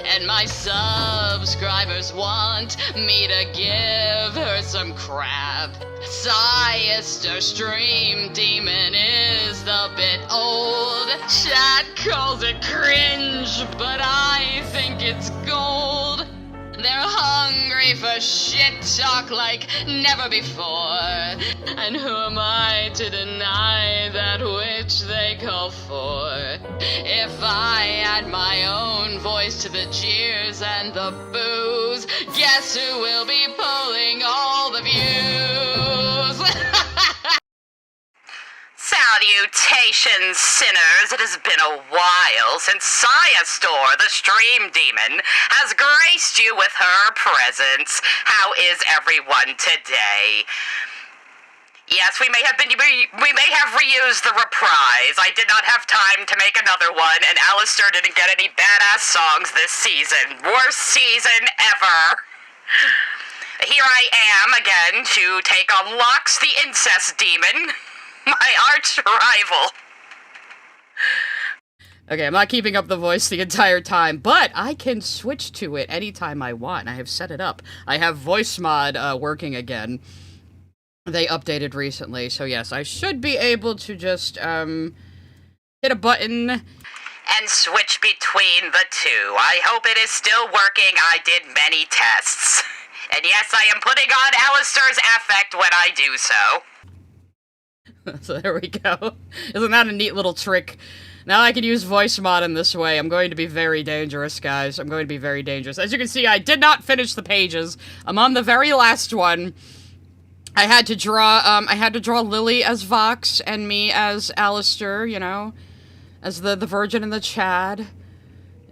and my subscribers want me to give her some crap. Siester Stream Demon is a bit old. Chat calls it cringe, but I think it's gold. They're hungry for shit talk like never before. And who am I to deny that which they call for? If I add my own voice to the cheers and the boos, guess who will be pulling all the views? Salutations, sinners. It has been a while since Siastor, the stream demon, has graced you with her presence. How is everyone today? Yes, we may have reused the reprise. I did not have time to make another one, and Alistair didn't get any badass songs this season. Worst season ever. Here I am again to take on Lox the Incest Demon, my arch rival. Okay, I'm not keeping up the voice the entire time, but I can switch to it anytime I want. I have set it up. I have voice mod working again. They updated recently, so yes, I should be able to just, hit a button and switch between the two. I hope it is still working. I did many tests. And yes, I am putting on Alistair's affect when I do so. So there we go. Isn't that a neat little trick? Now I can use voice mod in this way. I'm going to be very dangerous, guys. I'm going to be very dangerous. As you can see, I did not finish the pages. I'm on the very last one. I had to draw Lily as Vox and me as Alistair, you know, as the virgin and the Chad,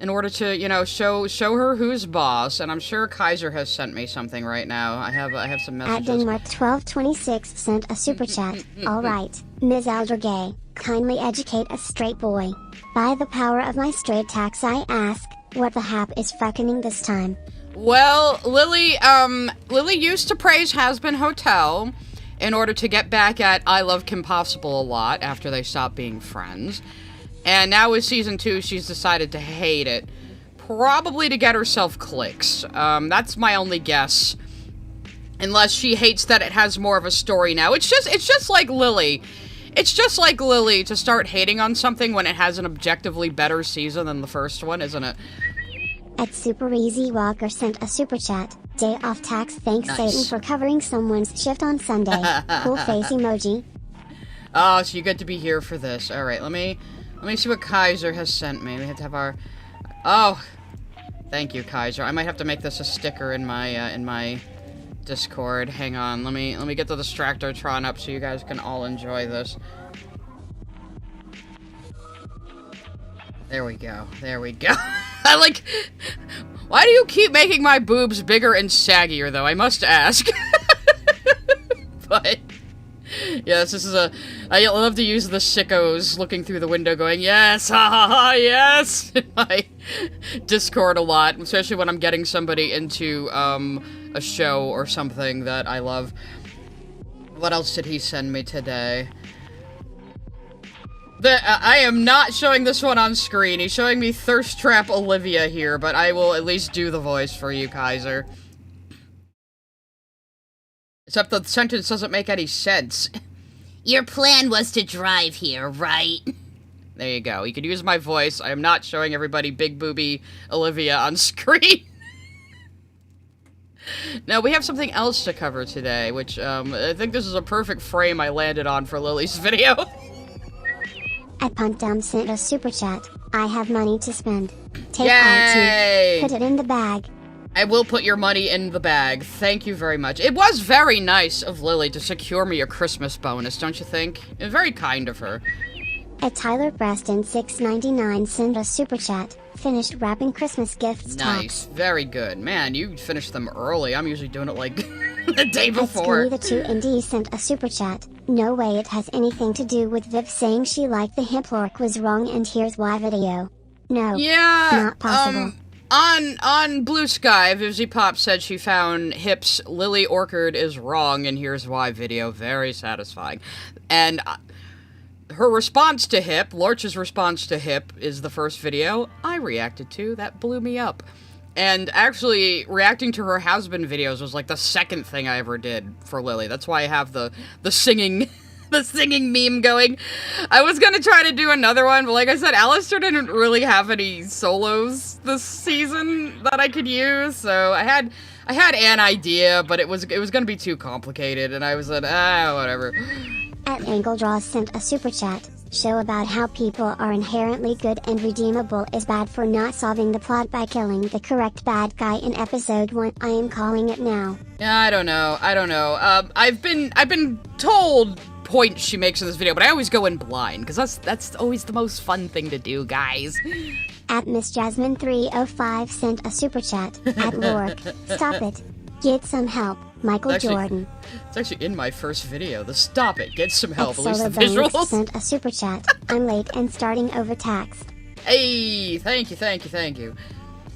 in order to, you know, show her who's boss. And I'm sure Kaiser has sent me something right now. I have some messages. At Denmark 1226 sent a super chat. All right, Ms. Aldergay, kindly educate a straight boy. By the power of my straight tax, I ask, what the hap is fucking this time? Well, Lily used to praise Hazbin Hotel in order to get back at I Love Kim Possible a lot after they stopped being friends. And now with season 2, she's decided to hate it. Probably to get herself clicks. That's my only guess. Unless she hates that it has more of a story now. It's just like Lily. It's just like Lily to start hating on something when it has an objectively better season than the first one, isn't it? At Super Easy Walker sent a super chat. Day off tax, thanks Nice. Satan for covering someone's shift on Sunday. Cool face emoji. Oh, so you get to be here for this. Alright, let me see what Kaiser has sent me. We have to have our... Oh! Thank you, Kaiser. I might have to make this a sticker in my Discord. Hang on, let me get the Distractotron up so you guys can all enjoy this. There we go. There we go. I like... Why do you keep making my boobs bigger and saggier, though? I must ask. But... Yes, this is a... I love to use the sickos looking through the window going, yes, ha ha ha, yes! In my Discord a lot, especially when I'm getting somebody into, a show or something that I love. What else did he send me today? I am not showing this one on screen. He's showing me Thirst Trap Olivia here, but I will at least do the voice for you, Kaiser. Except the sentence doesn't make any sense. Your plan was to drive here, right? There you go. You can use my voice. I am not showing everybody big booby Olivia on screen. Now, we have something else to cover today, which, I think this is a perfect frame I landed on for Lily's video. At Punt Down sent a super chat. I have money to spend. Take Yay! IT. Put it in the bag. I will put your money in the bag. Thank you very much. It was very nice of Lily to secure me a Christmas bonus, don't you think? It was very kind of her. At Tyler Preston 699 sent a super chat. Finished wrapping Christmas gifts. Nice. Tops. Very good. Man, you finished them early. I'm usually doing it like the day At before. Skinny the 2 ND sent a super chat. No way it has anything to do with Viv saying she liked the hip lork was wrong and here's why video. No. Yeah. Not possible. On Blue Sky, Vivzy Pop said she found Hip's Lily Orchard is wrong and here's why video. Very satisfying. And her response to Hip, Lorch's response to Hip, is the first video I reacted to. That blew me up. And actually, reacting to her Hazbin videos was like the second thing I ever did for Lily. That's why I have the singing... the singing meme going. I was gonna try to do another one, but like I said, Alistair didn't really have any solos this season that I could use, so I had an idea, but it was gonna be too complicated, and I was like, whatever. At Angle Draws sent a super chat. Show about how people are inherently good and redeemable is bad for not solving the plot by killing the correct bad guy in episode 1. I am calling it now. Yeah, I don't know. I've been told points she makes in this video, but I always go in blind, because that's always the most fun thing to do, guys. At Miss Jasmine 305 sent a super chat. At Lork, stop it. Get some help. Michael Jordan. It's actually in my first video. The stop it, get some help. At At least the Solar visuals. sent a super chat. I'm late and starting overtaxed. Hey, thank you.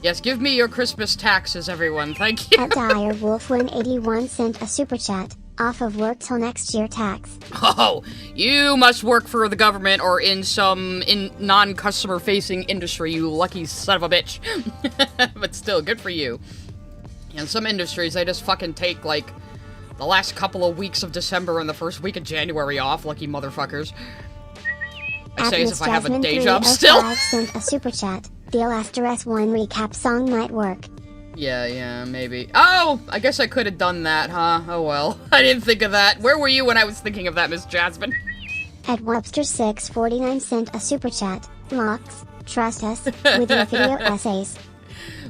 Yes, give me your Christmas taxes, everyone. Thank you. At Dire Wolf 181 sent a super chat. Off of work till next year tax. Oh, you must work for the government or in some non-customer facing industry, you lucky son of a bitch. But still, good for you. In some industries, they just fucking take, like, the last couple of weeks of December and the first week of January off, lucky motherfuckers. I say as if I have a day job still. Sent a super chat. Deal after S1 recap song might work. Yeah, maybe. Oh, I guess I could have done that, huh? Oh well. I didn't think of that. Where were you when I was thinking of that, Miss Jasmine? At Webster649 sent a super chat. Locks, trust us, with your video essays.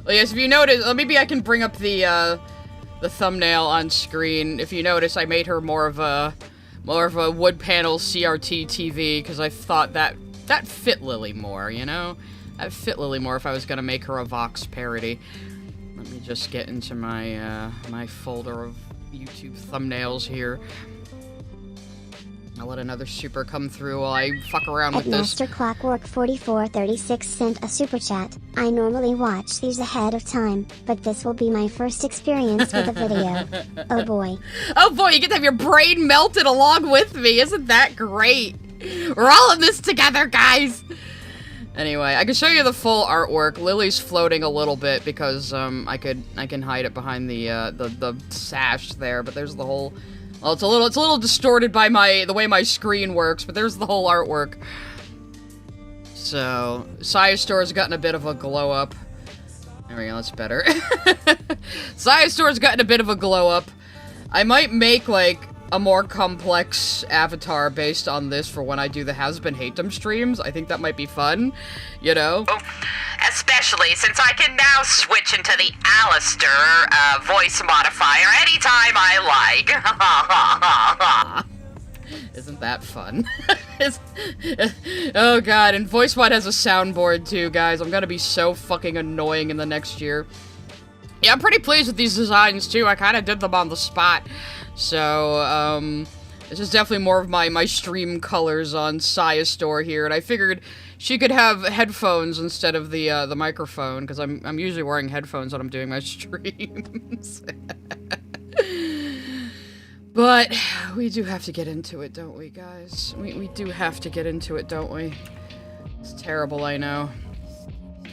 Well, yes, if you notice, maybe I can bring up the thumbnail on screen. If you notice, I made her more of a wood panel CRT TV, because I thought that fit Lily more, you know? That fit Lily more if I was gonna make her a Vox parody. Let me just get into my, my folder of YouTube thumbnails here. I'll let another super come through while I fuck around with this. Master Clockwork 4436 sent a super chat. I normally watch these ahead of time, but this will be my first experience with a video. Oh boy. Oh boy, you get to have your brain melted along with me. Isn't that great? We're all in this together, guys. Anyway, I can show you the full artwork. Lily's floating a little bit because I can hide it behind the sash there, but there's the whole. Well, it's a little distorted by the way my screen works, but there's the whole artwork. So, Store's gotten a bit of a glow up. There we go, that's better. Store's gotten a bit of a glow up. I might make, like, a more complex avatar based on this for when I do the Hazbin Hatedom streams. I think that might be fun, you know? Especially since I can now switch into the Alistair voice modifier anytime I like. Isn't that fun? Oh god, and VoiceMod has a soundboard too, guys. I'm gonna be so fucking annoying in the next year. Yeah, I'm pretty pleased with these designs too. I kind of did them on the spot. So, this is definitely more of my stream colors on Store here, and I figured she could have headphones instead of the microphone, because I'm usually wearing headphones when I'm doing my streams. But we do have to get into it, don't we, guys? We do have to get into it, don't we? It's terrible, I know.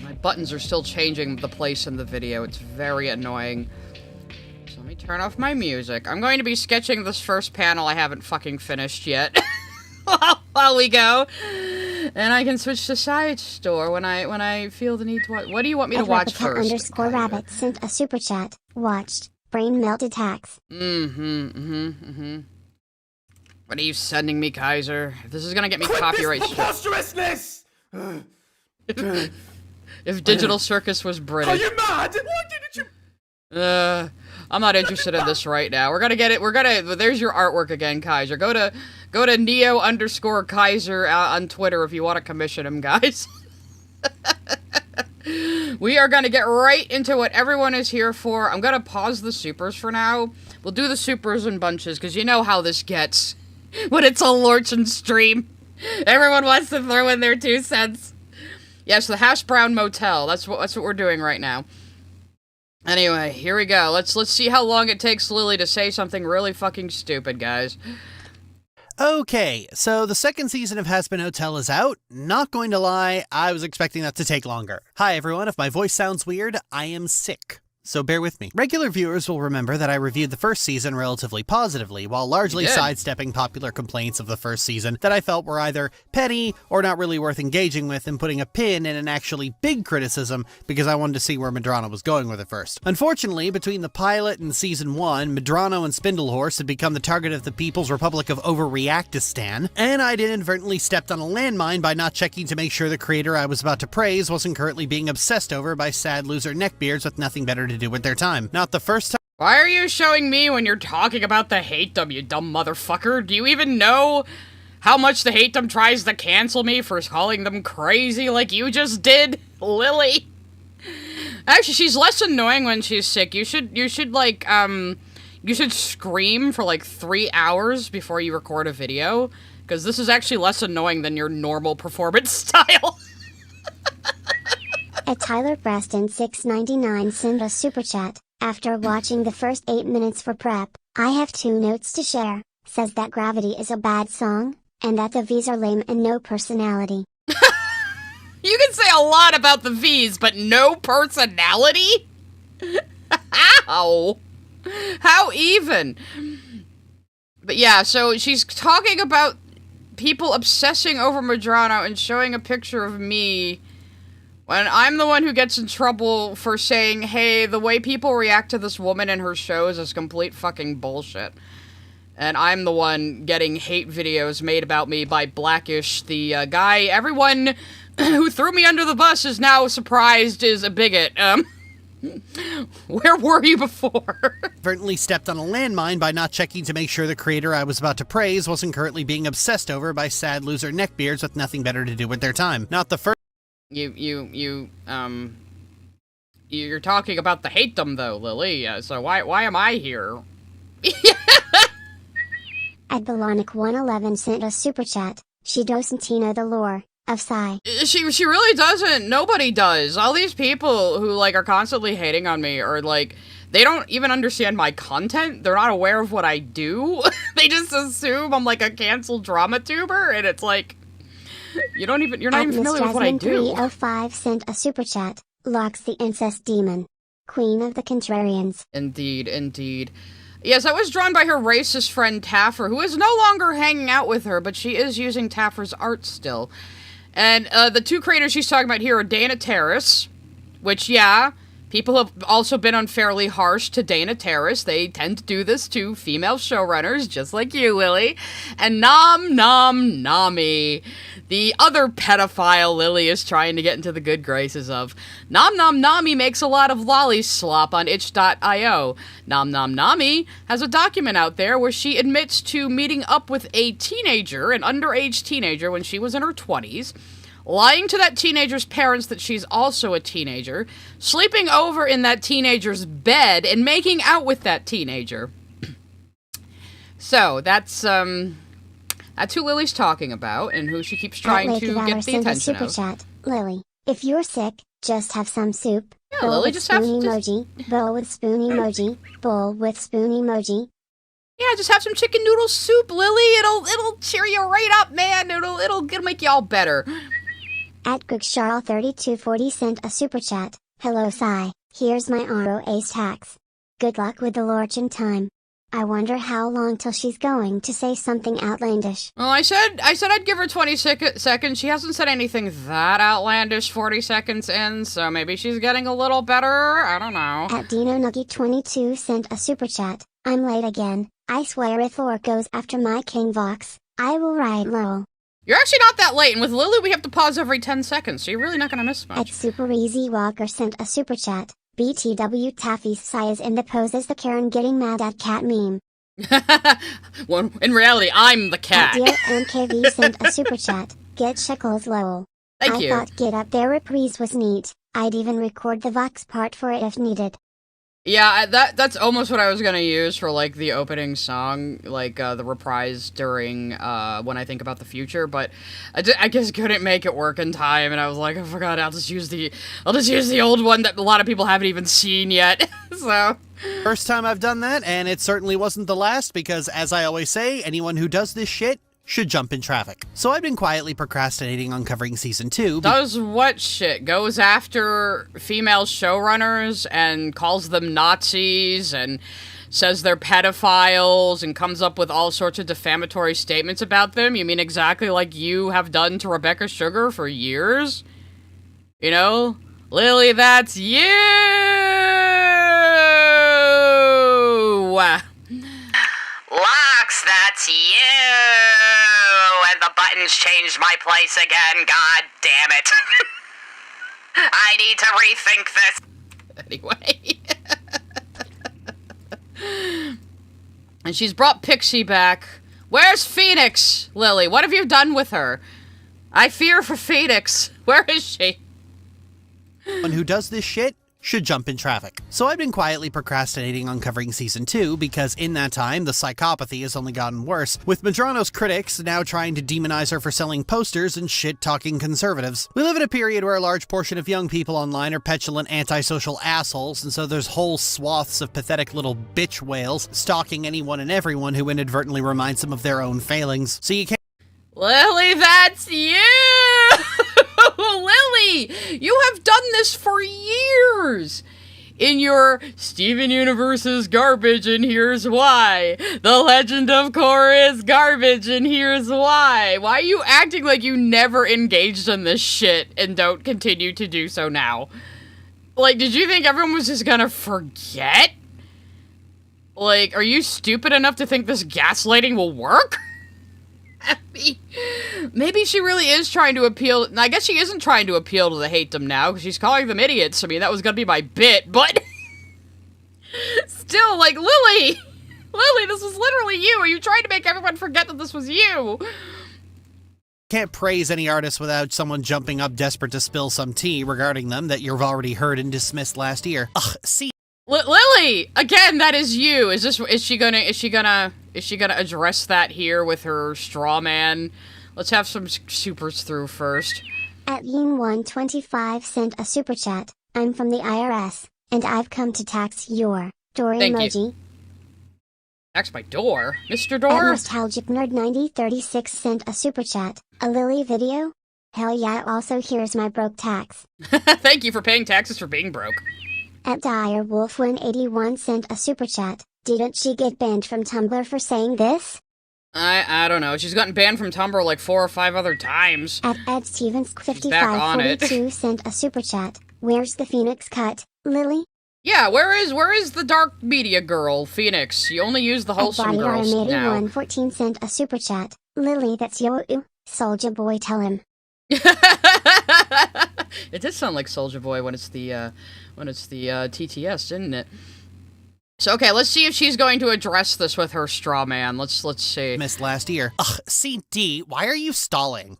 My buttons are still changing the place in the video. It's very annoying. So let me turn off my music. I'm going to be sketching this first panel I haven't fucking finished yet. While we go. And I can switch to Store when I feel the need to watch. What do you want me to watch first? _rabbit sent a super chat. Watched. Brain melt attacks. What are you sending me, Kaiser? If this is gonna get me copyright strike. Preposterousness! If Digital Circus was British. Are you mad? Why didn't you? I'm not interested in this right now. We're gonna get it. There's your artwork again, Kaiser. Go to Neo_Kaiser on Twitter if you want to commission him, guys. We are gonna get right into what everyone is here for. I'm gonna pause the supers for now. We'll do the supers in bunches, because you know how this gets when it's a Lorchin stream. Everyone wants to throw in their 2 cents. Yes, the Hash Brown Motel. That's what we're doing right now. Anyway, here we go. Let's see how long it takes Lily to say something really fucking stupid, guys. Okay, so the second season of Hazbin Hotel is out. Not going to lie, I was expecting that to take longer. Hi everyone, if my voice sounds weird, I am sick. So bear with me. Regular viewers will remember that I reviewed the first season relatively positively, while largely sidestepping popular complaints of the first season that I felt were either petty or not really worth engaging with, and putting a pin in an actually big criticism because I wanted to see where Medrano was going with it first. Unfortunately, between the pilot and season 1, Medrano and Spindlehorse had become the target of the People's Republic of Overreactistan, and I'd inadvertently stepped on a landmine by not checking to make sure the creator I was about to praise wasn't currently being obsessed over by sad loser neckbeards with nothing better to do with their time. Not the first time. Why are you showing me when you're talking about the Hatedom, you dumb motherfucker? Do you even know how much the Hatedom tries to cancel me for calling them crazy like you just did, Lily? Actually, she's less annoying when she's sick. You should scream for like 3 hours before you record a video, because this is actually less annoying than your normal performance style. A Tyler Preston 699 sent a super chat. After watching the first 8 minutes for prep, I have 2 notes to share. Says that Gravity is a bad song, and that the V's are lame and no personality. You can say a lot about the V's, but no personality? How? How even? But yeah, so she's talking about people obsessing over Medrano and showing a picture of me when I'm the one who gets in trouble for saying, hey, the way people react to this woman in her shows is complete fucking bullshit. And I'm the one getting hate videos made about me by Blackish, the guy everyone who threw me under the bus is now surprised is a bigot. Where were you before? Inadvertently stepped on a landmine by not checking to make sure the creator I was about to praise wasn't currently being obsessed over by sad loser neckbeards with nothing better to do with their time. Not the first. You're talking about the Hatedom though, Lily, so why am I here? Adbalonic 111 sent a super chat. She doesn't know the lore of Psy. She really doesn't. Nobody does. All these people who, like, are constantly hating on me are, like, they don't even understand my content. They're not aware of what I do. They just assume I'm, like, a canceled drama tuber, and it's like, you're not even familiar with what I do. 305 sent a super chat. Locks the incest demon. Queen of the Contrarians. Indeed, indeed. Yes, I was drawn by her racist friend Taffer, who is no longer hanging out with her, but she is using Taffer's art still. And the 2 creators she's talking about here are Dana Terrace, which, yeah, people have also been unfairly harsh to Dana Terrace. They tend to do this to female showrunners, just like you, Lily. And Nom Nom Nami, the other pedophile Lily is trying to get into the good graces of. Nom Nom Nami makes a lot of lolly slop on itch.io. Nom Nom Nami has a document out there where she admits to meeting up with a teenager, an underage teenager, when she was in her 20s, lying to that teenager's parents that she's also a teenager, sleeping over in that teenager's bed, and making out with that teenager. So, that's who Lily's talking about, and who she keeps trying to get the attention super of. Chat. Lily, if you're sick, just have some soup. Yeah, bowl Lily, with just spoon have... emoji. Bowl with spoon emoji. Bowl with spoon emoji. Yeah, just have some chicken noodle soup, Lily. It'll cheer you right up, man. It'll make you all better. At GoogSharl3240 sent a super chat. Hello Psy, here's my auto ace hacks. Good luck with the Lorchin time. I wonder how long till she's going to say something outlandish. Well, I said I'd give her 20 seconds. She hasn't said anything that outlandish 40 seconds in, so maybe she's getting a little better. I don't know. At DinoNuggy22 sent a super chat. I'm late again. I swear if Lore goes after my King Vox, I will ride low. You're actually not that late, and with Lily we have to pause every 10 seconds, so you're really not gonna miss much. At Super Easy Walker sent a super chat. BTW Taffy's Psy is in the pose as the Karen getting mad at cat meme. Well, in reality, I'm the cat. At Dear MKV sent a super chat. Get shekels lol. Thank you. I thought Get Up There reprise was neat. I'd even record the Vox part for it if needed. Yeah, that's almost what I was gonna use for, like, the opening song, like, the reprise during, When I Think About the Future, but I just couldn't make it work in time, and I was like, I forgot, I'll just use the old one that a lot of people haven't even seen yet, so... First time I've done that, and it certainly wasn't the last, because, as I always say, anyone who does this shit should jump in traffic. So I've been quietly procrastinating on covering season 2. Does what shit? Goes after female showrunners and calls them Nazis and says they're pedophiles and comes up with all sorts of defamatory statements about them? You mean exactly like you have done to Rebecca Sugar for years? You know? Lily, that's you! Lux, that's you! And the buttons changed my place again, god damn it. I need to rethink this. Anyway. And she's brought Pixie back. Where's Phoenix, Lily? What have you done with her? I fear for Phoenix. Where is she? One who does this shit should jump in traffic. So I've been quietly procrastinating on covering season 2 because in that time, the psychopathy has only gotten worse, with Medrano's critics now trying to demonize her for selling posters and shit-talking conservatives. We live in a period where a large portion of young people online are petulant antisocial assholes, and so there's whole swaths of pathetic little bitch whales stalking anyone and everyone who inadvertently reminds them of their own failings. So you can't— Lily, that's you! Lily, you have done this for years! In your Steven Universe's garbage and here's why. The Legend of Korra is garbage and here's why. Why are you acting like you never engaged in this shit and don't continue to do so now? Like, did you think everyone was just gonna forget? Like, are you stupid enough to think this gaslighting will work? Maybe she really is trying to appeal. I guess she isn't trying to appeal to the hatedom now, because she's calling them idiots. I mean, that was gonna be my bit, but still, like, Lily, this was literally you. Are you trying to make everyone forget that this was you? Can't praise any artist without someone jumping up desperate to spill some tea regarding them that you've already heard and dismissed last year. Ugh, see. Lily, again, that is you. Is she gonna address that here with her straw man? Let's have some supers through first. At Yin125 sent a super chat. I'm from the IRS, and I've come to tax your door Thank emoji. you. Tax my door? Mr. At Door? Nostalgic Nerd 9036 sent a super chat. A Lily video? Hell yeah, also here's my broke tax. Thank you for paying taxes for being broke. At Direwolf181 sent a super chat. Didn't she get banned from Tumblr for saying this? I don't know. She's gotten banned from Tumblr like 4 or 5 other times. At Ed Stevens 5542 sent a super chat. Where's the Phoenix cut, Lily? Yeah, where is the dark media girl, Phoenix? You only use the wholesome girls now. 114 sent a super chat. Lily, that's you. Soulja Boy, tell him. It did sound like Soulja Boy when it's the TTS, didn't it? So okay, let's see if she's going to address this with her straw man. Let's see. Missed last year. Ugh, CD, why are you stalling?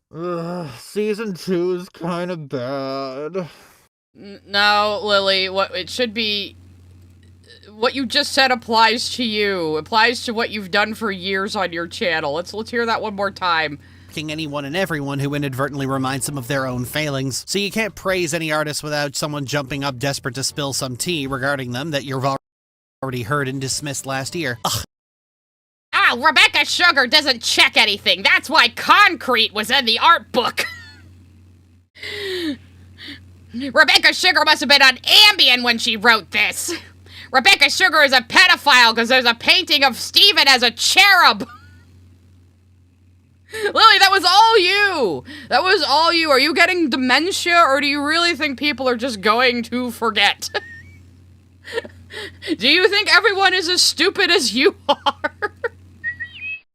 Season 2 is kind of bad. No, Lily, what it should be. What you just said applies to you. Applies to what you've done for years on your channel. Let's hear that one more time. Anyone and everyone who inadvertently reminds them of their own failings. So you can't praise any artist without someone jumping up desperate to spill some tea regarding them that you've already heard and dismissed last year. Ugh. Oh, Rebecca Sugar doesn't check anything. That's why concrete was in the art book. Rebecca Sugar must have been on Ambien when she wrote this. Rebecca Sugar is a pedophile because there's a painting of Steven as a cherub. Lily, that was all you! That was all you. Are you getting dementia, or do you really think people are just going to forget? Do you think everyone is as stupid as you are?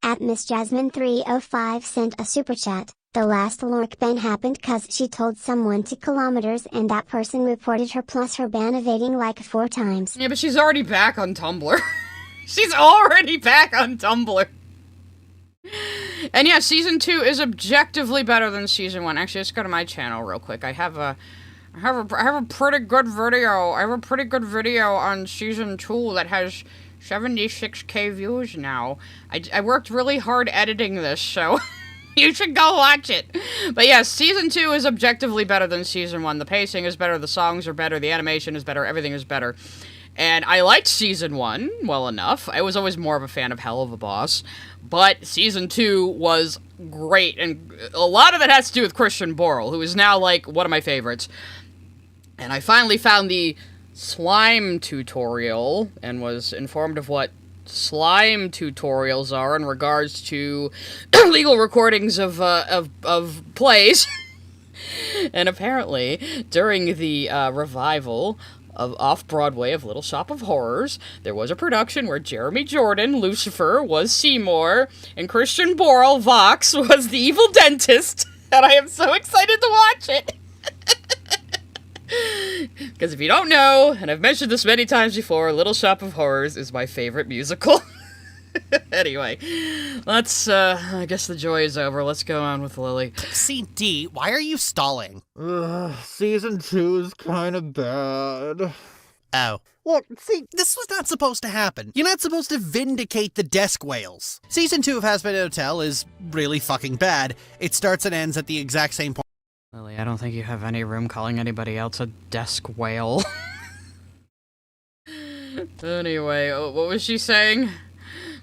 At Miss Jasmine 305 sent a super chat. The last lurk ban happened cause she told someone 2 kilometers and that person reported her plus her ban evading like 4 times. Yeah, but she's already back on Tumblr. She's already back on Tumblr. And yeah, season 2 is objectively better than season 1. Actually, let's go to my channel real quick. I have a pretty good video. I have a pretty good video on season 2 that has 76k views now. I worked really hard editing this, so you should go watch it. But yeah, season 2 is objectively better than season 1. The pacing is better, the songs are better, the animation is better, everything is better. And I liked season 1 well enough. I was always more of a fan of Hell of a Boss. But season 2 was great, and a lot of it has to do with Christian Borle, who is now, like, one of my favorites. And I finally found the slime tutorial, and was informed of what slime tutorials are in regards to legal recordings of plays. And apparently, during the revival of Off-Broadway of Little Shop of Horrors, there was a production where Jeremy Jordan, Lucifer, was Seymour, and Christian Borle, Vox, was the evil dentist, and I am so excited to watch it! Because if you don't know, and I've mentioned this many times before, Little Shop of Horrors is my favorite musical. Anyway, let's, I guess the joy is over. Let's go on with Lily. CD, why are you stalling? Season 2 is kinda bad. Oh. Look, see, this was not supposed to happen. You're not supposed to vindicate the desk whales. Season 2 of Hazbin Hotel is really fucking bad. It starts and ends at the exact same point. Lily, I don't think you have any room calling anybody else a desk whale. Anyway, what was she saying?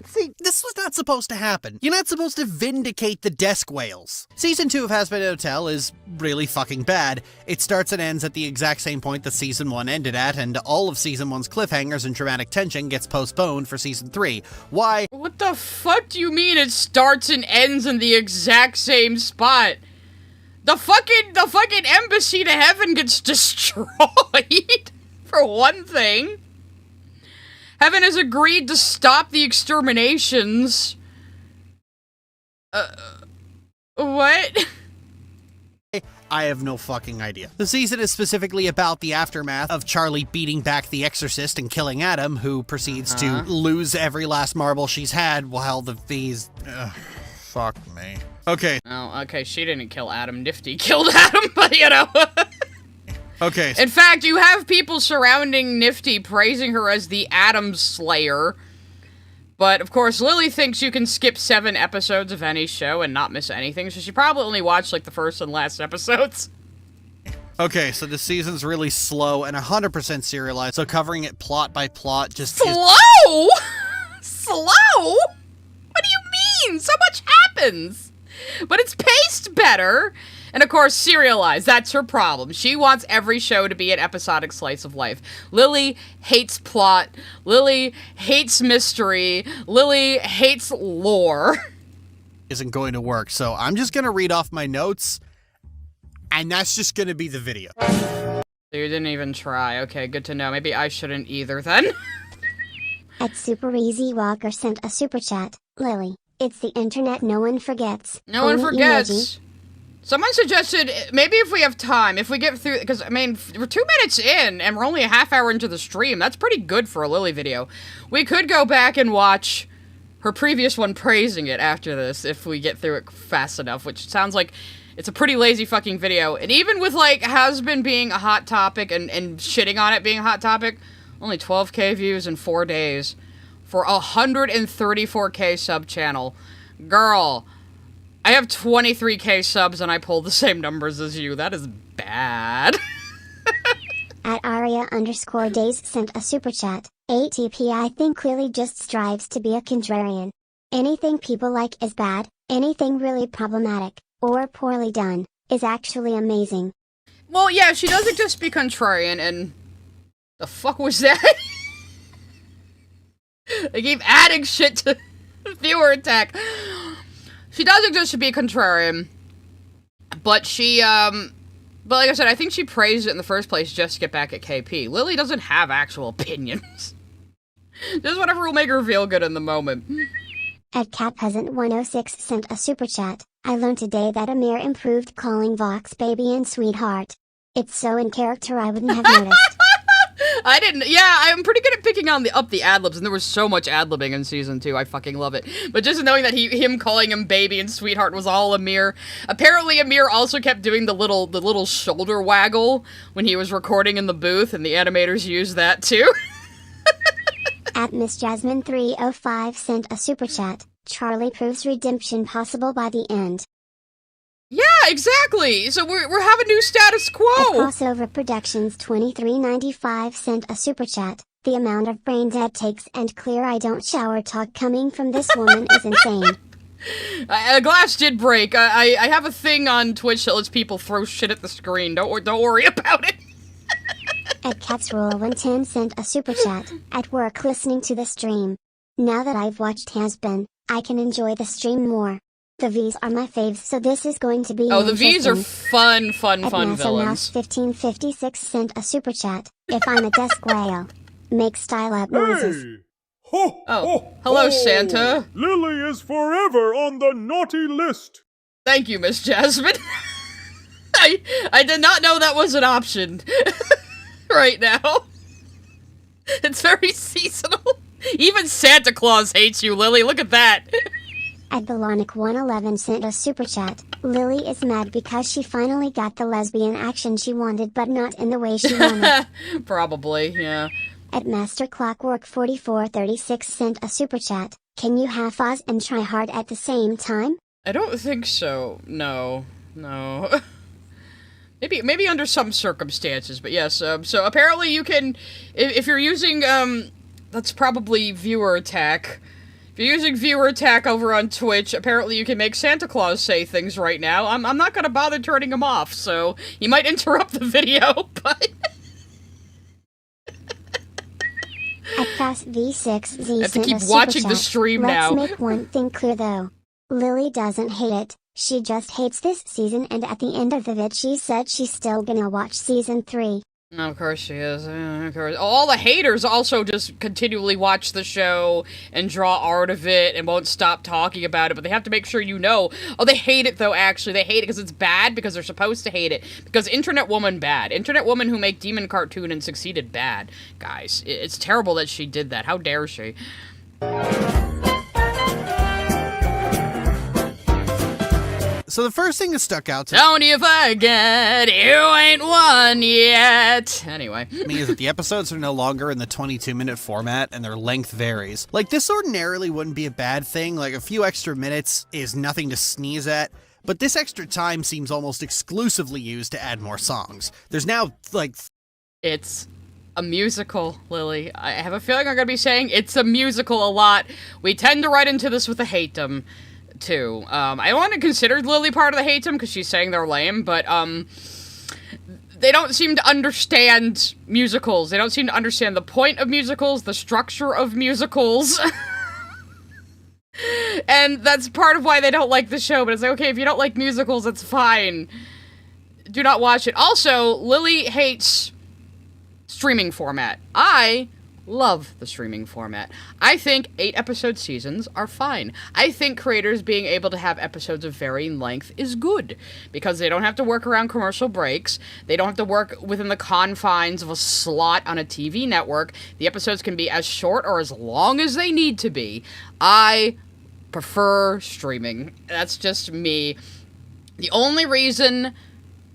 See, this was not supposed to happen. You're not supposed to vindicate the desk whales. Season 2 of Hazbin Hotel is really fucking bad. It starts and ends at the exact same point that Season 1 ended at, and all of Season 1's cliffhangers and dramatic tension gets postponed for Season 3. Why? What the fuck do you mean it starts and ends in the exact same spot? The fucking embassy to heaven gets destroyed, for one thing. Heaven has agreed to stop the exterminations. What? I have no fucking idea. The season is specifically about the aftermath of Charlie beating back the Exorcist and killing Adam, who proceeds to lose every last marble she's had while the fees... fuck me. Okay. Oh, okay, she didn't kill Adam. Nifty killed Adam, but you know. Okay. In fact, you have people surrounding Nifty praising her as the Adam Slayer. But, of course, Lily thinks you can skip 7 episodes of any show and not miss anything, so she probably only watched, like, the first and last episodes. Okay, so the season's really slow and 100% serialized, so covering it plot by plot just Slow? Slow? What do you mean? So much happens. But it's paced better. And of course, serialized. That's her problem. She wants every show to be an episodic slice of life. Lily hates plot. Lily hates mystery. Lily hates lore. isn't going to work, so I'm just gonna read off my notes, and that's just gonna be the video. You didn't even try. Okay, good to know. Maybe I shouldn't either, then. At Super Easy Walker sent a super chat. Lily, it's the internet no one forgets. No one Only forgets. emoji. Someone suggested, maybe if we have time, if we get through, because, I mean, we're 2 minutes in, and we're only a half hour into the stream. That's pretty good for a Lily video. We could go back and watch her previous one praising it after this, if we get through it fast enough, which sounds like it's a pretty lazy fucking video. And even with, like, Hazbin being a hot topic and shitting on it being a hot topic, only 12k views in 4 days for a 134k sub channel. Girl, I have 23k subs and I pull the same numbers as you. That is bad. At Aria_Days sent a super chat. ATP I think clearly just strives to be a contrarian. Anything people like is bad, anything really problematic, or poorly done, is actually amazing. Well, yeah, she doesn't just be contrarian, and... The fuck was that? They keep adding shit to viewer attack. She doesn't just be contrarian, but she, but like I said, I think she praised it in the first place just to get back at KP. Lily doesn't have actual opinions. Just whatever will make her feel good in the moment. At CatPeasant106 sent a super chat. I learned today that Amir improved calling Vox baby and sweetheart. It's so in character I wouldn't have noticed. I didn't. Yeah, I'm pretty good at picking on up the ad-libs, and there was so much ad-libbing in season 2. I fucking love it. But just knowing that him calling him baby and sweetheart was all Amir. Apparently, Amir also kept doing the little shoulder waggle when he was recording in the booth, and the animators used that too. At Miss Jasmine305 sent a super chat. Charlie proves redemption possible by the end. Yeah, exactly. So we have a new status At quo. Crossover Productions 2395 sent a super chat. The amount of brain dead takes and clear I don't shower talk coming from this woman is insane. A glass did break. I have a thing on Twitch that lets people throw shit at the screen. Don't worry about it. At CatsRule110 sent a super chat. At work listening to the stream. Now that I've watched Hazbin, I can enjoy the stream more. The V's are my faves, so this is going to be the V's are fun At villains. Mouse1556 sent a super chat. If I'm a desk whale, make style up noises. Hey! Ho, ho, Hello, ho. Santa. Lily is forever on the naughty list. Thank you, Miss Jasmine. I did not know that was an option right now. It's very seasonal. Even Santa Claus hates you, Lily. Look at that. At Belonic111 sent a super chat. Lily is mad because she finally got the lesbian action she wanted, but not in the way she wanted. Probably, yeah. At Master Clockwork 4436 sent a super chat. Can you have Oz and try hard at the same time? I don't think so. No. Maybe under some circumstances, but yes. So apparently you can, if you're using, that's probably viewer attack. If you're using viewer attack over on Twitch, apparently you can make Santa Claus say things right now. I'm not gonna bother turning him off, so he might interrupt the video, but... At FastV6Z I have to sent keep a super watching the chat. stream now. Let's make one thing clear though. Lily doesn't hate it. She just hates this season, and at the end of the vid she said she's still gonna watch season 3. Of course she is. Of course. All the haters also just continually watch the show and draw art of it and won't stop talking about it, but they have to make sure you know. Oh, they hate it, though, actually. They hate it because it's bad, because they're supposed to hate it. Because Internet Woman bad. Internet Woman who make Demon Cartoon and succeeded bad. Guys, it's terrible that she did that. How dare she? So the first thing that stuck out to Don't you forget, you ain't won yet. Anyway. me is that the episodes are no longer in the 22-minute format and their length varies. Like, this ordinarily wouldn't be a bad thing. Like, a few extra minutes is nothing to sneeze at. But this extra time seems almost exclusively used to add more songs. There's now, like... It's a musical, Lily. I have a feeling I'm gonna be saying it's a musical a lot. We tend to write into this with a hatedom, too. I want to consider Lily part of the hatedom because she's saying they're lame, but, they don't seem to understand musicals. They don't seem to understand the point of musicals, the structure of musicals. And that's part of why they don't like the show, but it's like, okay, if you don't like musicals, it's fine. Do not watch it. Also, Lily hates streaming format. I love the streaming format. I think 8-episode seasons are fine. I think creators being able to have episodes of varying length is good, because they don't have to work around commercial breaks. They don't have to work within the confines of a slot on a TV network. The episodes can be as short or as long as they need to be. I prefer streaming. That's just me. The only reason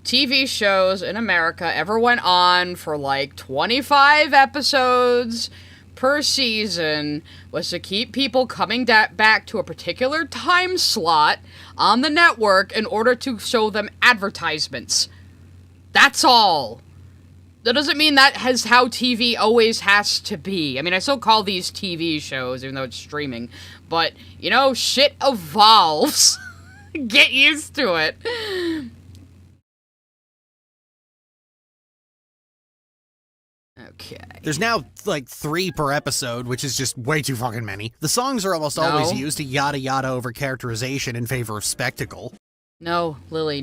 TV shows in America ever went on for like 25 episodes per season was to keep people coming back to a particular time slot on the network in order to show them advertisements. That's all. That doesn't mean that is how TV always has to be. I mean, I still call these TV shows, even though it's streaming. But, you know, shit evolves. Get used to it. Okay. There's now, like, 3 per episode, which is just way too fucking many. The songs are almost always used to yada yada over characterization in favor of spectacle. No, Lily,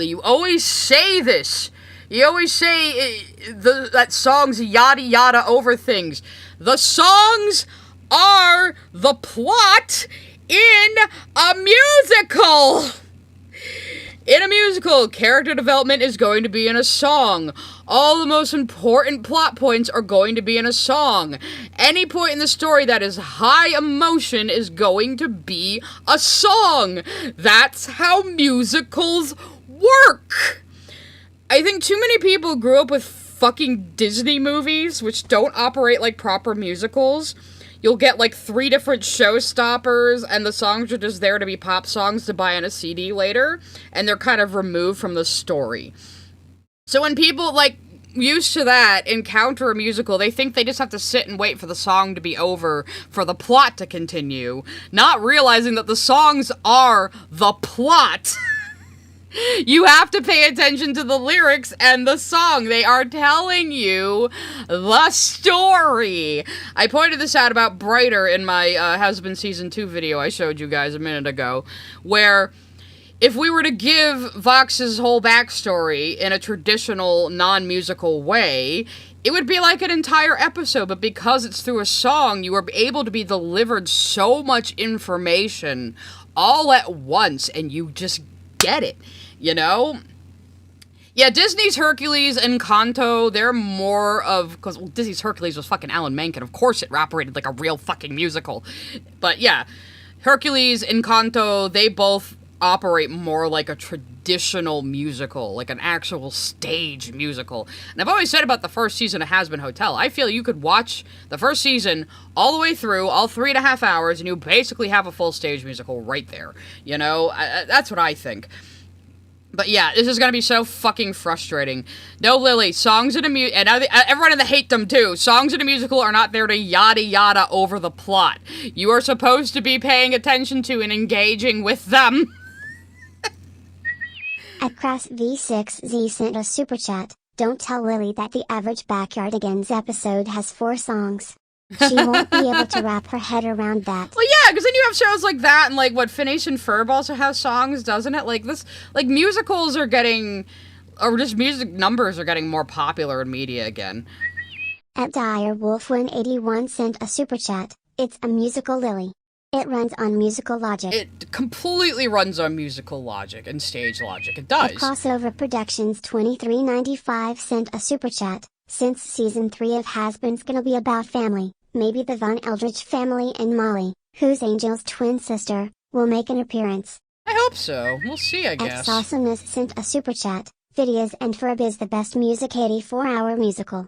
you always say this. You always say that songs yada yada over things. The songs are the plot in a musical. In a musical, character development is going to be in a song. All the most important plot points are going to be in a song. Any point in the story that is high emotion is going to be a song. That's how musicals work. I think too many people grew up with fucking Disney movies, which don't operate like proper musicals. You'll get like 3 different showstoppers, and the songs are just there to be pop songs to buy on a CD later, and they're kind of removed from the story. So when people, like, used to that encounter a musical, they think they just have to sit and wait for the song to be over for the plot to continue, not realizing that the songs are the plot. You have to pay attention to the lyrics and the song. They are telling you the story. I pointed this out about Brighter in my Hazbin Season 2 video I showed you guys a minute ago, where if we were to give Vox's whole backstory in a traditional, non-musical way, it would be like an entire episode, but because it's through a song, you are able to be delivered so much information all at once, and you just get it. You know? Yeah, Disney's Hercules and Encanto, they're more of... Because Disney's Hercules was fucking Alan Menken. Of course it operated like a real fucking musical. But yeah, Hercules, Encanto, they both operate more like a traditional musical, like an actual stage musical. And I've always said about the first season of Hazbin Hotel, I feel you could watch the first season all the way through, all 3.5 hours, and you basically have a full stage musical right there. You know? That's what I think. But yeah, this is gonna be so fucking frustrating. No, Lily, songs in a and everyone in the Hatedom too. Songs in a musical are not there to yada yada over the plot. You are supposed to be paying attention to and engaging with them. At Crass V6Z sent a super chat. Don't tell Lily that the average Backyardigans episode has 4 songs. She won't be able to wrap her head around that. Well, yeah, because then you have shows like that, and like what Phineas and Ferb also has songs, doesn't it? Like this, like musicals are getting, or just music numbers are getting more popular in media again. At Direwolf181 sent a super chat. It's a musical, Lily. It runs on musical logic. It completely runs on musical logic and stage logic. It does. At Crossover Productions 2395 sent a super chat. Since season 3 of Hazbin's gonna be about family, maybe the Von Eldridge family and Molly, who's Angel's twin sister, will make an appearance. I hope so. We'll see, I guess. At Sawesomeness sent a super chat. Videos and Ferb is the best music 84-hour musical.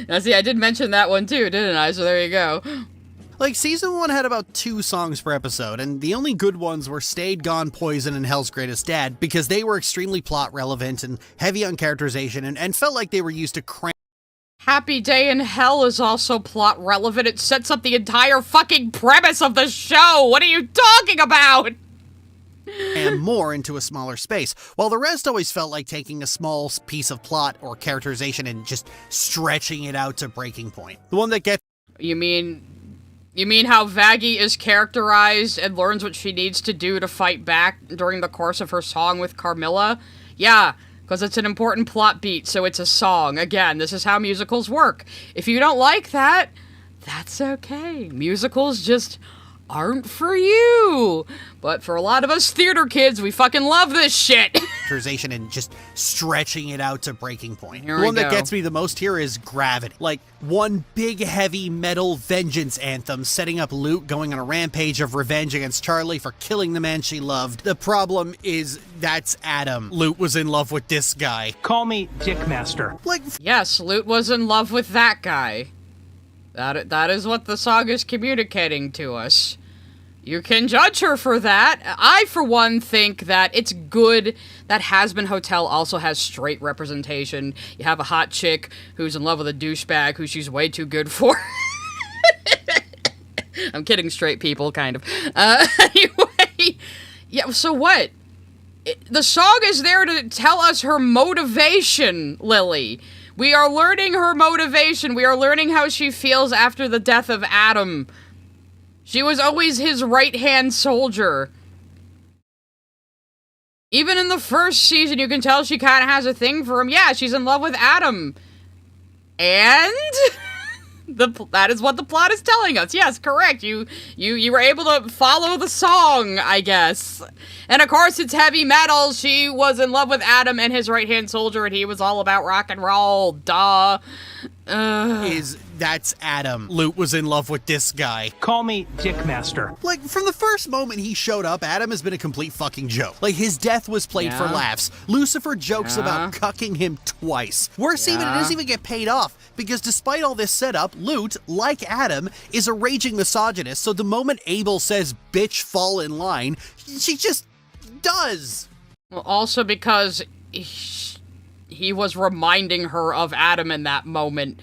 Now see, I did mention that one too, didn't I? So there you go. Like, Season 1 had about 2 songs per episode, and the only good ones were Stayed, Gone, Poison, and Hell's Greatest Dad, because they were extremely plot relevant and heavy on characterization, and felt like they were used to cram. Happy Day in Hell is also plot relevant. It sets up the entire fucking premise of the show. What are you talking about? And more into a smaller space, while the rest always felt like taking a small piece of plot or characterization and just stretching it out to breaking point. The one that gets... You mean how Vaggie is characterized and learns what she needs to do to fight back during the course of her song with Carmilla? Yeah, because it's an important plot beat, so it's a song. Again, this is how musicals work. If you don't like that, that's okay. Musicals just aren't for you. But for a lot of us theater kids, we fucking love this shit. And just stretching it out to breaking point. Here the we one that go. gets me the most here is Gravity. Like, one big heavy metal vengeance anthem setting up Lute going on a rampage of revenge against Charlie for killing the man she loved. The problem is that's Adam. Lute was in love with this guy. Call me Dickmaster. Like, Yes, Lute was in love with that guy. That is what the song is communicating to us. You can judge her for that. I, for one, think that it's good that Hazbin Hotel also has straight representation. You have a hot chick who's in love with a douchebag who she's way too good for. I'm kidding, straight people, kind of. Anyway, yeah, so what? The song is there to tell us her motivation, Lily. We are learning her motivation. We are learning how she feels after the death of Adam. She was always his right-hand soldier. Even in the first season, you can tell she kind of has a thing for him. Yeah, she's in love with Adam. And that is what the plot is telling us. Yes, correct. You were able to follow the song, I guess. And of course, it's heavy metal. She was in love with Adam and his right-hand soldier, and he was all about rock and roll. Duh. That's Adam. Lute was in love with this guy. Call me Dickmaster. Like, from the first moment he showed up, Adam has been a complete fucking joke. Like, his death was played for laughs. Lucifer jokes about cucking him twice. Worse even, it doesn't even get paid off, because despite all this setup, Lute, like Adam, is a raging misogynist, so the moment Abel says, bitch, fall in line, she just does. Well, also because he was reminding her of Adam in that moment.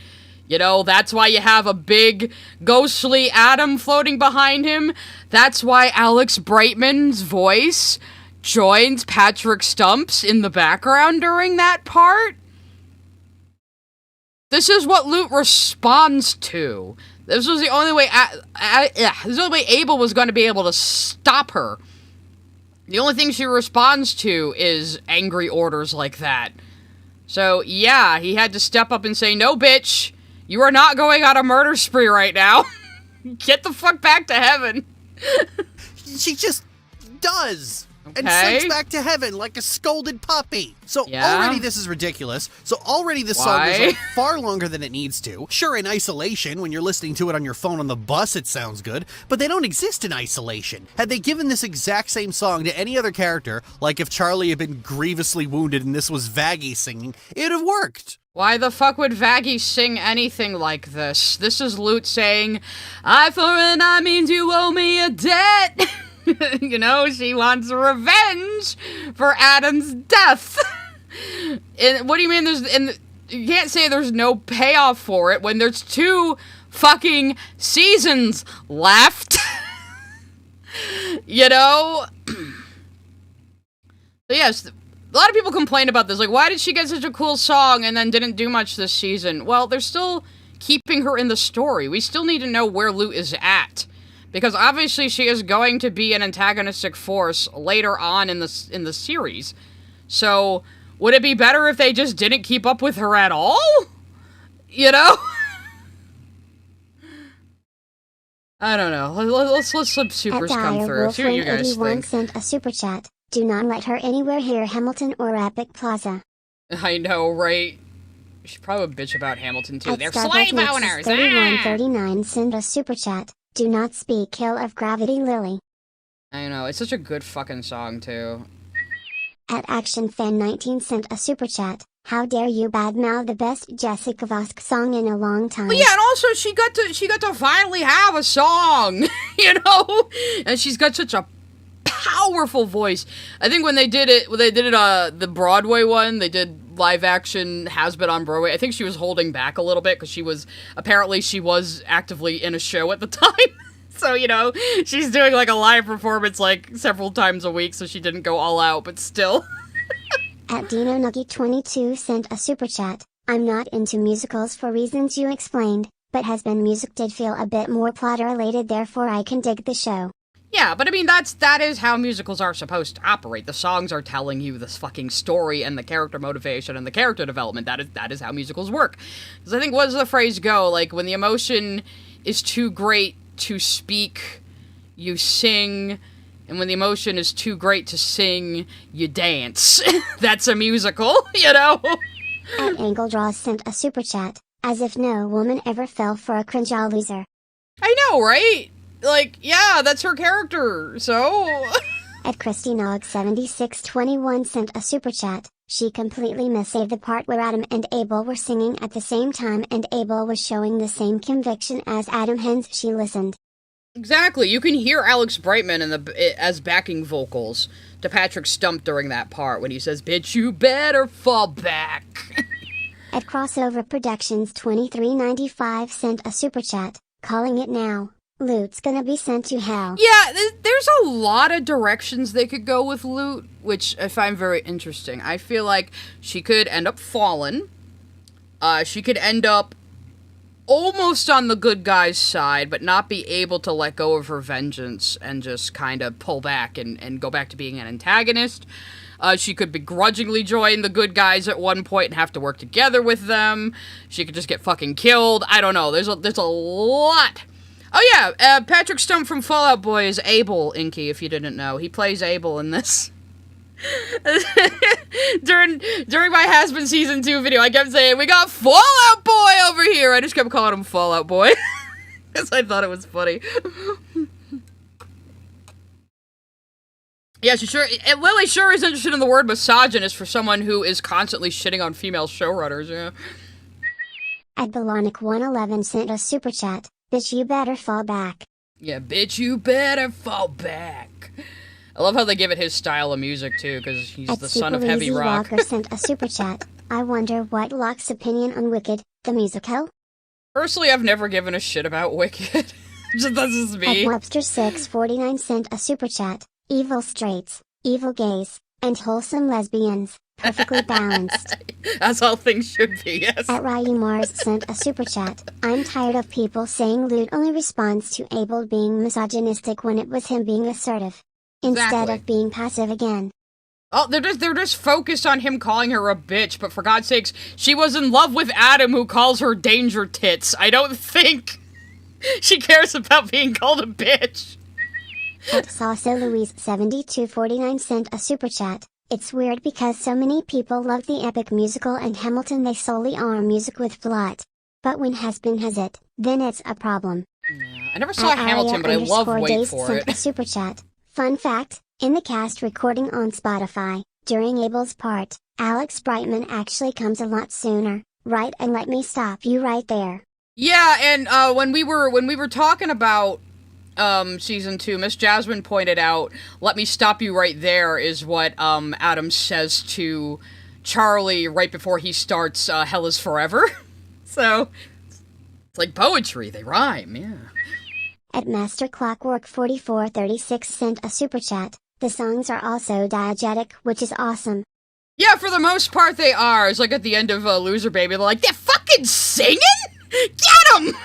You know, that's why you have a big, ghostly Adam floating behind him. That's why Alex Brightman's voice joins Patrick Stump's in the background during that part. This is what Lute responds to. This was the only way, this is the only way Abel was going to be able to stop her. The only thing she responds to is angry orders like that. So, yeah, he had to step up and say, no, bitch, you are not going on a murder spree right now. Get the fuck back to heaven. She just does. Okay. And slinks back to heaven like a scolded puppy. So already this is ridiculous. So already this song is like far longer than it needs to. Sure, in isolation, when you're listening to it on your phone on the bus, it sounds good. But they don't exist in isolation. Had they given this exact same song to any other character, like if Charlie had been grievously wounded and this was Vaggie singing, it'd have worked. Why the fuck would Vaggie sing anything like this? This is Lute saying, eye for an eye means you owe me a debt. You know, she wants revenge for Adam's death. And what do you mean you can't say there's no payoff for it when there's 2 fucking seasons left. You know? So yes, a lot of people complain about this. Like, why did she get such a cool song and then didn't do much this season? Well, they're still keeping her in the story. We still need to know where Lute is at. Because obviously she is going to be an antagonistic force later on in the series. So, would it be better if they just didn't keep up with her at all? You know? I don't know. Let's let some supers come through. See what you guys think. Sent a super chat. Do not let her anywhere near Hamilton or Epic Plaza. I know, right? You should probably bitch about Hamilton too. They're Starbucks slave owners! 3139 send a super chat. Do not speak ill of Gravity Lily. I know, it's such a good fucking song too. At ActionFan19 sent a super chat. How dare you badmouth the best Jessica Vosk song in a long time. Well, yeah, and also she got to finally have a song, you know? And she's got such a powerful voice. I think when they did it, the Broadway one, they did live action Hazbin on Broadway. I think she was holding back a little bit because she was actively in a show at the time. So, you know, she's doing like a live performance like several times a week, so she didn't go all out, but still. At Dino Nuggy 22 sent a super chat. I'm not into musicals for reasons you explained, but Hazbin music did feel a bit more plot related, therefore I can dig the show. Yeah, but I mean, that is how musicals are supposed to operate. The songs are telling you this fucking story and the character motivation and the character development. That is how musicals work. Because I think, what does the phrase go? Like, when the emotion is too great to speak, you sing, and when the emotion is too great to sing, you dance. That's a musical, you know? At Angle Draws sent a super chat. As if no woman ever fell for a cringe loser. I know, right? Like, yeah, that's her character, so... At ChristyNog7621 sent a super chat. She completely missed the part where Adam and Abel were singing at the same time and Abel was showing the same conviction as Adam, hence she listened. Exactly, you can hear Alex Brightman as backing vocals to Patrick Stump during that part when he says, "Bitch, you better fall back." At Crossover Productions 2395 sent a super chat. Calling it now. Lute's gonna be sent to hell. Yeah, there's a lot of directions they could go with Lute, which I find very interesting. I feel like she could end up fallen. She could end up almost on the good guy's side, but not be able to let go of her vengeance and just kind of pull back and go back to being an antagonist. She could begrudgingly join the good guys at one point and have to work together with them. She could just get fucking killed. I don't know. There's a lot. Oh yeah, Patrick Stump from Fall Out Boy is Abel, Inky, if you didn't know. He plays Abel in this. during my Hazbin Season 2 video, I kept saying, "We got Fall Out Boy over here!" I just kept calling him Fall Out Boy. Because I thought it was funny. Yeah, Lily sure is interested in the word misogynist for someone who is constantly shitting on female showrunners, yeah. At Balonic111 sent a super chat. Bitch, you better fall back. Yeah, bitch, you better fall back. I love how they give it his style of music, too, because he's the son of heavy rock. Walker sent a super chat. I wonder what Locke's opinion on Wicked, the musical? Personally, I've never given a shit about Wicked. That's just me. Ed Webster 649 sent a super chat. Evil straights, evil gays, and wholesome lesbians. Perfectly balanced. As all things should be, yes. At Ryu Mars sent a super chat. I'm tired of people saying Lute only responds to Abel being misogynistic when it was him being assertive. Instead Exactly. of being passive again. Oh, they're just focused on him calling her a bitch, but for God's sakes, she was in love with Adam who calls her danger tits. I don't think she cares about being called a bitch. At Sauce Louise 7249 sent a super chat. It's weird because so many people love the epic musical and Hamilton they solely are music with plot. But when Hazbin has it, then it's a problem. I never saw Hamilton, but I love Wait Days for sent it. a super chat. Fun fact, in the cast recording on Spotify, during Abel's part, Alex Brightman actually comes a lot sooner, right? And let me stop you right there. Yeah, and when we were talking about season 2, Miss Jasmine pointed out, "Let me stop you right there," is what Adam says to Charlie right before he starts Hell is Forever. So it's like poetry, they rhyme, yeah. At Master Clockwork 4436 sent a super chat. The songs are also diegetic, which is awesome. Yeah, for the most part they are. It's like at the end of Loser Baby, they're like, "They're fucking singing? Get 'em!"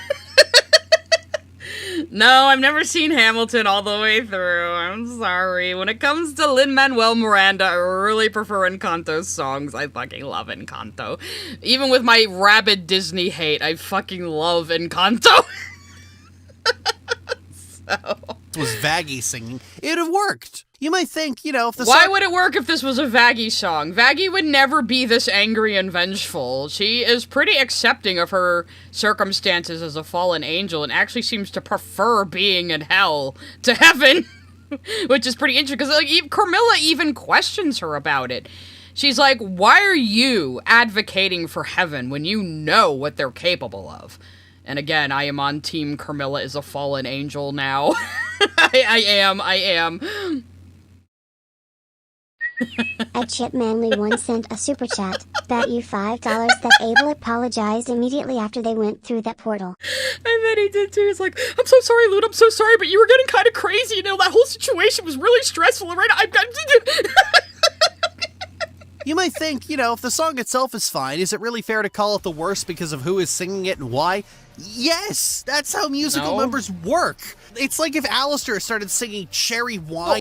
No, I've never seen Hamilton all the way through. I'm sorry. When it comes to Lin-Manuel Miranda, I really prefer Encanto's songs. I fucking love Encanto. Even with my rabid Disney hate, I fucking love Encanto. So... Was Vaggie singing, it'd have worked. You might think, if the Why song- would it work if this was a Vaggie song? Vaggie would never be this angry and vengeful. She is pretty accepting of her circumstances as a fallen angel and actually seems to prefer being in hell to heaven. Which is pretty interesting, because like, Carmilla even questions her about it. She's like, why are you advocating for heaven when you know what they're capable of? And again, I am on Team Carmilla is a fallen angel now. I am. At Chipmanly1 sent a super chat. Bet you $5 that Abel apologized immediately after they went through that portal. I bet he did too. He's like, "I'm so sorry, Lute, I'm so sorry, but you were getting kind of crazy, that whole situation was really stressful, and right now You might think, if the song itself is fine, is it really fair to call it the worst because of who is singing it and why? Yes, that's how musical numbers work. It's like if Alistair started singing Cherry Wine.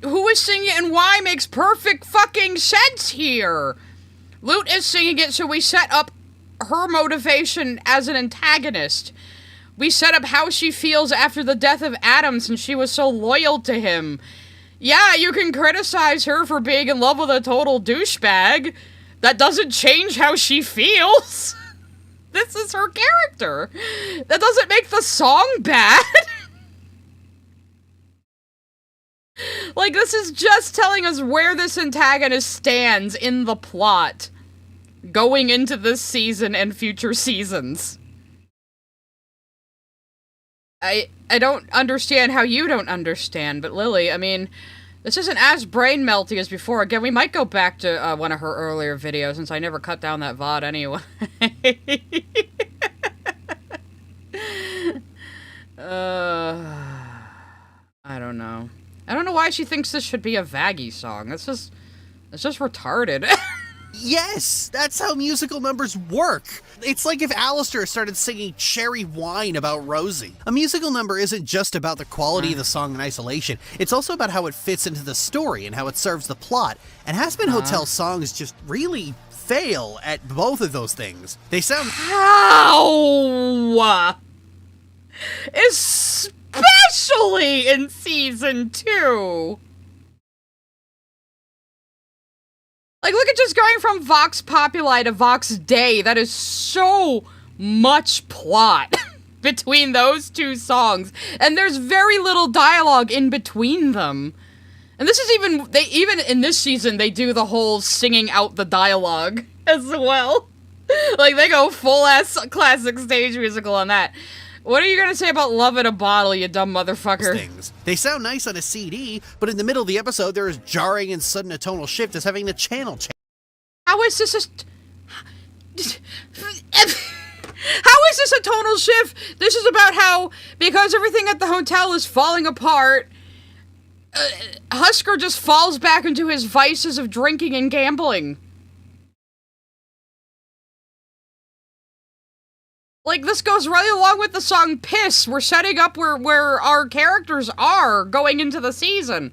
Who is singing it and why makes perfect fucking sense here. Lute is singing it, so we set up her motivation as an antagonist. We set up how she feels after the death of Adam since she was so loyal to him. Yeah, you can criticize her for being in love with a total douchebag. That doesn't change how she feels. This is her character. That doesn't make the song bad. Like, this is just telling us where this antagonist stands in the plot going into this season and future seasons. I don't understand how you don't understand, but Lily, I mean, this isn't as brain melty as before. Again, we might go back to one of her earlier videos, since I never cut down that VOD anyway. I don't know. I don't know why she thinks this should be a Vaggie song. That's just retarded. Yes, that's how musical numbers work. It's like if Alistair started singing Cherry Wine about Rosie. A musical number isn't just about the quality of the song in isolation, it's also about how it fits into the story and how it serves the plot. And Hazbin Hotel songs just really fail at both of those things. They sound— How? Especially in season 2. Like, look at just going from Vox Populi to Vox Dei. That is so much plot between those two songs. And there's very little dialogue in between them. And this is even in this season, they do the whole singing out the dialogue as well. Like, they go full-ass classic stage musical on that. What are you gonna say about Love in a Bottle, you dumb motherfucker? things. They sound nice on a CD, but in the middle of the episode, they're as jarring and sudden a tonal shift as having the channel change. How is this how is this a tonal shift? This is about how, because everything at the hotel is falling apart, Husker just falls back into his vices of drinking and gambling. Like, this goes right along with the song Piss. We're setting up where our characters are going into the season.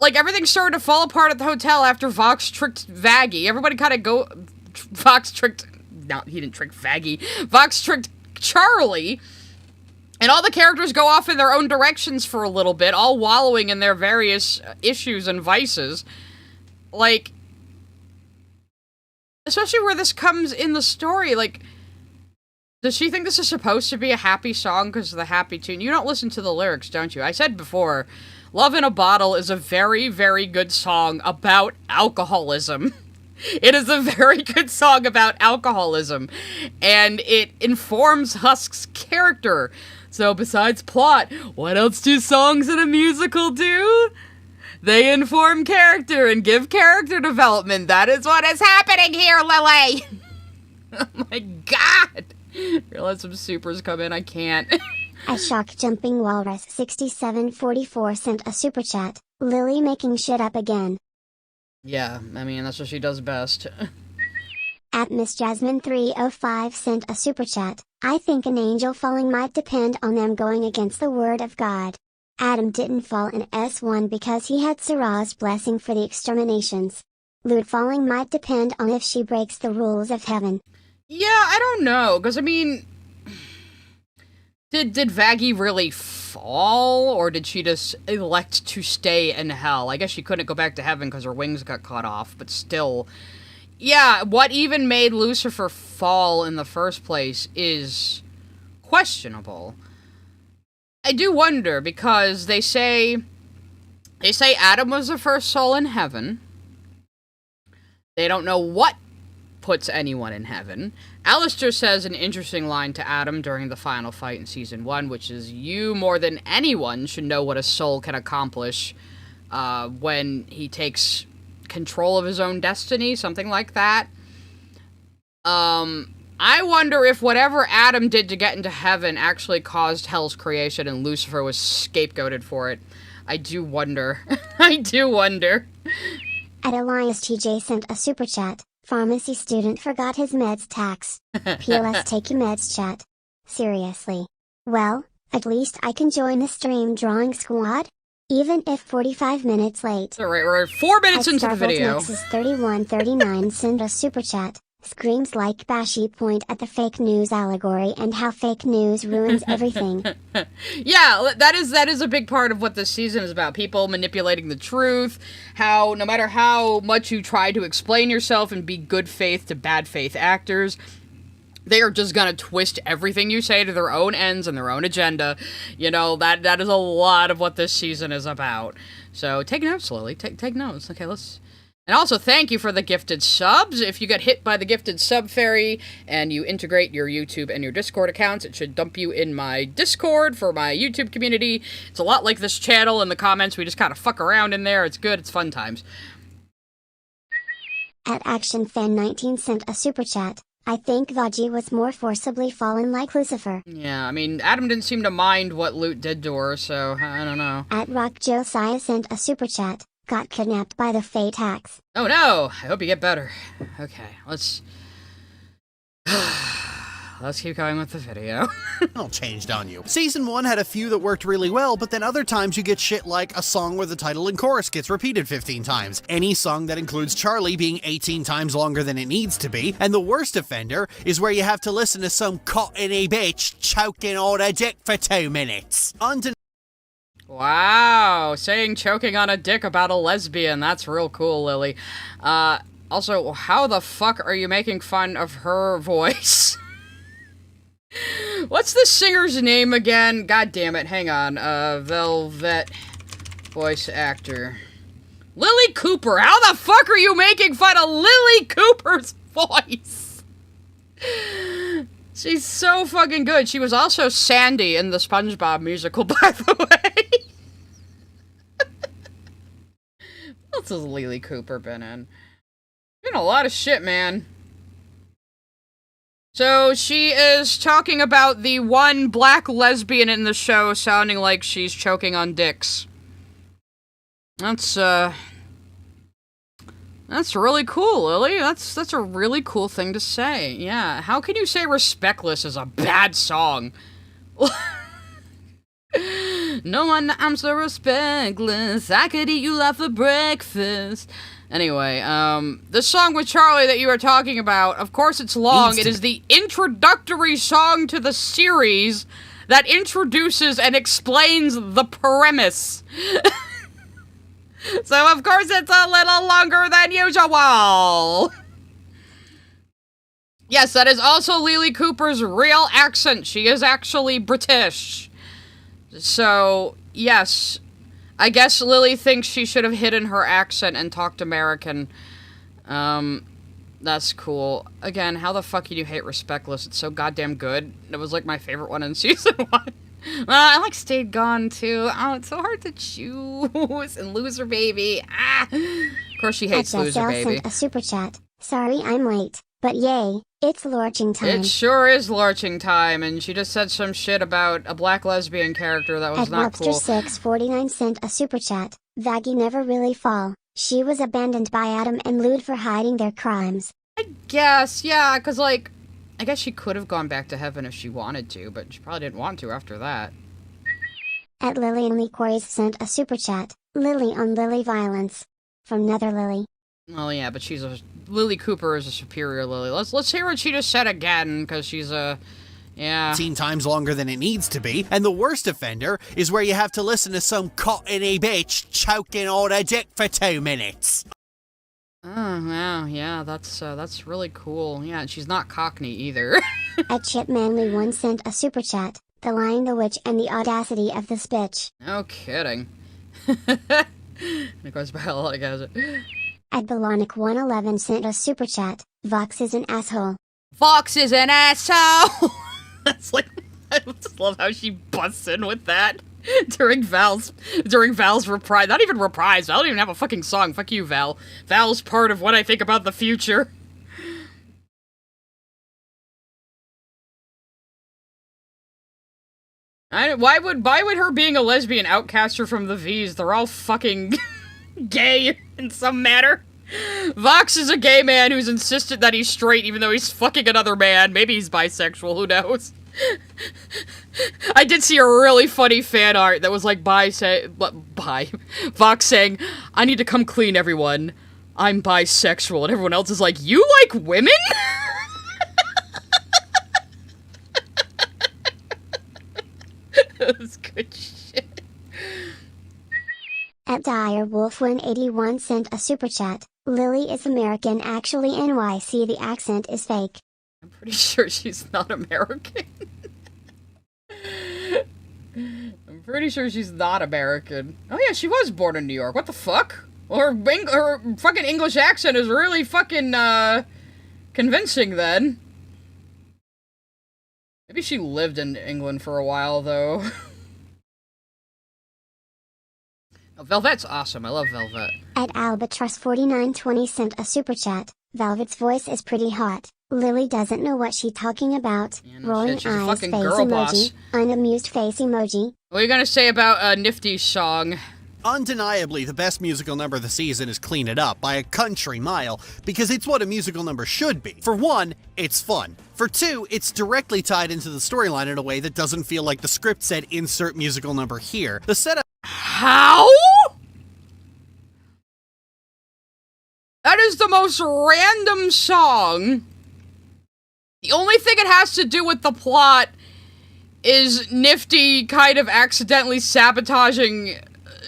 Like, everything started to fall apart at the hotel after Vox tricked Vaggie. Everybody kind of Vox tricked... No, he didn't trick Vaggie. Vox tricked Charlie. And all the characters go off in their own directions for a little bit, all wallowing in their various issues and vices. Like... Especially where this comes in the story, like... Does she think this is supposed to be a happy song because of the happy tune? You don't listen to the lyrics, don't you? I said before, Love in a Bottle is a very, very good song about alcoholism. It is a very good song about alcoholism. And it informs Husk's character. So besides plot, what else do songs in a musical do? They inform character and give character development. That is what is happening here, Lily! Oh my god! Realize some supers come in, I can't. A shock jumping walrus 6744 sent a super chat. Lily making shit up again. Yeah, I mean, that's what she does best. At Miss Jasmine 305 sent a super chat. I think an angel falling might depend on them going against the word of God. Adam didn't fall in S1 because he had Sarah's blessing for the exterminations. Loot falling might depend on if she breaks the rules of heaven. Yeah, I don't know, because, I mean... Did Vaggie really fall, or did she just elect to stay in hell? I guess she couldn't go back to heaven because her wings got cut off, but still... Yeah, what even made Lucifer fall in the first place is questionable. I do wonder, because they say Adam was the first soul in heaven. They don't know what puts anyone in heaven. Alistair says an interesting line to Adam during the final fight in Season 1, which is, you more than anyone should know what a soul can accomplish when he takes control of his own destiny, something like that. I wonder if whatever Adam did to get into heaven actually caused hell's creation and Lucifer was scapegoated for it. I do wonder. I do wonder. At Elias TJ sent a super chat. Pharmacy student forgot his meds tax. PLS take your meds chat. Seriously. Well, at least I can join the stream drawing squad? Even if 45 minutes late. Alright, we're 4 minutes into the video. Nexus 3139 send a super chat. Screams like Bashi point at the fake news allegory and how fake news ruins everything. Yeah, that is a big part of what this season is about. People manipulating the truth, how no matter how much you try to explain yourself and be good faith to bad faith actors, they are just gonna twist everything you say to their own ends and their own agenda. You know, that is a lot of what this season is about. So take notes, Lily. Take notes. Okay, let's... And also, thank you for the gifted subs. If you get hit by the gifted sub fairy and you integrate your YouTube and your Discord accounts, it should dump you in my Discord for my YouTube community. It's a lot like this channel. In the comments, we just kind of fuck around in there. It's good. It's fun times. At ActionFan19 sent a super chat. I think Vaggie was more forcibly fallen like Lucifer. Yeah, I mean, Adam didn't seem to mind what Loot did to her, so I don't know. At Rock Josiah sent a super chat. Got kidnapped by the Fate hacks. Oh no! I hope you get better. Okay, let's keep going with the video. All changed on you. Season 1 had a few that worked really well, but then other times you get shit like a song where the title and chorus gets repeated 15 times. Any song that includes Charlie being 18 times longer than it needs to be. And the worst offender is where you have to listen to some cottony bitch choking on a dick for 2 minutes. Wow, saying choking on a dick about a lesbian, that's real cool, Lily. Also, how the fuck are you making fun of her voice? What's the singer's name again? God damn it, hang on. Velvet voice actor. Lily Cooper, how the fuck are you making fun of Lily Cooper's voice? She's so fucking good. She was also Sandy in the SpongeBob musical, by the way. What else has Lily Cooper been in? Doing a lot of shit, man. So she is talking about the one black lesbian in the show sounding like she's choking on dicks. That's really cool, Lily. That's a really cool thing to say. Yeah, how can you say Respectless is a bad song? No one, I'm so respectless. I could eat you up for breakfast. Anyway, this song with Charlie that you were talking about, of course it's long. It is the introductory song to the series that introduces and explains the premise. So, of course, it's a little longer than usual. Yes, that is also Lily Cooper's real accent. She is actually British. So, yes. I guess Lily thinks she should have hidden her accent and talked American. That's cool. Again, how the fuck can you hate Respectless? It's so goddamn good. It was, like, my favorite one in season 1. I like Stayed Gone, too. Oh, it's so hard to choose. And Loser Baby. Ah! Of course she hates Loser Baby. Sent a super chat. Sorry I'm late, but yay, it's lorching time. It sure is lorching time, and she just said some shit about a black lesbian character that was not cool. Webster649 sent a super chat. Vaggie never really fall. She was abandoned by Adam and Lude for hiding their crimes. I guess, yeah, because, like, I guess she could have gone back to heaven if she wanted to, but she probably didn't want to after that. At Lillian Lee Quarries sent a super chat. Lily on Lily violence. From Nether Lily. Well, yeah, but Lily Cooper is a superior Lily. Let's hear what she just said again, because she's yeah. 10 times longer than it needs to be, and the worst offender is where you have to listen to some cottony bitch choking on a dick for 2 minutes. Oh, wow, yeah, that's really cool. Yeah, and she's not Cockney either. At ChipManly1 sent a super chat. The Lion, the Witch, and the audacity of this bitch. No kidding. And of course, Biologic has it. At Balonic111 sent a super chat. Vox is an asshole. Vox is an asshole! That's like, I just love how she busts in with that. During Val's reprise. Not even reprise. I don't even have a fucking song. Fuck you, Val. Val's part of what I think about the future. Why would her being a lesbian outcast her from the V's? They're all fucking gay in some manner. Vox is a gay man who's insisted that he's straight even though he's fucking another man. Maybe he's bisexual, who knows? I did see a really funny fan art that was like Vox saying, I need to come clean, everyone. I'm bisexual. And everyone else is like, you like women? That was good shit. At Direwolf181 sent a super chat. Lily is American, actually NYC the accent is fake. I'm pretty sure she's not American. I'm pretty sure she's not American. Oh yeah, she was born in New York. What the fuck? Well, her fucking English accent is really fucking, convincing then. Maybe she lived in England for a while, though. Oh, Velvet's awesome. I love Velvet. At Albatross4920 sent a super chat. Velvet's voice is pretty hot. Lily doesn't know what she's talking about. Yeah, no Rolling shit, she's a eyes fucking face girl emoji. boss. Unamused face emoji. What are you gonna say about Nifty's song? Undeniably, the best musical number of the season is Clean It Up by a country mile, because it's what a musical number should be. For one, it's fun. For two, it's directly tied into the storyline in a way that doesn't feel like the script said insert musical number here. The setup— How? That is the most random song. The only thing it has to do with the plot is Nifty kind of accidentally sabotaging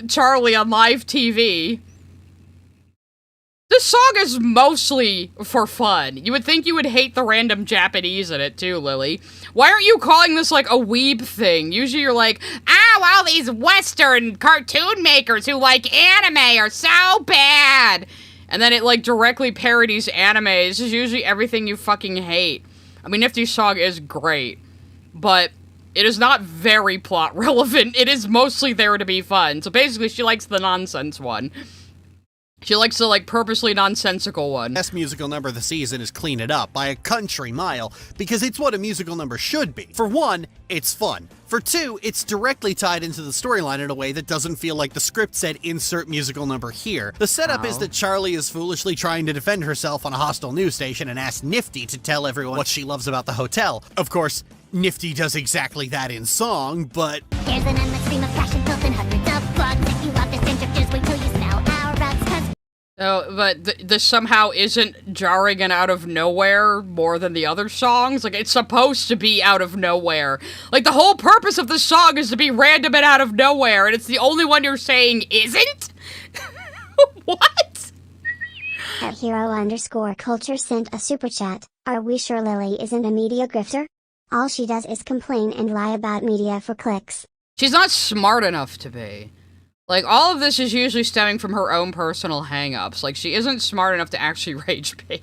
Charlie on live TV. This song is mostly for fun. You would think you would hate the random Japanese in it too, Lily. Why aren't you calling this like a weeb thing? Usually you're like, all these Western cartoon makers who like anime are so bad. And then it like directly parodies anime. This is usually everything you fucking hate. I mean, Nifty's song is great, but it is not very plot relevant. It is mostly there to be fun. So basically she likes the nonsense one. She likes the, like, purposely nonsensical one. Best musical number of the season is Clean It Up by a country mile, because it's what a musical number should be. For one, it's fun. For two, it's directly tied into the storyline in a way that doesn't feel like the script said insert musical number here. The setup is that Charlie is foolishly trying to defend herself on a hostile news station and asks Nifty to tell everyone what she loves about the hotel. Of course, Nifty does exactly that in song, but There's an endless stream of passion built in hundreds of plugs. If you love this intro, just wait till you smell our rugs, 'cause Oh, but this somehow isn't jarring and out of nowhere more than the other songs. Like, it's supposed to be out of nowhere. Like, the whole purpose of the song is to be random and out of nowhere, and it's the only one you're saying isn't? What? At hero_culture sent a super chat. Are we sure Lily isn't a media grifter? All she does is complain and lie about media for clicks. She's not smart enough to be. Like, all of this is usually stemming from her own personal hang-ups. Like, she isn't smart enough to actually rage bait.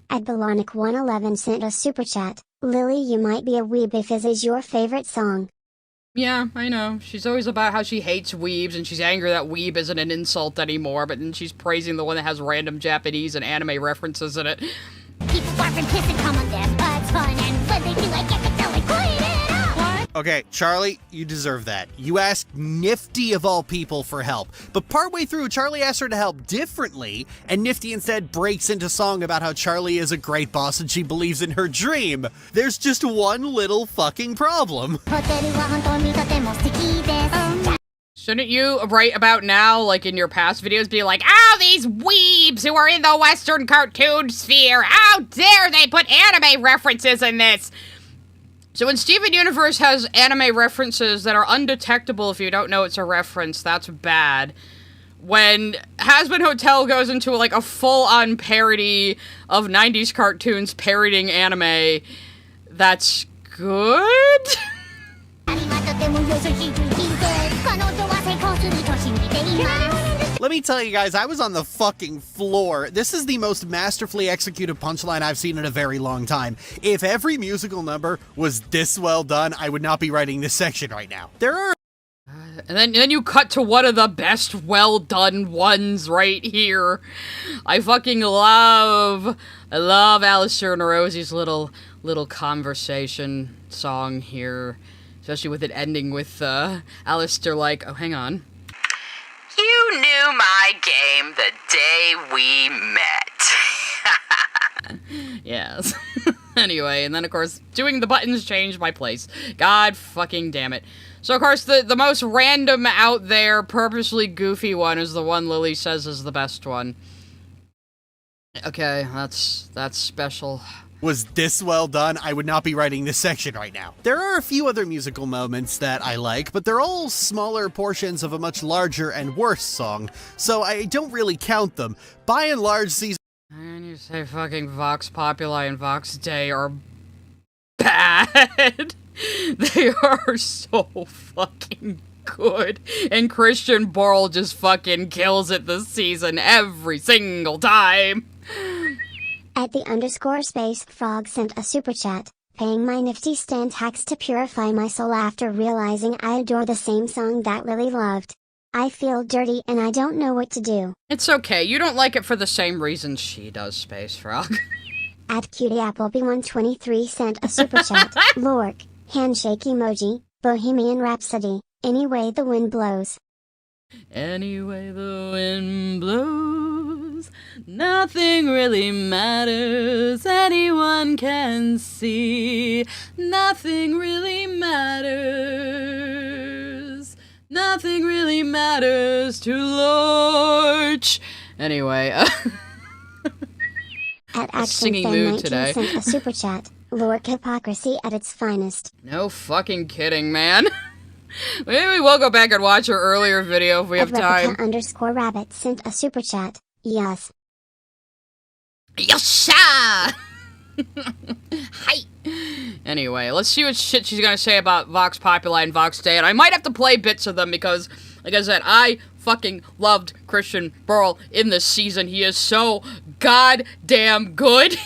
At Balonic111 sent a super chat. Lily, you might be a weeb if is your favorite song. Yeah, I know. She's always about how she hates weebs, and she's angry that weeb isn't an insult anymore, but then she's praising the one that has random Japanese and anime references in it. People barf and piss and come on their butts, fun and when they feel like epic, they'll like clean it up. What? okay, Charlie, you deserve that. You asked Nifty of all people for help, but partway through, Charlie asked her to help differently, and Nifty instead breaks into song about how Charlie is a great boss and she believes in her dream. There's just one little fucking problem. Shouldn't you, right about now, like in your past videos, be like, "Oh, these weebs who are in the Western cartoon sphere, how dare they put anime references in this?" So when Steven Universe has anime references that are undetectable if you don't know it's a reference, that's bad. When Hazbin Hotel goes into like a full-on parody of 90s cartoons parodying anime, that's good? Let me tell you guys, I was on the fucking floor. This is the most masterfully executed punchline I've seen in a very long time. If every musical number was this well done, I would not be writing this section right now. There are And then you cut to one of the best well-done ones right here. I love Alistair and Rosie's little conversation song here. Especially with it ending with Alistair like, oh, hang on. You knew my game the day we met. Yes. Anyway, and then of course, doing the buttons changed my place. God fucking damn it. So of course, the most random out there, purposely goofy one is the one Lily says is the best one. Okay, that's special. Was this well done, I would not be writing this section right now. There are a few other musical moments that I like, but they're all smaller portions of a much larger and worse song, so I don't really count them. By and large, season... And you say fucking Vox Populi and Vox Dei are bad. They are so fucking good. And Christian Borle just fucking kills it this season every single time. At the_space frog sent a super chat, paying my nifty stan tax to purify my soul after realizing I adore the same song that Lily loved. I feel dirty and I don't know what to do. It's okay, you don't like it for the same reasons she does, Space Frog. At cutieappleby123 sent a super chat, Lork, handshake emoji, Bohemian Rhapsody, anyway the wind blows. Anyway the wind blows, nothing really matters, anyone can see, nothing really matters, nothing really matters to Lorch. Anyway, At singing mood today. sent a super chat, Lork hypocrisy at its finest. No fucking kidding, man. Maybe we will go back and watch her earlier video if we have time. Replica_rabbit sent a super chat, yes. Yasha! Hi! Anyway, let's see what shit she's gonna say about Vox Populi and Vox Dei, and I might have to play bits of them because, like I said, I fucking loved Christian Borle in this season. He is so goddamn good.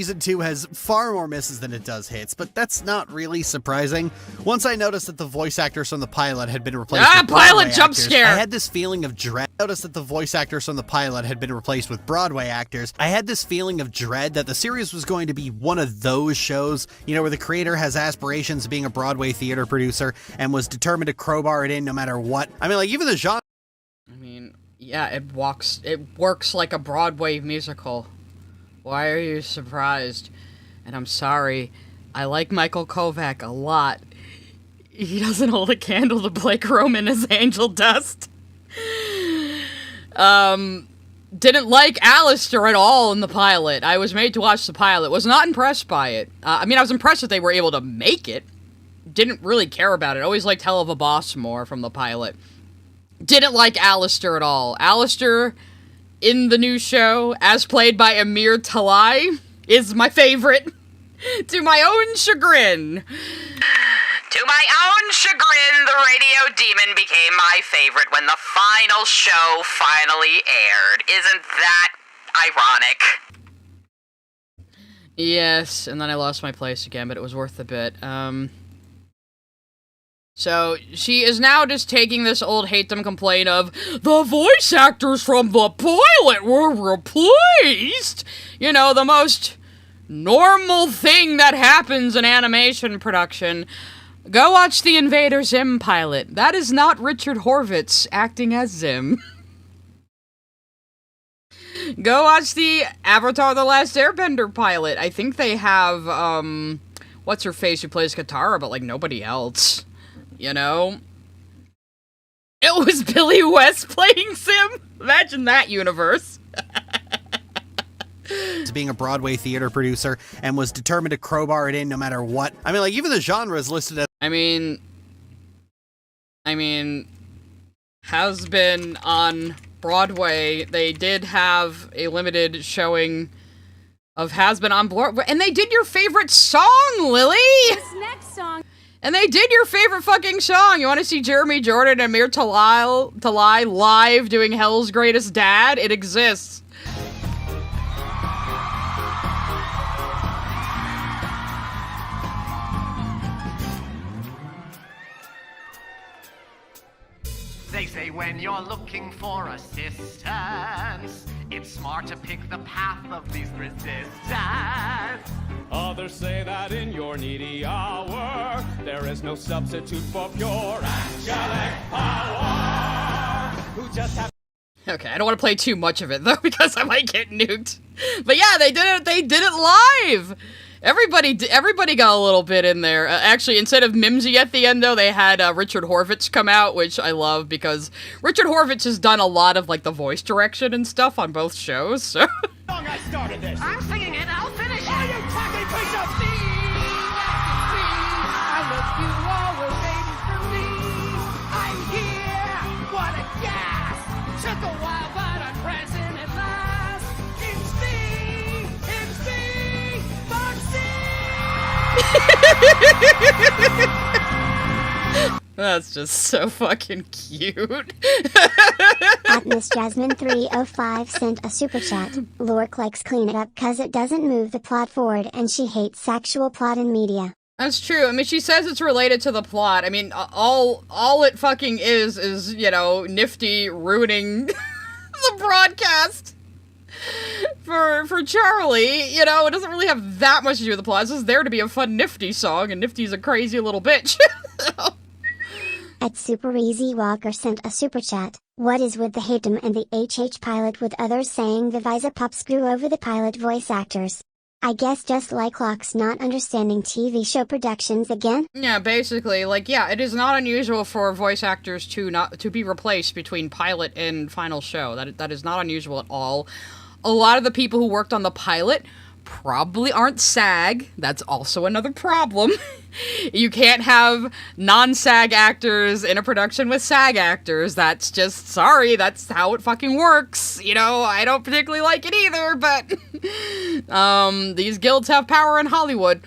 Season 2 has far more misses than it does hits, but that's not really surprising. Once I noticed that the voice actors from the pilot had been replaced with pilot Broadway jump actors, scare! I had this feeling of dread. I noticed that the voice actors from the pilot had been replaced with Broadway actors. I had this feeling of dread that the series was going to be one of those shows, you know, where the creator has aspirations of being a Broadway theater producer and was determined to crowbar it in no matter what. I mean, like, even the genre... I mean, yeah, it works like a Broadway musical. Why are you surprised? And I'm sorry, I like Michael Kovac a lot. He doesn't hold a candle to Blake Roman as Angel Dust. Didn't like Alistair at all in the pilot. I was made to watch the pilot. Was not impressed by it. I mean, I was impressed that they were able to make it. Didn't really care about it. Always liked Hell of a Boss more from the pilot. Didn't like Alistair at all. Alistair, in the new show, as played by Amir Talai, is my favorite. To my own chagrin. To my own chagrin, the Radio Demon became my favorite when the final show finally aired. Isn't that ironic? Yes, and then I lost my place again, but it was worth the bit. So, she is now just taking this old Hatedom complaint of, the voice actors from the pilot were replaced! You know, the most normal thing that happens in animation production. Go watch the Invader Zim pilot. That is not Richard Horvitz acting as Zim. Go watch the Avatar The Last Airbender pilot. I think they have, what's-her-face who plays Katara, but, like, nobody else. You know? It was Billy West playing Zim? Imagine that universe. being a Broadway theater producer and was determined to crowbar it in no matter what. I mean, like, even the genre is listed as... I mean, Hazbin on Broadway, they did have a limited showing of Hazbin on Broadway, and they did your favorite song, Lily! This next song. And they did your favorite fucking song. You want to see Jeremy Jordan and Amir Talai live doing Hell's Greatest Dad? It exists. They say when you're looking for assistance, it's smart to pick the path of least resistance. Others say that in your needy hour, there is no substitute for pure angelic power. Who just have... Okay, I don't want to play too much of it, though, because I might get nuked. But yeah, they did it live! Everybody got a little bit in there. Actually, instead of Mimsy at the end, though, they had Richard Horvitz come out, which I love, because Richard Horvitz has done a lot of, like, the voice direction and stuff on both shows, so... I started this. I'm singing it. I'll finish it. Are you tacky piece of... I look you all were waiting for me. I'm here. What a gas. Took a while, but I'm present at last. It's me, Foxy. That's just so fucking cute. At Miss Jasmine 305 sent a super chat. Lork likes clean it up cause it doesn't move the plot forward and she hates sexual plot in media. That's true. I mean, she says it's related to the plot. I mean, all it fucking is, you know, Nifty ruining the broadcast for Charlie. You know, it doesn't really have that much to do with the plot. It's just there to be a fun Nifty song, and Nifty's a crazy little bitch. At Super Easy Walker sent a super chat. What is with the Hatedom and the HH pilot with others saying the Visa Pop screw over the pilot voice actors? I guess just like Locke's not understanding TV show productions again? Yeah, basically, like, yeah, it is not unusual for voice actors to be replaced between pilot and final show. That is not unusual at all. A lot of the people who worked on the pilot probably aren't SAG. That's also another problem. You can't have non-SAG actors in a production with SAG actors. That's just, sorry, that's how it fucking works. You know, I don't particularly like it either, but these guilds have power in Hollywood.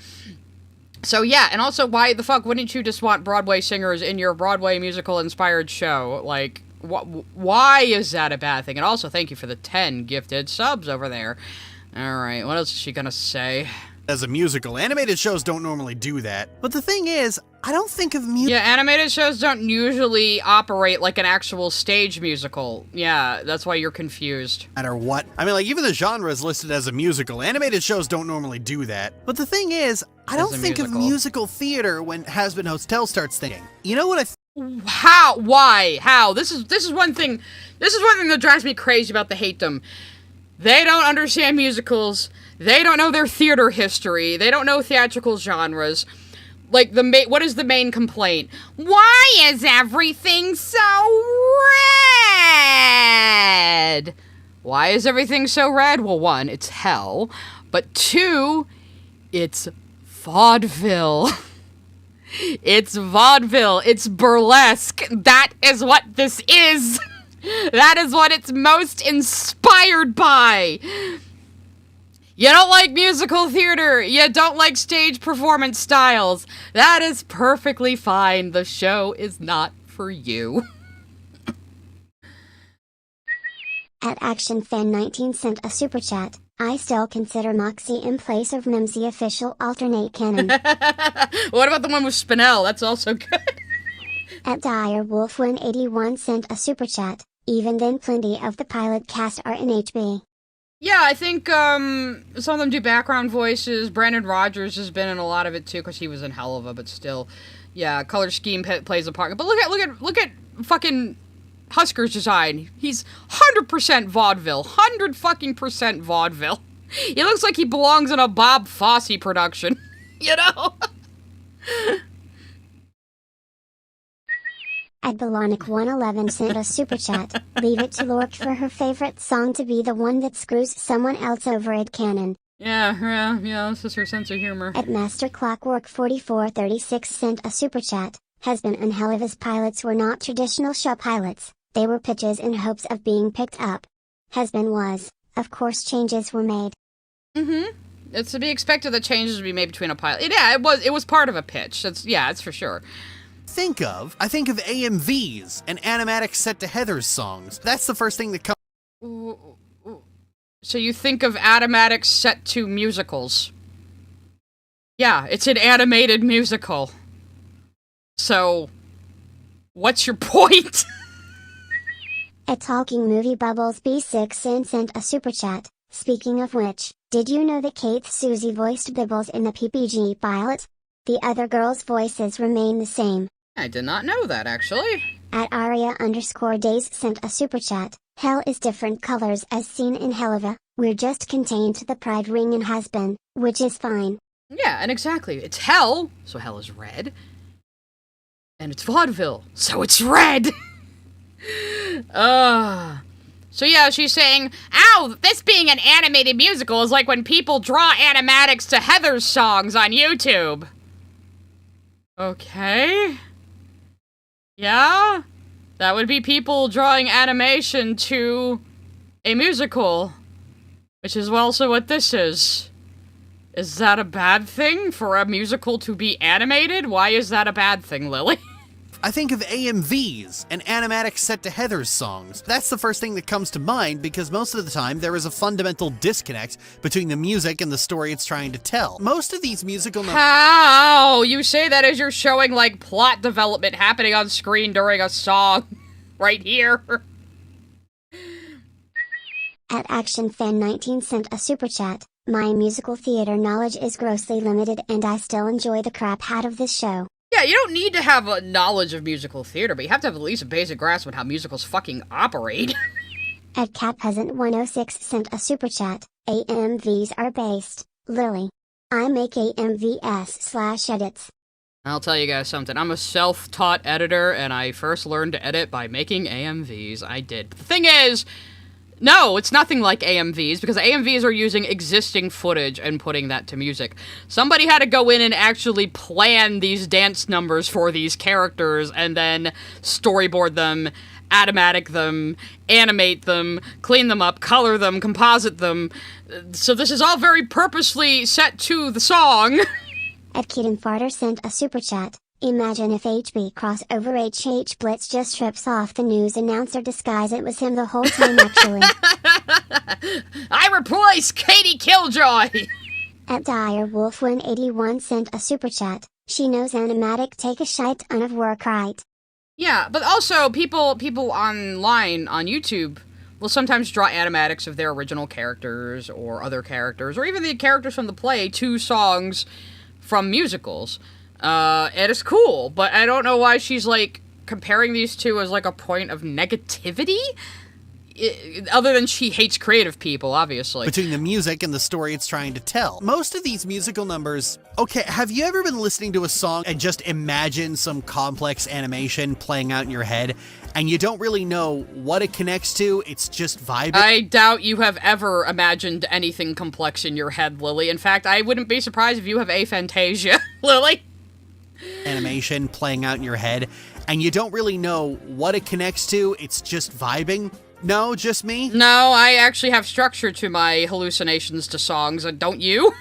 So yeah, and also, why the fuck wouldn't you just want Broadway singers in your Broadway musical-inspired show? Like, why is that a bad thing? And also, thank you for the 10 gifted subs over there. Alright, what else is she gonna say? As a musical, animated shows don't normally do that. But the thing is, I don't think of music. Yeah, animated shows don't usually operate like an actual stage musical. Yeah, that's why you're confused. Matter what. I mean, like, even the genre is listed as a musical. Animated shows don't normally do that. But the thing is, I don't think of musical theater when Hazbin Hotel starts thinking. You know what How? Why? How? This is one thing. This is one thing that drives me crazy about the Hatedom. They don't understand musicals. They don't know their theater history. They don't know theatrical genres. Like, what is the main complaint? Why is everything so red? Why is everything so red? Well, one, it's hell. But two, it's vaudeville. It's vaudeville. It's burlesque. That is what this is. That is what it's most inspired by. You don't like musical theater. You don't like stage performance styles. That is perfectly fine. The show is not for you. At ActionFan19 sent a super chat. I still consider Moxie in place of Mimsy official alternate canon. What about the one with Spinell? That's also good. At DireWolf181 sent a super chat. Even then, plenty of the pilot cast are in HB. Yeah, I think some of them do background voices. Brandon Rogers has been in a lot of it too, because he was in Hellava, but still, yeah, color scheme plays a part. But look at fucking Husker's design. He's 100% vaudeville, 100% vaudeville. He looks like he belongs in a Bob Fosse production, you know. At Belonic111 sent a super chat. Leave it to Lork for her favorite song to be the one that screws someone else over at canon. Yeah, this is her sense of humor. At Master Clockwork 4436 sent a super chat. Hazbin and Hellaverse pilots were not traditional show pilots. They were pitches in hopes of being picked up. Hazbin was. Of course changes were made. It's to be expected that changes would be made between a pilot. Yeah, it was part of a pitch. It's for sure. I think of AMVs and animatics set to Heather's songs. That's the first thing that comes. So you think of animatics set to musicals. Yeah, it's an animated musical. So, what's your point? At Talking Movie Bubbles B6 sent a super chat. Speaking of which, did you know that Kate Susie voiced Bibbles in the PPG pilot? The other girls' voices remain the same. I did not know that, actually. At Aria_Days sent a super chat. Hell is different colors as seen in Hellava. We're just contained to the Pride Ring and Hazbin, which is fine. Yeah, and exactly. It's hell, so hell is red. And it's vaudeville, so it's red! So yeah, she's saying, ow, this being an animated musical is like when people draw animatics to Heather's songs on YouTube. Okay. Yeah? That would be people drawing animation to a musical. Which is also what this is. Is that a bad thing for a musical to be animated? Why is that a bad thing, Lily? I think of AMVs and animatics set to Heather's songs. That's the first thing that comes to mind because most of the time there is a fundamental disconnect between the music and the story it's trying to tell. Most of these musical How? You say that as you're showing, like, plot development happening on screen during a song. Right here. At ActionFan19 sent a super chat. My musical theater knowledge is grossly limited and I still enjoy the crap out of this show. Yeah, you don't need to have a knowledge of musical theater, but you have to have at least a basic grasp on how musicals fucking operate. At CatPeasant106 sent a super chat. AMVs are based. Lily. I make AMVs/edits. I'll tell you guys something. I'm a self-taught editor, and I first learned to edit by making AMVs. I did. But the thing is, no, it's nothing like AMVs, because AMVs are using existing footage and putting that to music. Somebody had to go in and actually plan these dance numbers for these characters, and then storyboard them, animatic them, animate them, clean them up, color them, composite them. So this is all very purposely set to the song. At Keaton Farter sent a super chat. Imagine if HB crossover HH Blitz just trips off the news announcer disguise it was him the whole time actually. I replace Katie Killjoy! At Direwolf181 sent a super chat. She knows animatic take a shite ton of work, right? Yeah, but also people online on YouTube will sometimes draw animatics of their original characters or other characters, or even the characters from the play to songs from musicals. It is cool, but I don't know why she's, like, comparing these two as, like, a point of negativity? Other than she hates creative people, obviously. Between the music and the story it's trying to tell. Most of these musical numbers... Okay, have you ever been listening to a song and just imagine some complex animation playing out in your head, and you don't really know what it connects to, it's just vibing? I doubt you have ever imagined anything complex in your head, Lily. In fact, I wouldn't be surprised if you have aphantasia, Lily. Animation playing out in your head, and you don't really know what it connects to, it's just vibing? No, just me? No, I actually have structure to my hallucinations to songs, don't you?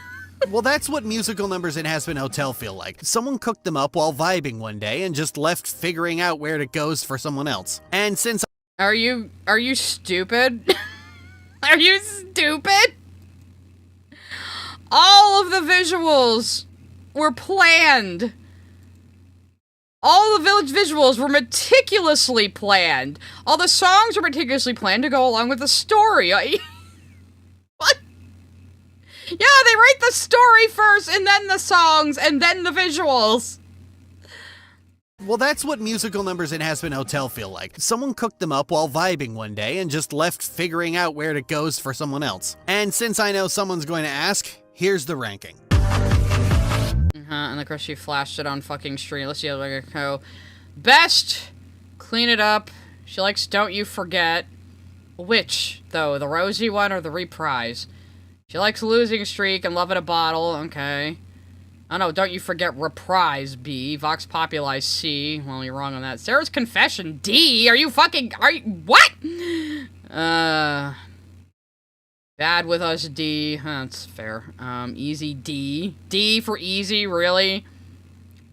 Well, that's what musical numbers in Hazbin Hotel feel like. Someone cooked them up while vibing one day and just left figuring out where it goes for someone else. And since Are you stupid? Are you stupid? All of the visuals were planned. All the village visuals were meticulously planned. All the songs were meticulously planned to go along with the story. What? Yeah, they write the story first, and then the songs, and then the visuals. Well, that's what musical numbers in Hazbin Hotel feel like. Someone cooked them up while vibing one day and just left figuring out where it goes for someone else. And since I know someone's going to ask, here's the ranking. And of course she flashed it on fucking stream. Let's see how I go. Best, clean it up. She likes Don't You Forget. Which, though? The rosy one or the reprise? She likes Losing Streak and Love in a Bottle. Okay. Oh no, Don't You Forget reprise, B. Vox Populi, C. Well, you're wrong on that. Sarah's Confession, D. Are you, what? Bad With Us, D. That's fair. Easy, D. D for easy, really?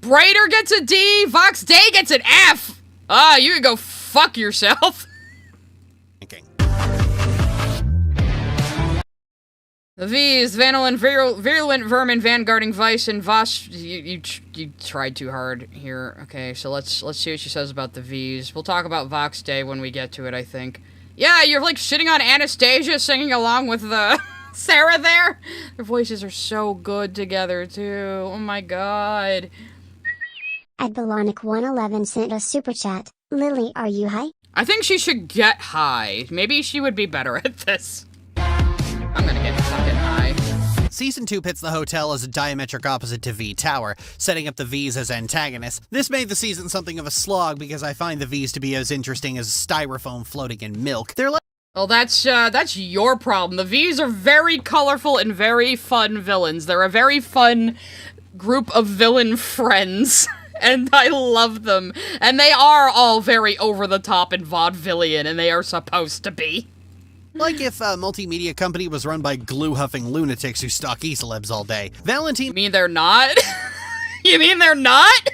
Braider gets a D! Vox Dei gets an F! You can go fuck yourself. The V's, Vanillin, Virulent Vermin, Vanguarding Vice, and Voss. You tried too hard here. Okay, so let's see what she says about the V's. We'll talk about Vox Dei when we get to it, I think. Yeah, you're like shitting on Anastasia singing along with the Sarah there. Their voices are so good together, too. Oh my god. At Balonic111 sent a super chat. Lily, are you high? I think she should get high. Maybe she would be better at this. I'm gonna get fucking high. Season 2 pits the hotel as a diametric opposite to V Tower, setting up the V's as antagonists. This made the season something of a slog because I find the V's to be as interesting as styrofoam floating in milk. They're like... Well, that's your problem. The V's are very colorful and very fun villains. They're a very fun group of villain friends. And I love them. And they are all very over-the-top and vaudevillian, and they are supposed to be. Like if a multimedia company was run by glue-huffing lunatics who stalk e-celebs all day. Valentine... You mean they're not? You mean they're not?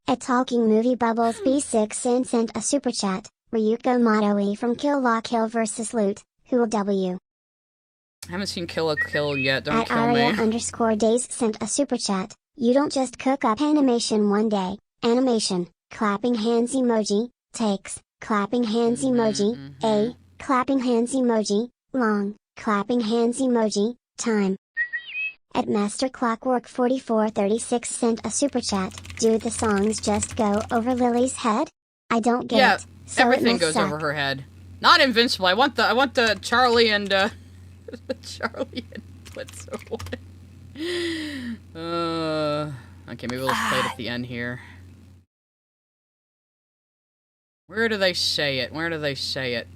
At Talking Movie Bubbles B6 sent a super chat. Ryuko Madoe from Kill La Kill vs. Loot. Who will W? I haven't seen Kill La Kill yet, don't At kill me. Aria_days sent a super chat. You don't just cook up animation one day. Animation. Clapping hands emoji. Takes. Clapping hands emoji. A. Clapping hands emoji. Long. Clapping hands emoji. Time. At Master Clockwork 4436 sent a super chat. Do the songs just go over Lily's head? I don't get it. So everything it goes suck. over her head. Not Invincible. I want the Charlie and the Charlie and Blitz one. Okay, maybe let's play it at the end here. Where do they say it? Where do they say it?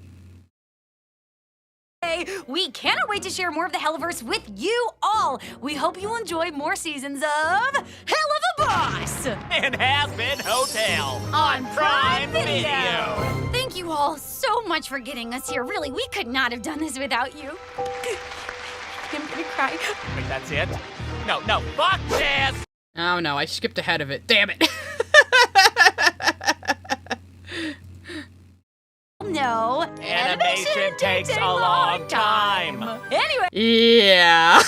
We cannot wait to share more of the Hellaverse with you all. We hope you enjoy more seasons of Hell of a Boss And Hazbin Hotel on Prime Video. Thank you all so much for getting us here. Really, we could not have done this without you. I'm gonna cry. Wait, that's it? No, fuck this! Oh no, I skipped ahead of it. Damn it. No. Animation takes a long time. Anyway. Yeah.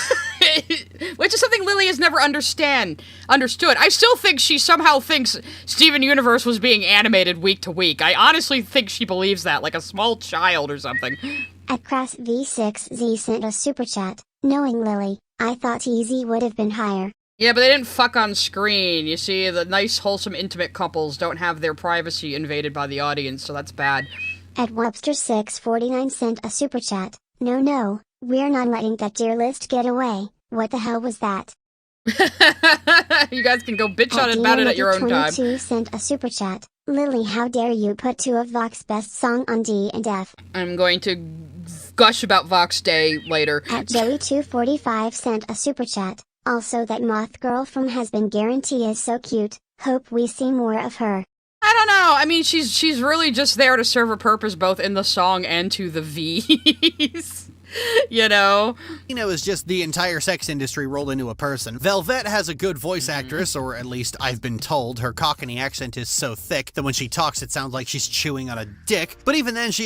Which is something Lily has never understood. I still think she somehow thinks Steven Universe was being animated week to week. I honestly think she believes that, like a small child or something. At Crass V6Z sent a super chat. Knowing Lily, I thought Easy would have been higher. Yeah, but they didn't fuck on screen. You see, the nice, wholesome, intimate couples don't have their privacy invaded by the audience, so that's bad. At Webster649 sent a super chat. No, we're not letting that dear list get away. What the hell was that? You guys can go bitch on about it at your own time. 22 sent a super chat. Lily, how dare you put two of Vox's best song on D and F? I'm going to gush about Vox Dei later. At Joey245 sent a super chat. Also, that moth girl from Hazbin guarantee is so cute. Hope we see more of her. I don't know. I mean, she's really just there to serve a purpose both in the song and to the V's. You know? Is just the entire sex industry rolled into a person. Velvet has a good voice actress, or at least I've been told. Her Cockney accent is so thick that when she talks it sounds like she's chewing on a dick. But even then she...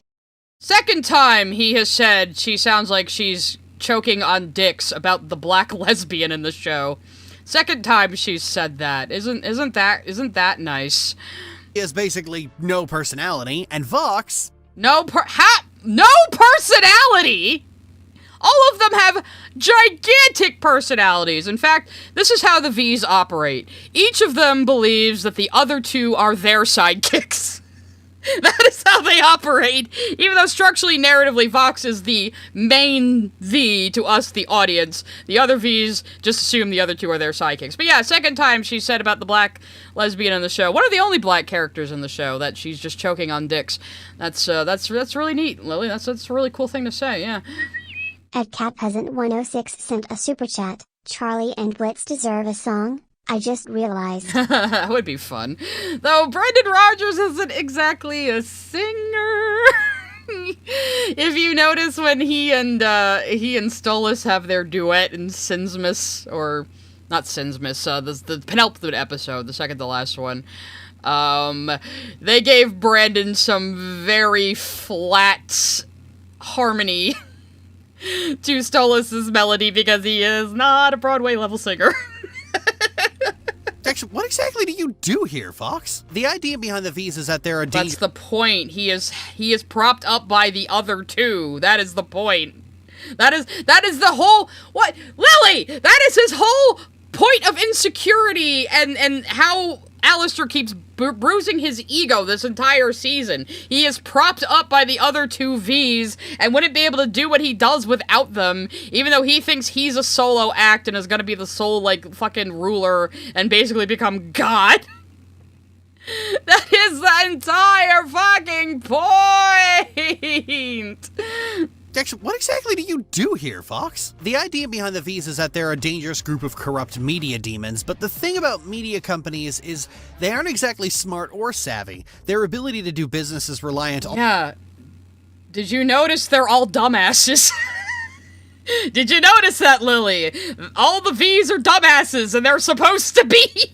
Second time he has said she sounds like she's choking on dicks about the black lesbian in the show. Second time she's said that. Isn't that nice? He has basically no personality, and Vox... No personality?! All of them have gigantic personalities. In fact, this is how the V's operate. Each of them believes that the other two are their sidekicks. That is how they operate. Even though structurally, narratively, Vox is the main V to us, the audience. The other V's just assume the other two are their sidekicks. But yeah, second time she said about the black lesbian in the show. One of the only black characters in the show that she's just choking on dicks. That's really neat, Lily. That's a really cool thing to say, yeah. At CatPeasant106 sent a super chat. Charlie and Blitz deserve a song? I just realized. That would be fun. Though Brendan Rogers isn't exactly a singer. If you notice when he and Stolas have their duet in Sinsmas, or not Sinsmas, the penultimate episode, the second to last one, they gave Brandon some very flat harmony to Stolas' melody because he is not a Broadway level singer. Actually, what exactly do you do here, Vox? The idea behind the V's is that they're a That's the point. He is propped up by the other two. That is the point. That is the whole... What? Lily! That is his whole point of insecurity and how Alistair keeps bruising his ego this entire season. He is propped up by the other two V's and wouldn't be able to do what he does without them, even though he thinks he's a solo act and is gonna be the sole, like, fucking ruler and basically become God. That is the entire fucking point! Actually, what exactly do you do here, Vox? The idea behind the V's is that they're a dangerous group of corrupt media demons, but the thing about media companies is they aren't exactly smart or savvy. Their ability to do business is reliant on... Yeah. Did you notice they're all dumbasses? Did you notice that, Lily? All the V's are dumbasses, and they're supposed to be!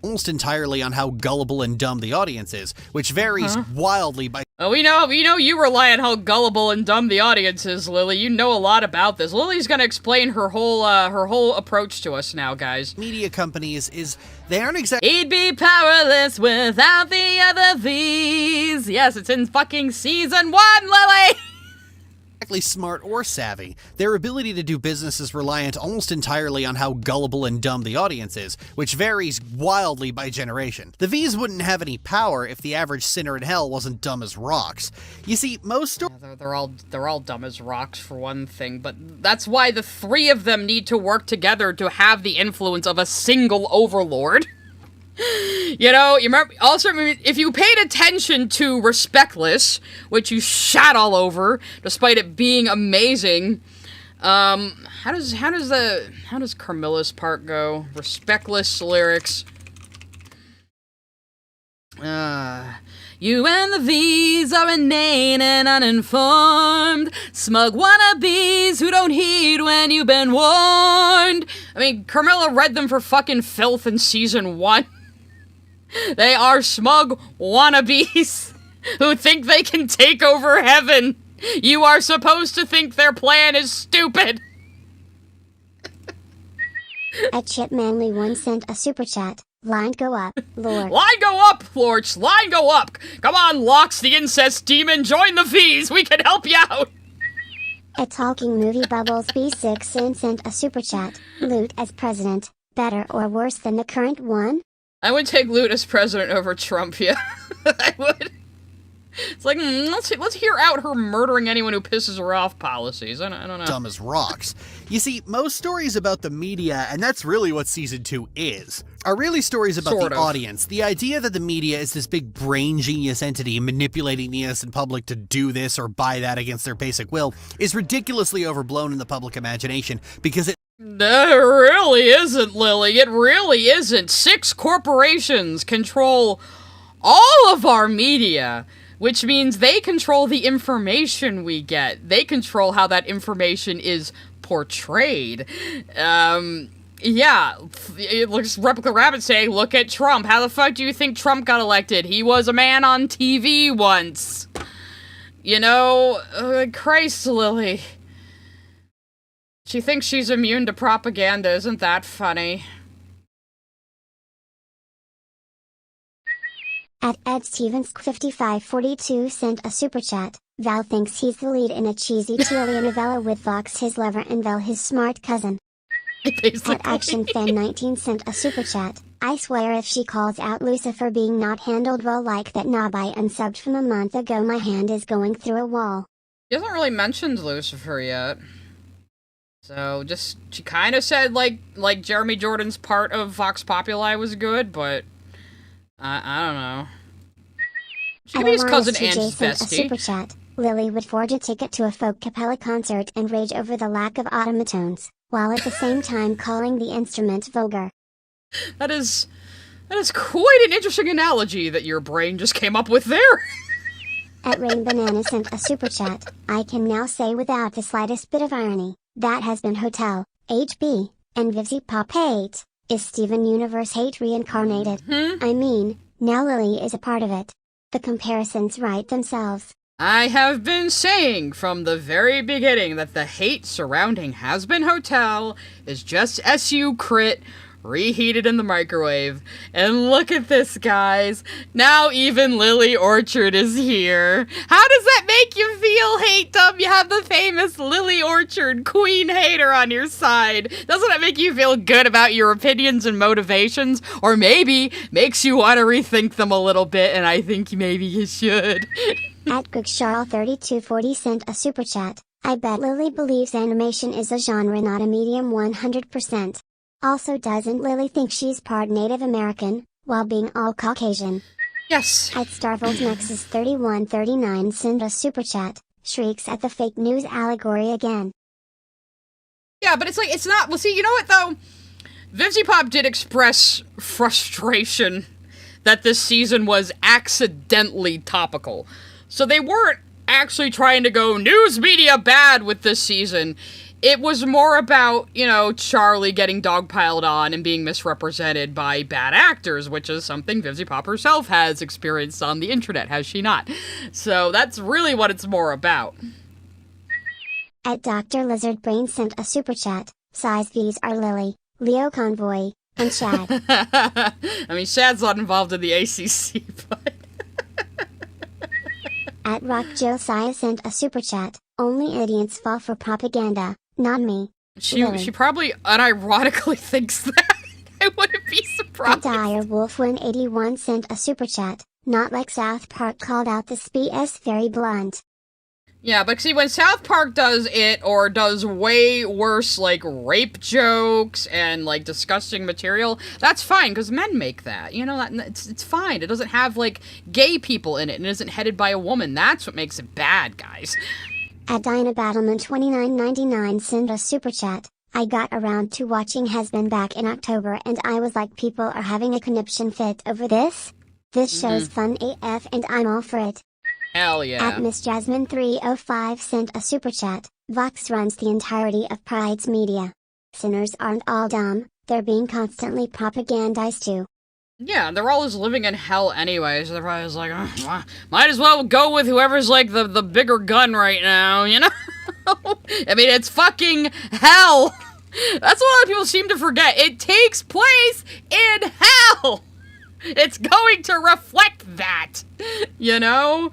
Almost entirely on how gullible and dumb the audience is, which varies wildly by... Oh, we know you rely on how gullible and dumb the audience is, Lily. You know a lot about this. Lily's gonna explain her whole approach to us now, guys. Media companies is... They aren't exactly... He'd be powerless without the other V's. Yes, it's in fucking season 1, Lily! Smart or savvy. Their ability to do business is reliant almost entirely on how gullible and dumb the audience is, which varies wildly by generation. The V's wouldn't have any power if the average sinner in hell wasn't dumb as rocks. You see, most... Yeah, they're all dumb as rocks for one thing, but that's why the three of them need to work together to have the influence of a single overlord. You know, you remember, also, if you paid attention to Respectless, which you shat all over, despite it being amazing, how does Carmilla's part go? Respectless lyrics. You and the V's are inane and uninformed, smug wannabes who don't heed when you've been warned. I mean, Carmilla read them for fucking filth in season 1. They are smug wannabes who think they can take over heaven. You are supposed to think their plan is stupid. At Chipmanly1 sent a super chat. Line go up, Lord. Line go up, Florch. Line go up. Come on, Lox, the incest demon. Join the V's. We can help you out. At Talking Movie Bubbles B6 sent a super chat. Loot as president. Better or worse than the current one? I would take Loot as president over Trump, yeah. I would. It's like, let's hear out her murdering anyone who pisses her off policies. I don't know. Dumb as rocks. You see, most stories about the media, and that's really what Season 2 is, are really stories about Sort the of. audience. The idea that the media is this big brain genius entity manipulating the innocent public to do this or buy that against their basic will is ridiculously overblown in the public imagination because it No, it really isn't, Lily. It really isn't. 6 corporations control all of our media, which means they control the information we get. They control how that information is portrayed. Yeah, it looks Replica Rabbit saying, look at Trump. How the fuck do you think Trump got elected? He was a man on TV once. You know, Christ, Lily. She thinks she's immune to propaganda. Isn't that funny? At Ed Stevens 5542 sent a super chat. Val thinks he's the lead in a cheesy telenovela with Vox his lover and Val his smart cousin. At Action Fan 19 sent a super chat. I swear if she calls out Lucifer being not handled well like that knob I unsubbed from a month ago, my hand is going through a wall. She hasn't really mentioned Lucifer yet. So, she kind of said, like Jeremy Jordan's part of Vox Populi was good, but I don't know. She could be his cousin and his sent a bestie. super chat. Lily would forge a ticket to a folk capella concert and rage over the lack of automatons, while at the same time calling the instrument vulgar. That is quite an interesting analogy that your brain just came up with there. At Rain Banana sent a super chat. I can now say without the slightest bit of irony, that Hazbin Hotel, HB, and Vivzy Pop 8, is Steven Universe Hate reincarnated. I mean, now Lily is a part of it. The comparisons write themselves. I have been saying from the very beginning that the hate surrounding Hazbin Hotel is just SU crit reheated in the microwave. And look at this, guys. Now even Lily Orchard is here. How does that make you feel, Hatedom? You have the famous Lily Orchard, Queen Hater, on your side. Doesn't that make you feel good about your opinions and motivations? Or maybe makes you want to rethink them a little bit, and I think maybe you should. At GregSharl3240 sent a super chat. I bet Lily believes animation is a genre, not a medium 100%. Also, doesn't Lily think she's part Native American, while being all Caucasian? Yes. At Starvold Nexus 3139 sent a super chat. Shrieks at the fake news allegory again. Yeah, but it's not, well see, you know what though? Vivzy Pop did express frustration that this season was accidentally topical. So they weren't actually trying to go news media bad with this season. It was more about, you know, Charlie getting dogpiled on and being misrepresented by bad actors, which is something Vivzy Pop herself has experienced on the internet, has she not? So that's really what it's more about. At Dr. Lizard Brain sent a super chat. Size V's are Lily, Leo Convoy, and Shad. I mean, Shad's not involved in the ACC, but... At Rock Josiah sent a super chat. Only idiots fall for propaganda, not me. She probably unironically thinks that. I wouldn't be surprised. At Dire Wolf 181 sent a super chat. Not like South Park called out this BS very blunt. Yeah, but see, when South Park does it, or does way worse, like, rape jokes and, like, disgusting material, that's fine, because men make that. You know, it's fine. It doesn't have, like, gay people in it, and it isn't headed by a woman. That's what makes it bad, guys. At Dinah Battleman 2999 sent a super chat. I got around to watching Hazbin back in October, and I was like, people are having a conniption fit over this? This show's fun AF and I'm all for it. Hell yeah. At Miss Jasmine 305 sent a super chat. Vox runs the entirety of Pride's media. Sinners aren't all dumb, they're being constantly propagandized too. Yeah, they're always living in hell anyway, so they're probably just like, oh, might as well go with whoever's like the bigger gun right now, you know? I mean, it's fucking hell! That's what a lot of people seem to forget. It takes place in hell! It's going to reflect that, you know?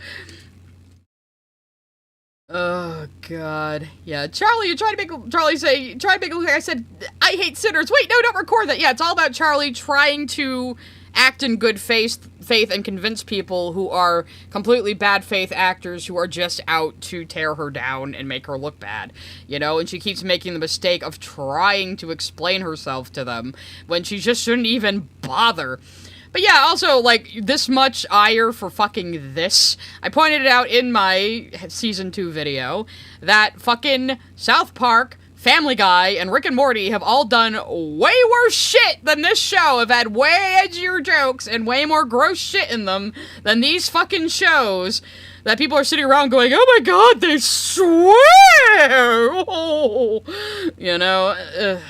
Oh, God. Yeah, Charlie, you try to make Charlie say, I said, I hate sinners. Wait, no, don't record that. Yeah, it's all about Charlie trying to act in good faith and convince people who are completely bad faith actors who are just out to tear her down and make her look bad, you know? And she keeps making the mistake of trying to explain herself to them when she just shouldn't even bother. But yeah, also, like, this much ire for fucking this. I pointed it out in my Season 2 video that fucking South Park, Family Guy, and Rick and Morty have all done way worse shit than this show, have had way edgier jokes and way more gross shit in them than these fucking shows that people are sitting around going, oh my god, they swear! Oh. You know?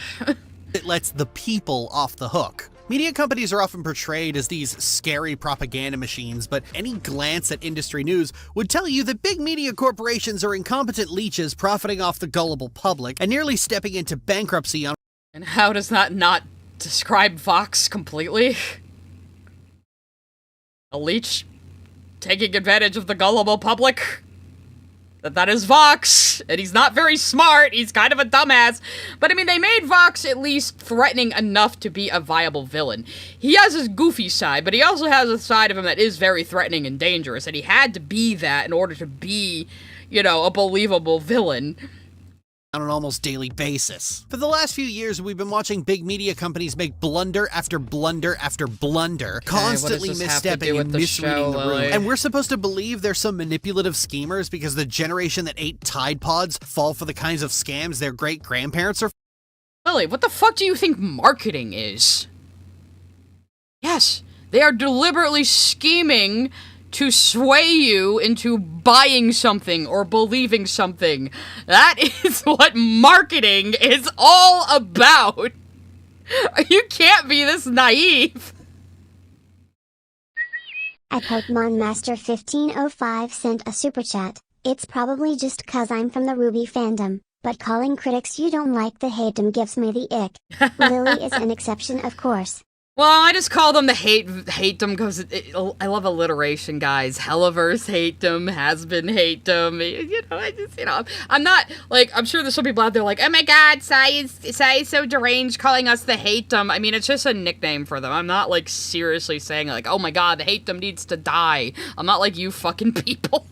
It lets the people off the hook. Media companies are often portrayed as these scary propaganda machines, but any glance at industry news would tell you that big media corporations are incompetent leeches profiting off the gullible public and nearly stepping into bankruptcy on— And how does that not describe Vox completely? A leech taking advantage of the gullible public? That is Vox, and he's not very smart, he's kind of a dumbass, but I mean, they made Vox at least threatening enough to be a viable villain. He has his goofy side, but he also has a side of him that is very threatening and dangerous, and he had to be that in order to be, you know, a believable villain. On an almost daily basis. For the last few years, we've been watching big media companies make blunder after blunder after blunder, constantly misstepping and misreading the room. And we're supposed to believe they're some manipulative schemers because the generation that ate Tide Pods fall for the kinds of scams their great-grandparents are— Lily, what the fuck do you think marketing is? Yes, they are deliberately scheming to sway you into buying something or believing something. That is what marketing is all about. You can't be this naive. At Pokemon Master 1505 sent a super chat. It's probably just cause I'm from the Ruby fandom, but calling critics you don't like the Hatedom gives me the ick. Lily is an exception, of course. Well, I just call them the Hatedom because I love alliteration, guys. Hellaverse Hatedom, Hazbin Hatedom. You know, I'm not, like, I'm sure there's some people out there like, oh my god, Sai is so deranged calling us the Hatedom. I mean, it's just a nickname for them. I'm not, like, seriously saying, like, oh my god, the Hatedom needs to die. I'm not like you fucking people.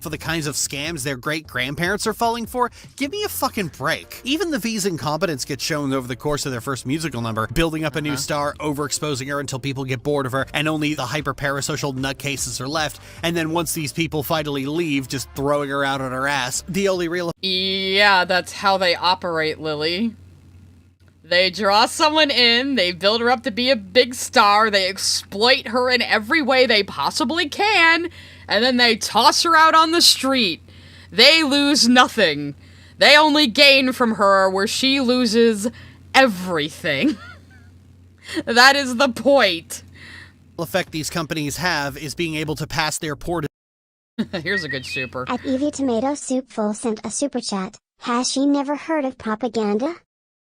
For the kinds of scams their great-grandparents are falling for, give me a fucking break. Even the V's incompetence gets shown over the course of their first musical number, building up a new star, overexposing her until people get bored of her, and only the hyper-parasocial nutcases are left, and then once these people finally leave, just throwing her out on her ass. The only real— Yeah, that's how they operate, Lily. They draw someone in, they build her up to be a big star, they exploit her in every way they possibly can, and then they toss her out on the street. They lose nothing. They only gain from her where she loses everything. That is the point. The effect these companies have is being able to pass their poor— Here's a good super. At Evie Tomato Soup Full sent a super chat. Has she never heard of propaganda?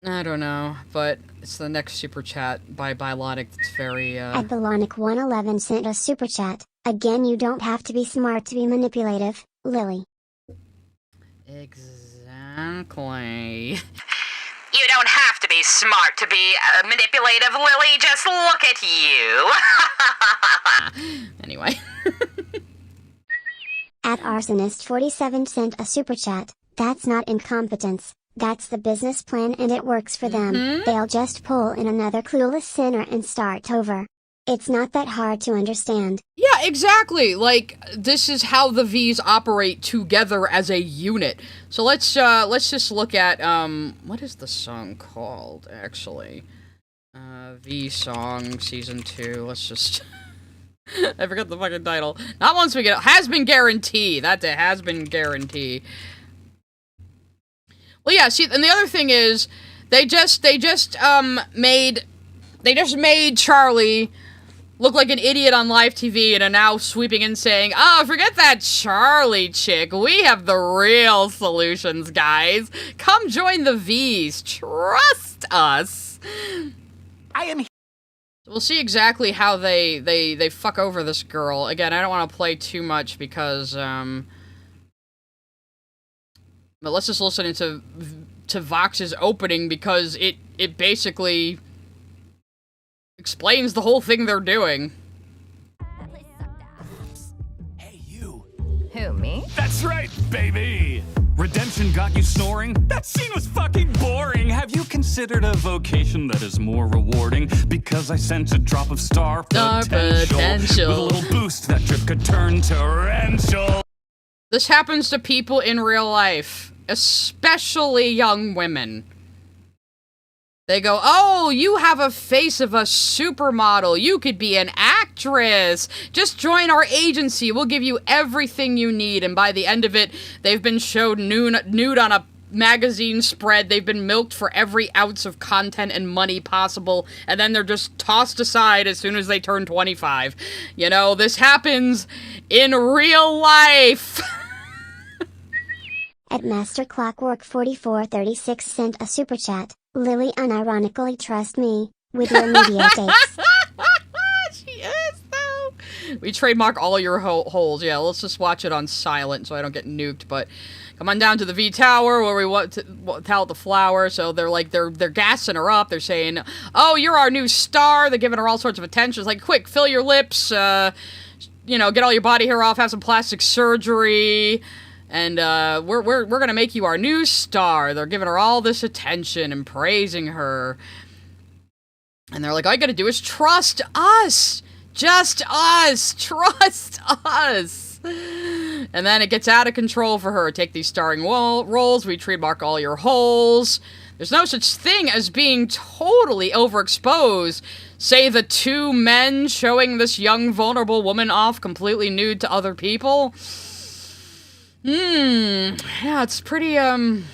I don't know, but it's the next super chat by Bilotic that's very, At Bilonic111 sent a super chat. Again, you don't have to be smart to be manipulative, Lily. Exactly. You don't have to be smart to be manipulative, Lily. Just look at you. Anyway. At Arsonist47 sent a super chat. That's not incompetence. That's the business plan and it works for them. They'll just pull in another clueless sinner and start over. It's not that hard to understand. Yeah, exactly. Like, this is how the V's operate together as a unit. So let's just look at, what is the song called, actually? V Song Season 2. Let's just... I forgot the fucking title. Not once we get... Hazbin Guarantee. That's a Hazbin Guarantee. Well, yeah, see, and the other thing is, they just made Charlie look like an idiot on live TV and are now sweeping in saying, oh, forget that Charlie chick. We have the real solutions, guys. Come join the V's. Trust us. I am. We'll see exactly how they fuck over this girl. Again, I don't want to play too much because, but let's just listen into Vox's opening because it basically explains the whole thing they're doing. Hey, you. Who, me? That's right, baby! Redemption got you snoring? That scene was fucking boring! Have you considered a vocation that is more rewarding? Because I sent a drop of star potential. With a little boost, that trip could turn torrential. This happens to people in real life, especially young women. They go, oh, you have a face of a supermodel. You could be an actress. Just join our agency. We'll give you everything you need. And by the end of it, they've been showed nude on a magazine spread. They've been milked for every ounce of content and money possible. And then they're just tossed aside as soon as they turn 25. You know, this happens in real life. At Master Clockwork 4436 sent a super chat. Lily unironically trust me with your media dates. She is, though. We trademark all your holes. Yeah, let's just watch it on silent so I don't get nuked. But come on down to the V Tower where we want to tout the flower. So they're like, they're gassing her up. They're saying, oh, you're our new star. They're giving her all sorts of attention. It's like, quick, fill your lips. You know, get all your body hair off. Have some plastic surgery. And, we're gonna make you our new star. They're giving her all this attention and praising her. And they're like, all you gotta do is trust us! Just us! Trust us! And then it gets out of control for her. Take these starring roles, we trademark all your holes. There's no such thing as being totally overexposed. Say the two men showing this young, vulnerable woman off completely nude to other people. Yeah, it's pretty on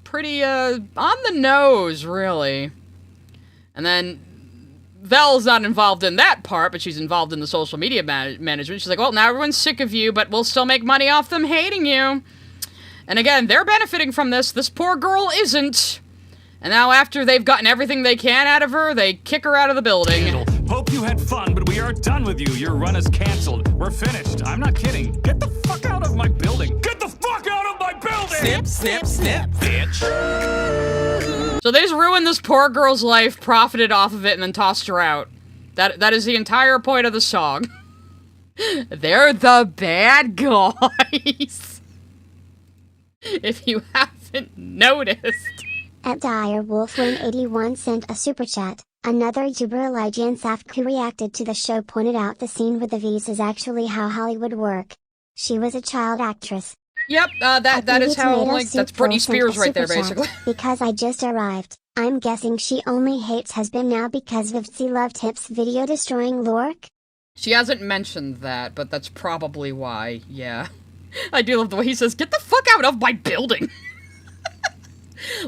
the nose, really. And then Vel's not involved in that part, but she's involved in the social media management. She's like, well, now everyone's sick of you, but we'll still make money off them hating you. And again, they're benefiting from this. This poor girl isn't. And now after they've gotten everything they can out of her, they kick her out of the building. Hope you had fun, but we are done with you. Your run is canceled. We're finished. I'm not kidding. Get the fuck out of my building. Get the fuck out of my building! Snip, snip, snip. Bitch. So they just ruined this poor girl's life, profited off of it, and then tossed her out. That is the entire point of the song. They're the bad guys. If you haven't noticed. At DireWolf181 sent a super chat. Another YouTuber Elijah Safk who reacted to the show pointed out the scene with the V's is actually how Hollywood work. She was a child actress. Yep, that is how, like, that's Britney Spears right there, basically. Because I just arrived. I'm guessing she only hates Hazbin now because Vivzi loved Hip's video destroying Lork? She hasn't mentioned that, but that's probably why, yeah. I do love the way he says, get the fuck out of my building!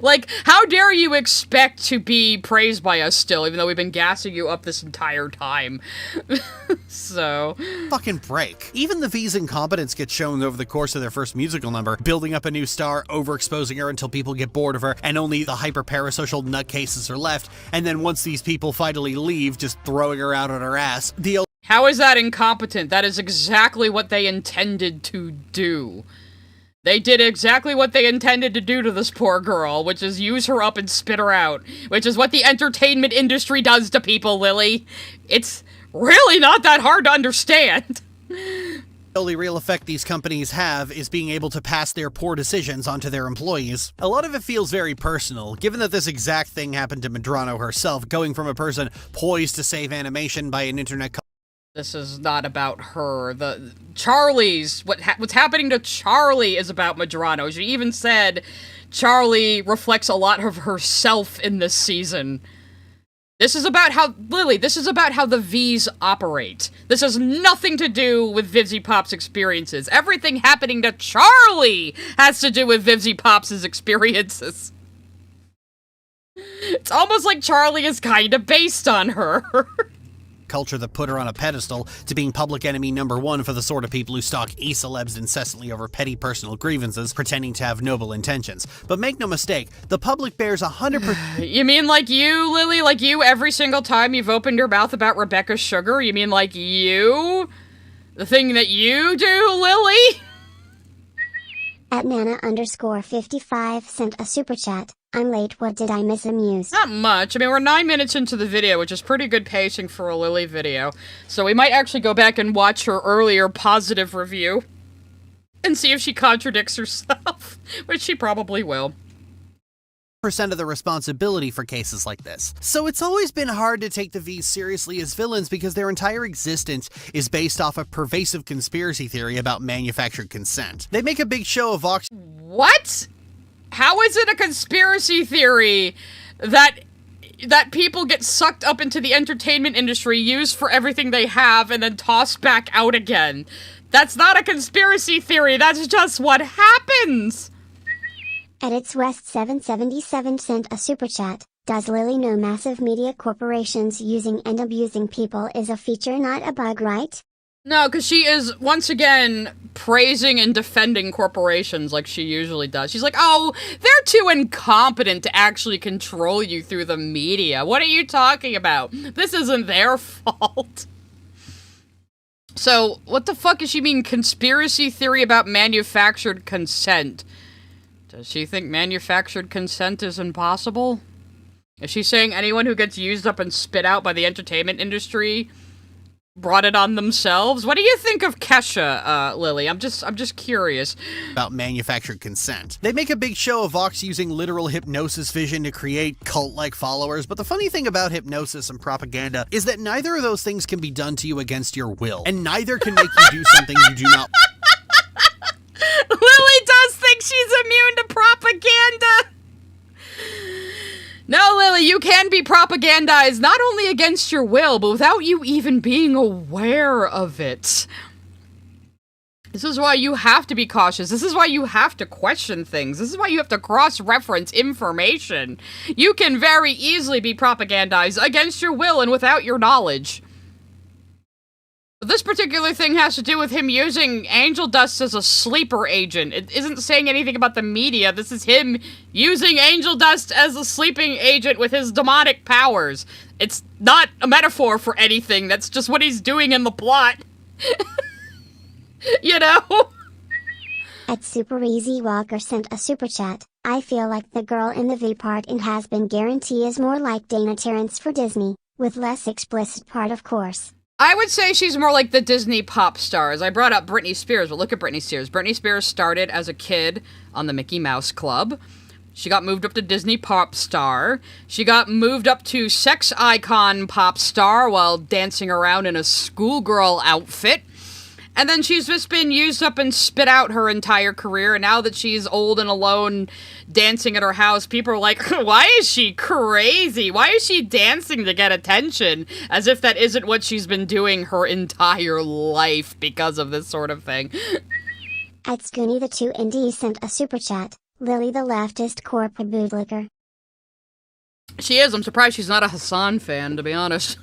Like, how dare you expect to be praised by us still, even though we've been gassing you up this entire time. So... Fucking break. Even the V's incompetence gets shown over the course of their first musical number, building up a new star, overexposing her until people get bored of her, and only the hyper-parasocial nutcases are left, and then once these people finally leave, just throwing her out on her ass. How is that incompetent? That is exactly what they intended to do. They did exactly what they intended to do to this poor girl, which is use her up and spit her out. Which is what the entertainment industry does to people, Lily. It's really not that hard to understand. The only real effect these companies have is being able to pass their poor decisions onto their employees. A lot of it feels very personal, given that this exact thing happened to Medrano herself, going from a person poised to save animation by an internet This is not about her. What's happening to Charlie is about Medrano. She even said Charlie reflects a lot of herself in this season. This is about how, Lily, this is about how the V's operate. This has nothing to do with Vivzy Pop's experiences. Everything happening to Charlie has to do with Vivzy Pop's experiences. It's almost like Charlie is kind of based on her. Culture that put her on a pedestal to being public enemy #1 for the sort of people who stalk e-celebs incessantly over petty personal grievances, pretending to have noble intentions. But make no mistake, the public bears 100%. You mean like you, Lily? Like you every single time you've opened your mouth about Rebecca Sugar? You mean like you? The thing that you do, Lily? At Nana_55 sent a super chat. I'm late, what did I miss? Amused. Not much. I mean, we're 9 minutes into the video, which is pretty good pacing for a Lily video. So we might actually go back and watch her earlier positive review. And see if she contradicts herself. Which she probably will. Percent of the responsibility for cases like this. So it's always been hard to take the V's seriously as villains because their entire existence is based off a pervasive conspiracy theory about manufactured consent. They make a big show of Vox. What? How is it a conspiracy theory that people get sucked up into the entertainment industry, used for everything they have, and then tossed back out again? That's not a conspiracy theory, that's just what happens! Edits West 777 sent a super chat. Does Lily know massive media corporations using and abusing people is a feature, not a bug, right? No, because she is, once again, praising and defending corporations like she usually does. She's like, oh, they're too incompetent to actually control you through the media. What are you talking about? This isn't their fault. So, what the fuck does she mean, conspiracy theory about manufactured consent? Does she think manufactured consent is impossible? Is she saying anyone who gets used up and spit out by the entertainment industry brought it on themselves? What do you think of Kesha, Lily? I'm just curious. About manufactured consent. They make a big show of Vox using literal hypnosis vision to create cult-like followers, but the funny thing about hypnosis and propaganda is that neither of those things can be done to you against your will, and neither can make you do something you do not. Lily does think she's immune to propaganda! No, Lily, you can be propagandized not only against your will, but without you even being aware of it. This is why you have to be cautious. This is why you have to question things. This is why you have to cross-reference information. You can very easily be propagandized against your will and without your knowledge. But this particular thing has to do with him using angel dust as a sleeper agent. It isn't saying anything about the media. This is him using angel dust as a sleeping agent with his demonic powers. It's not a metaphor for anything. That's just what he's doing in the plot. You know? At Super Easy Walker sent a super chat. I feel like the girl in the V part in Hazbin guarantee is more like Dana Terrence for Disney, with less explicit part, of course. I would say she's more like the Disney pop stars. I brought up Britney Spears, but look at Britney Spears. Britney Spears started as a kid on the Mickey Mouse Club. She got moved up to Disney pop star. She got moved up to sex icon pop star while dancing around in a schoolgirl outfit. And then she's just been used up and spit out her entire career, and now that she's old and alone dancing at her house, people are like, why is she crazy? Why is she dancing to get attention? As if that isn't what she's been doing her entire life because of this sort of thing. At Scoony the 2 Indie sent a super chat. Lily the leftist corporate bootlicker. She is. I'm surprised she's not a Hassan fan, to be honest.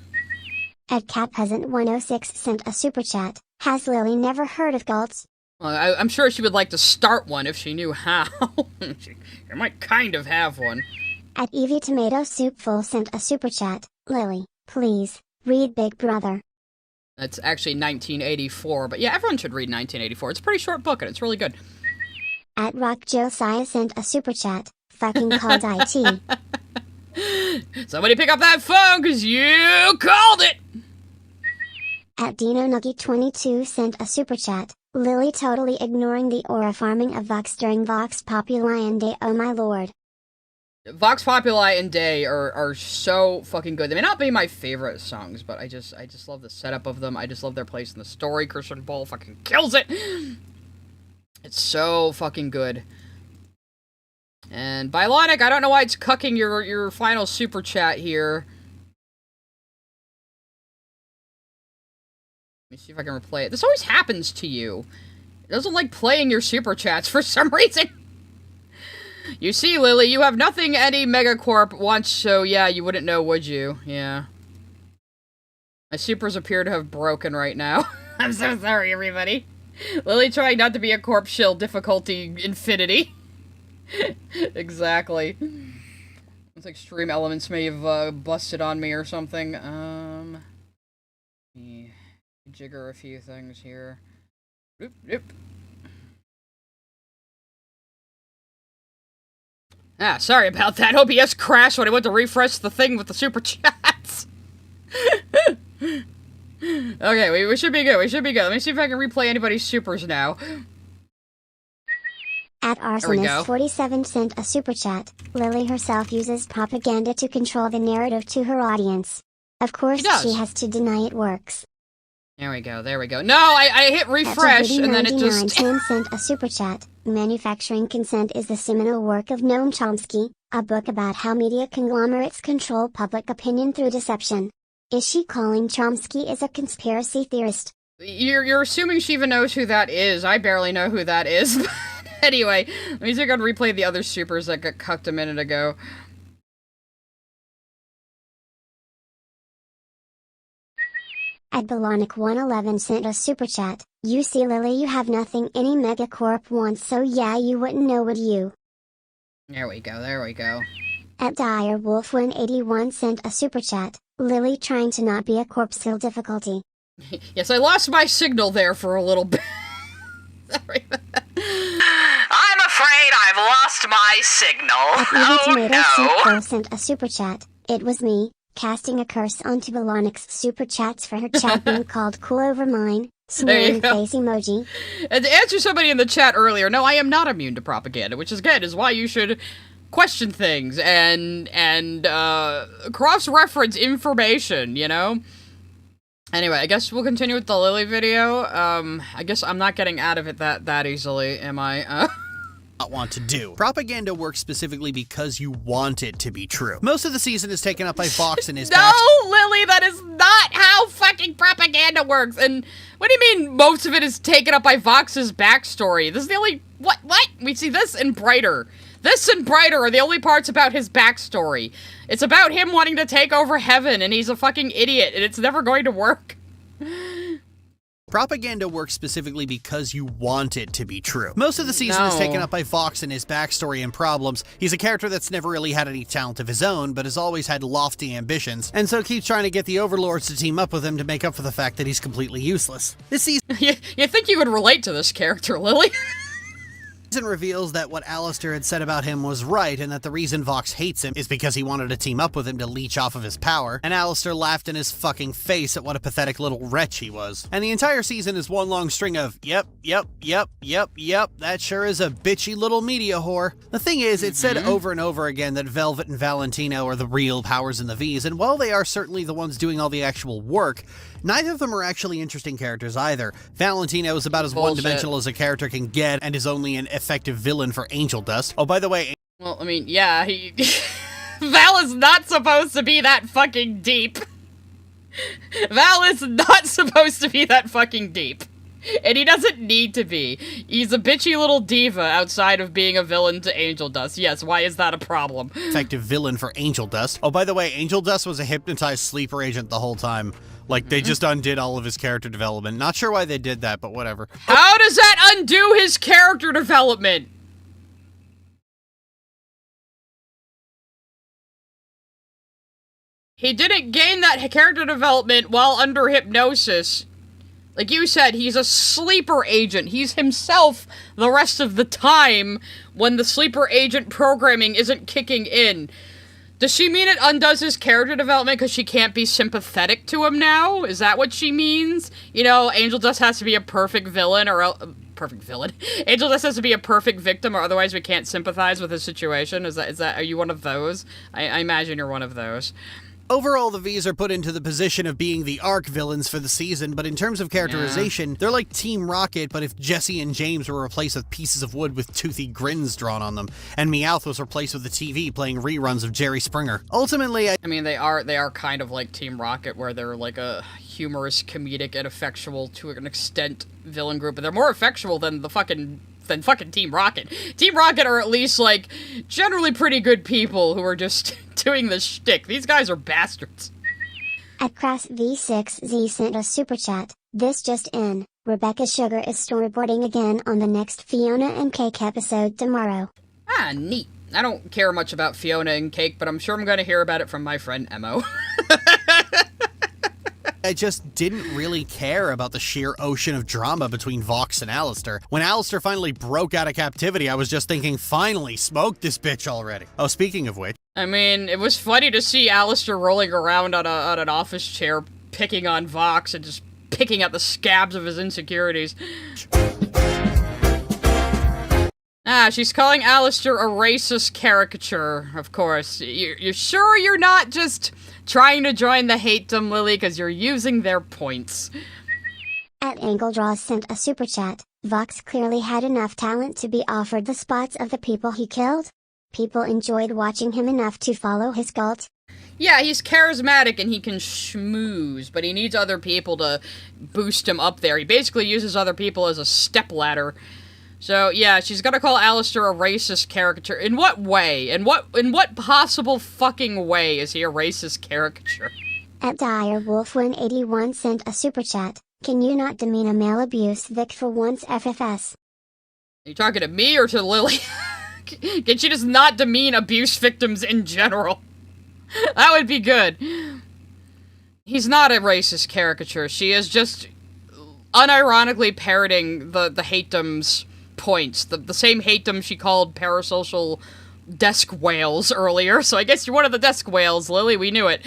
At Cat Peasant 106 sent a super chat. Has Lily never heard of cults? Well, I'm sure she would like to start one if she knew how. She might kind of have one. At Evie Tomato Soup Full sent a super chat. Lily, please, read Big Brother. That's actually 1984, but yeah, everyone should read 1984. It's a pretty short book, and it's really good. At Rock Josiah sent a super chat. Fucking called IT. Somebody pick up that phone, because you called it! At Dino Nuggy 22 sent a super chat. Lily totally ignoring the aura farming of Vox during Vox Populi and Day, oh my lord. Vox Populi and Day are so fucking good. They may not be my favorite songs, but I just love the setup of them. I just love their place in the story. Christian Bale fucking kills it! It's so fucking good. And Bionic, I don't know why it's cucking your final super chat here. me see if I can replay it. This always happens to you. It doesn't like playing your super chats for some reason. You see, Lily, you have nothing any megacorp wants, so yeah, you wouldn't know, would you? Yeah. My supers appear to have broken right now. I'm so sorry, everybody. Lily trying not to be a corpse shill, difficulty infinity. Exactly. Those extreme elements may have busted on me or something. Let me jigger a few things here. Oop, oop. Ah, sorry about that. OBS crashed when I went to refresh the thing with the super chats. Okay, we should be good. We should be good. Let me see if I can replay anybody's supers now. At Arsonist47 sent a super chat. Lily herself uses propaganda to control the narrative to her audience. Of course, she has to deny it works. There we go, there we go. No, I hit refresh, and then it just... Tim sent a super chat. Manufacturing Consent is the seminal work of Noam Chomsky, a book about how media conglomerates control public opinion through deception. Is she calling Chomsky as a conspiracy theorist? You're assuming she even knows who that is. I barely know who that is. Anyway, let me see if I can replay the other supers that got cucked a minute ago. At Balonic111 sent a super chat. You see, Lily, you have nothing any megacorp wants, so yeah, you wouldn't know, would you? There we go, there we go. At Direwolf181 sent a super chat. Lily trying to not be a corpse hill difficulty. Yes, I lost my signal there for a little bit. Sorry. I'm afraid I've lost my signal. Oh no! Sent a super chat. It was me, casting a curse onto Balonic's super chats for her chat being called cool over mine. Smiling face emoji. And to answer somebody in the chat earlier, no, I am not immune to propaganda, which is again is why you should question things and cross-reference information, you know? Anyway, I guess we'll continue with the Lily video. I guess I'm not getting out of it that easily, am I? Not want to do. Propaganda works specifically because you want it to be true. Most of the season is taken up by Vox and his No, Lily, that is not how fucking propaganda works. And what do you mean most of it is taken up by Vox's backstory? This is the only... What? We see this and Brighter. This and Brighter are the only parts about his backstory. It's about him wanting to take over heaven, and he's a fucking idiot, and it's never going to work. Propaganda works specifically because you want it to be true. Most of the season is taken up by Vox and his backstory and problems. He's a character that's never really had any talent of his own, but has always had lofty ambitions, and so keeps trying to get the Overlords to team up with him to make up for the fact that he's completely useless. This season... you think you would relate to this character, Lily? Season reveals that what Alistair had said about him was right, and that the reason Vox hates him is because he wanted to team up with him to leech off of his power, and Alistair laughed in his fucking face at what a pathetic little wretch he was. And the entire season is one long string of, yep, that sure is a bitchy little media whore. The thing is, it's said over and over again that Velvet and Valentino are the real powers in the V's, and while they are certainly the ones doing all the actual work, neither of them are actually interesting characters either. Valentino is about as one-dimensional as a character can get, and is only an effective villain for Angel Dust. Oh, by the way... Well, I mean, yeah, Val is not supposed to be that fucking deep. Val is not supposed to be that fucking deep. And he doesn't need to be. He's a bitchy little diva outside of being a villain to Angel Dust. Yes, why is that a problem? Effective villain for Angel Dust. Oh, by the way, Angel Dust was a hypnotized sleeper agent the whole time. Like, they just undid all of his character development. Not sure why they did that, but whatever. How does that undo his character development? He didn't gain that character development while under hypnosis. Like you said, he's a sleeper agent. He's himself the rest of the time when the sleeper agent programming isn't kicking in. Does she mean it undoes his character development because she can't be sympathetic to him now? Is that what she means? You know, Angel Dust has to be a perfect villain or perfect villain. Angel Dust has to be a perfect victim or otherwise we can't sympathize with his situation. Are you one of those? I imagine you're one of those. Overall, the V's are put into the position of being the arc villains for the season, but in terms of characterization, they're like Team Rocket, but if Jesse and James were replaced with pieces of wood with toothy grins drawn on them, and Meowth was replaced with the TV playing reruns of Jerry Springer. Ultimately, I mean, they are kind of like Team Rocket, where they're like a humorous, comedic, and effectual, to an extent, villain group, but they're more effectual than fucking Team Rocket. Team Rocket are at least, like, generally pretty good people who are just doing the shtick. These guys are bastards. At Crass V6Z sent a super chat. This just in. Rebecca Sugar is storyboarding again on the next Fiona and Cake episode tomorrow. Ah, neat. I don't care much about Fiona and Cake, but I'm sure I'm going to hear about it from my friend Emo. I just didn't really care about the sheer ocean of drama between Vox and Alistair. When Alistair finally broke out of captivity, I was just thinking, finally, smoke this bitch already. Oh, speaking of which. I mean, it was funny to see Alistair rolling around on an office chair, picking on Vox and just picking at the scabs of his insecurities. She's calling Alistair a racist caricature, of course. You're sure you're not just trying to join the Hatedom, Lily, because you're using their points. At Angledraws sent a super chat. Vox clearly had enough talent to be offered the spots of the people he killed. People enjoyed watching him enough to follow his cult. Yeah, he's charismatic and he can schmooze, but he needs other people to boost him up there. He basically uses other people as a stepladder. So, yeah, she's gonna call Alistair a racist caricature. In what way? In what possible fucking way is he a racist caricature? At Direwolf181 sent a super chat. Can you not demean a male abuse Vic for once, FFS? Are you talking to me or to Lily? Can she just not demean abuse victims in general? That would be good. He's not a racist caricature. She is just unironically parroting the Hatedom's points. The same Hatedom she called parasocial desk whales earlier, so I guess you're one of the desk whales, Lily. We knew it.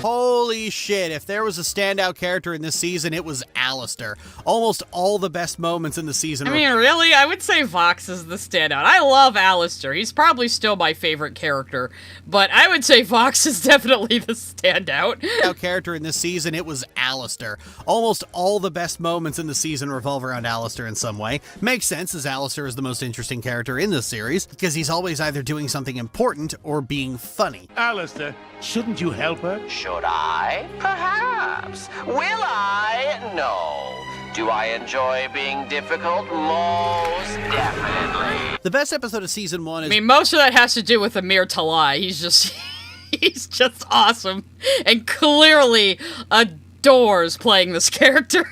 Holy shit, if there was a standout character in this season, it was Alistair. Almost all the best moments in the season I mean, really? I would say Vox is the standout. I love Alistair. He's probably still my favorite character, but I would say Vox is definitely the standout. Character in this season, it was Alistair. Almost all the best moments in the season revolve around Alistair in some way. Makes sense, as Alistair is the most interesting character in this series, because he's always either doing something important or being funny. Alistair, shouldn't you help her? Should I? Perhaps. Will I? No. Do I enjoy being difficult? Most definitely. The best episode of season 1 is... I mean, most of that has to do with Amir Talai. He's just awesome. And clearly adores playing this character.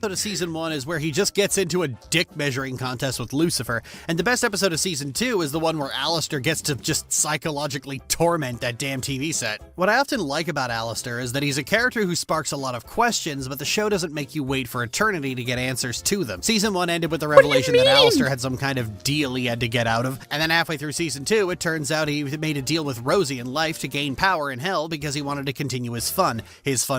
Episode of season 1 is where he just gets into a dick measuring contest with Lucifer, and the best episode of season 2 is the one where Alistair gets to just psychologically torment that damn TV set. What I often like about Alistair is that he's a character who sparks a lot of questions, but the show doesn't make you wait for eternity to get answers to them. Season 1 ended with the revelation that Alistair had some kind of deal he had to get out of, and then halfway through season 2, it turns out he made a deal with Rosie in life to gain power in hell because he wanted to continue his fun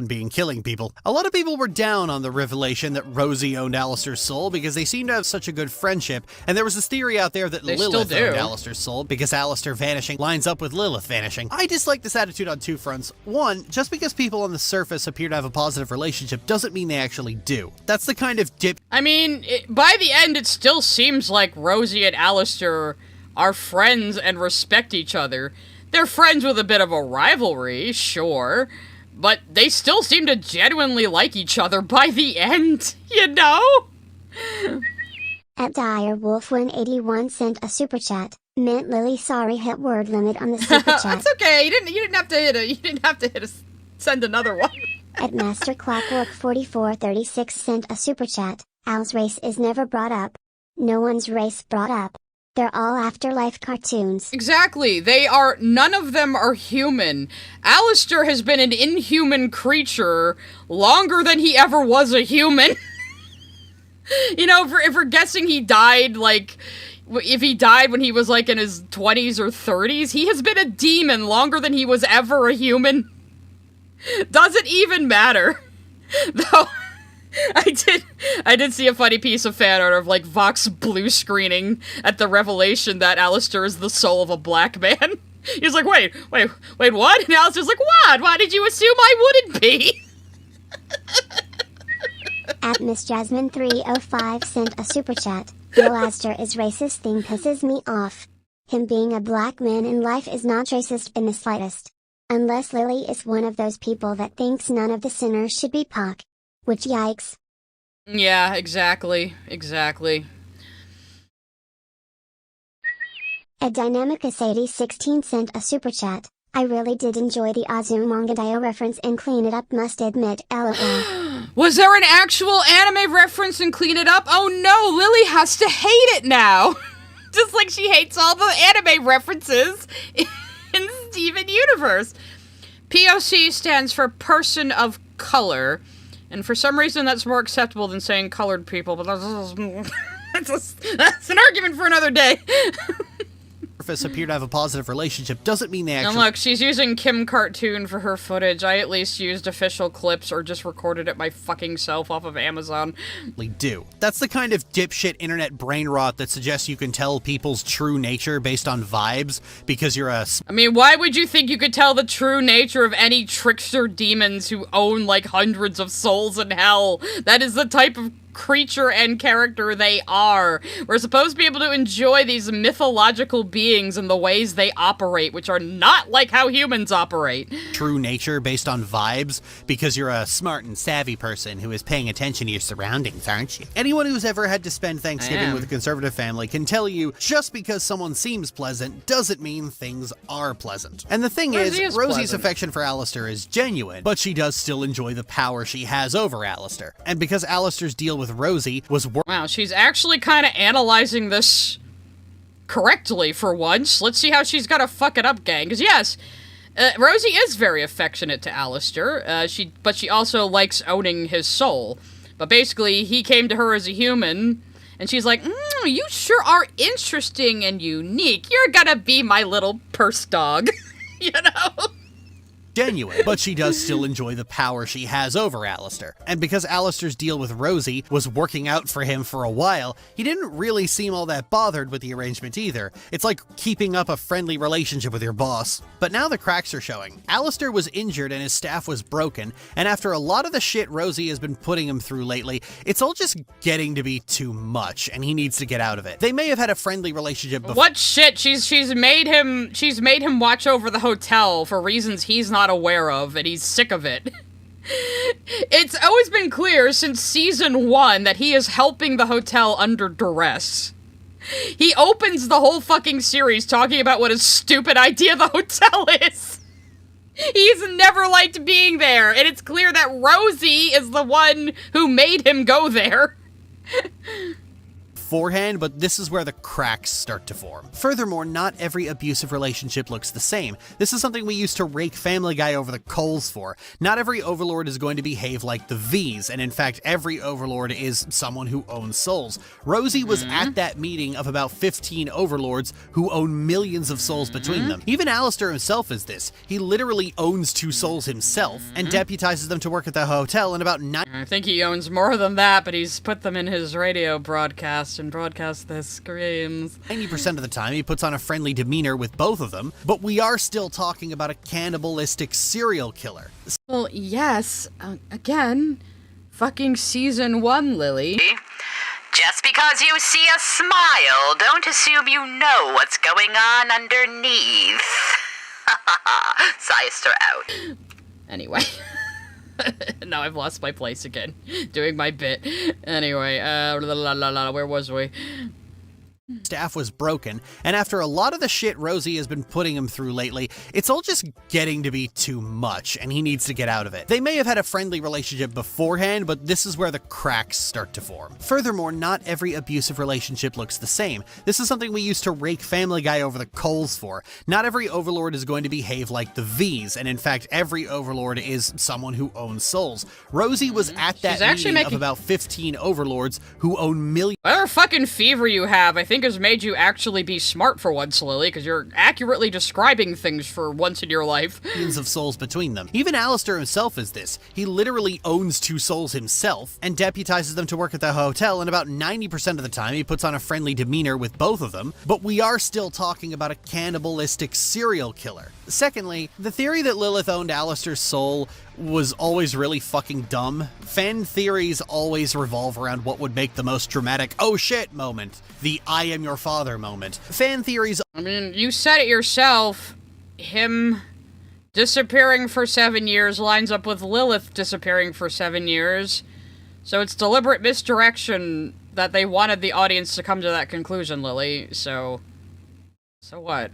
being killing people. A lot of people were down on the revelation that Rosie owned Alistair's soul because they seemed to have such a good friendship, and there was this theory out there that Lilith owned Alistair's soul because Alistair vanishing lines up with Lilith vanishing. I dislike this attitude on two fronts. One, just because people on the surface appear to have a positive relationship doesn't mean they actually do. That's the kind of dip. I mean, by the end, it still seems like Rosie and Alistair are friends and respect each other. They're friends with a bit of a rivalry, sure, but they still seem to genuinely like each other by the end, you know? At Direwolf181 sent a super chat. Mint Lily, sorry, hit word limit on the super chat. That's okay. You didn't have to hit it. You didn't have to hit a send another one. At Master Clockwork 4436 sent a super chat. Al's race is never brought up. No one's race brought up. They're all afterlife cartoons. Exactly. None of them are human. Alistair has been an inhuman creature longer than he ever was a human. You know, if we're guessing he died, like, if he died when he was, like, in his 20s or 30s, he has been a demon longer than he was ever a human. Doesn't even matter. Though, I did see a funny piece of fan art of, like, Vox blue screening at the revelation that Alistair is the soul of a black man. He was like, wait, what? And Alistair's like, what? Why did you assume I wouldn't be? At Miss Jasmine 305 sent a super chat. Bill Astor is racist thing pisses me off. Him being a black man in life is not racist in the slightest. Unless Lily is one of those people that thinks none of the sinners should be Pac. Which yikes. Yeah, exactly. A Dynamicus 8016 sent a super chat. I really did enjoy the Azumanga reference and Clean It Up, must admit, lol. Was there an actual anime reference in Clean It Up? Oh no, Lily has to hate it now! Just like she hates all the anime references in Steven Universe. POC stands for Person of Color, and for some reason that's more acceptable than saying colored people, but that's an argument for another day. Appear to have a positive relationship doesn't mean they actually— And look, she's using Kim Cartoon for her footage. I at least used official clips or just recorded it my fucking self off of Amazon. do. That's the kind of dipshit internet brain rot that suggests you can tell people's true nature based on vibes because you're a— I mean, why would you think you could tell the true nature of any trickster demons who own like hundreds of souls in hell? That is the type of creature and character they are. We're supposed to be able to enjoy these mythological beings and the ways they operate, which are not like how humans operate. True nature based on vibes because you're a smart and savvy person who is paying attention to your surroundings, aren't you? Anyone who's ever had to spend Thanksgiving with a conservative family can tell you just because someone seems pleasant doesn't mean things are pleasant. And the thing is Rosie's affection for Alistair is genuine, but she does still enjoy the power she has over Alistair. And because Alistair's deal with Rosie was— Wow, she's actually kind of analyzing this correctly for once. Let's see how she's gonna fuck it up, gang. Because yes, Rosie is very affectionate to Alistair, but she also likes owning his soul. But basically, he came to her as a human, and she's like, you sure are interesting and unique. You're gonna be my little purse dog, you know? Genuine, but she does still enjoy the power she has over Alistair. And because Alistair's deal with Rosie was working out for him for a while, he didn't really seem all that bothered with the arrangement either. It's like keeping up a friendly relationship with your boss. But now the cracks are showing. Alistair was injured and his staff was broken, and after a lot of the shit Rosie has been putting him through lately, it's all just getting to be too much, and he needs to get out of it. They may have had a friendly relationship before— What shit? She's made him watch over the hotel for reasons he's not aware of, and he's sick of it. It's always been clear since season 1 that he is helping the hotel under duress. He opens the whole fucking series talking about what a stupid idea the hotel is. He's never liked being there, and it's clear that Rosie is the one who made him go there. Beforehand, but this is where the cracks start to form. Furthermore, not every abusive relationship looks the same. This is something we used to rake Family Guy over the coals for. Not every overlord is going to behave like the V's, and in fact, every overlord is someone who owns souls. Rosie was at that meeting of about 15 overlords who own millions of souls between them. Even Alistair himself is this. He literally owns 2 souls himself, and deputizes them to work at the hotel in about 9— I think he owns more than that, but he's put them in his radio broadcast and broadcast their screams. 90% of the time, he puts on a friendly demeanor with both of them, but we are still talking about a cannibalistic serial killer. Well, yes. Again, fucking season 1, Lily. Just because you see a smile, don't assume you know what's going on underneath. Siester out. Anyway. Now I've lost my place again. Doing my bit. Anyway, where was we? Staff was broken, and after a lot of the shit Rosie has been putting him through lately, it's all just getting to be too much, and he needs to get out of it. They may have had a friendly relationship beforehand, but this is where the cracks start to form. Furthermore, not every abusive relationship looks the same. This is something we used to rake Family Guy over the coals for. Not every overlord is going to behave like the V's, and in fact, every overlord is someone who owns souls. Rosie was at that meeting of about 15 overlords who own millions— Whatever fucking fever you have, I think think has made you actually be smart for once, Lily, because you're accurately describing things for once in your life. Millions of souls between them. Even Alistair himself is this. He literally owns 2 souls himself and deputizes them to work at the hotel, and about 90% of the time he puts on a friendly demeanor with both of them, but we are still talking about a cannibalistic serial killer. Secondly, the theory that Lilith owned Alistair's soul was always really fucking dumb. Fan theories always revolve around what would make the most dramatic "oh shit" moment, the "I am your father" moment. Fan theories... I mean, you said it yourself. Him disappearing for 7 years lines up with Lilith disappearing for 7 years. So it's deliberate misdirection that they wanted the audience to come to that conclusion, Lily. So what?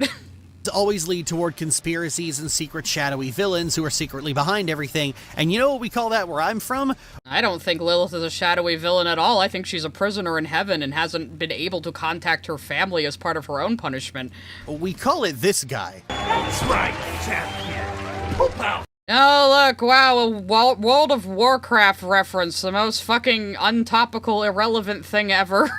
always lead toward conspiracies and secret shadowy villains who are secretly behind everything. And you know what we call that where I'm from? I don't think Lilith is a shadowy villain at all. I think she's a prisoner in heaven and hasn't been able to contact her family as part of her own punishment. We call it this guy. That's right, champion. Poop out. Oh, look, wow, a World of Warcraft reference. The most fucking untopical, irrelevant thing ever.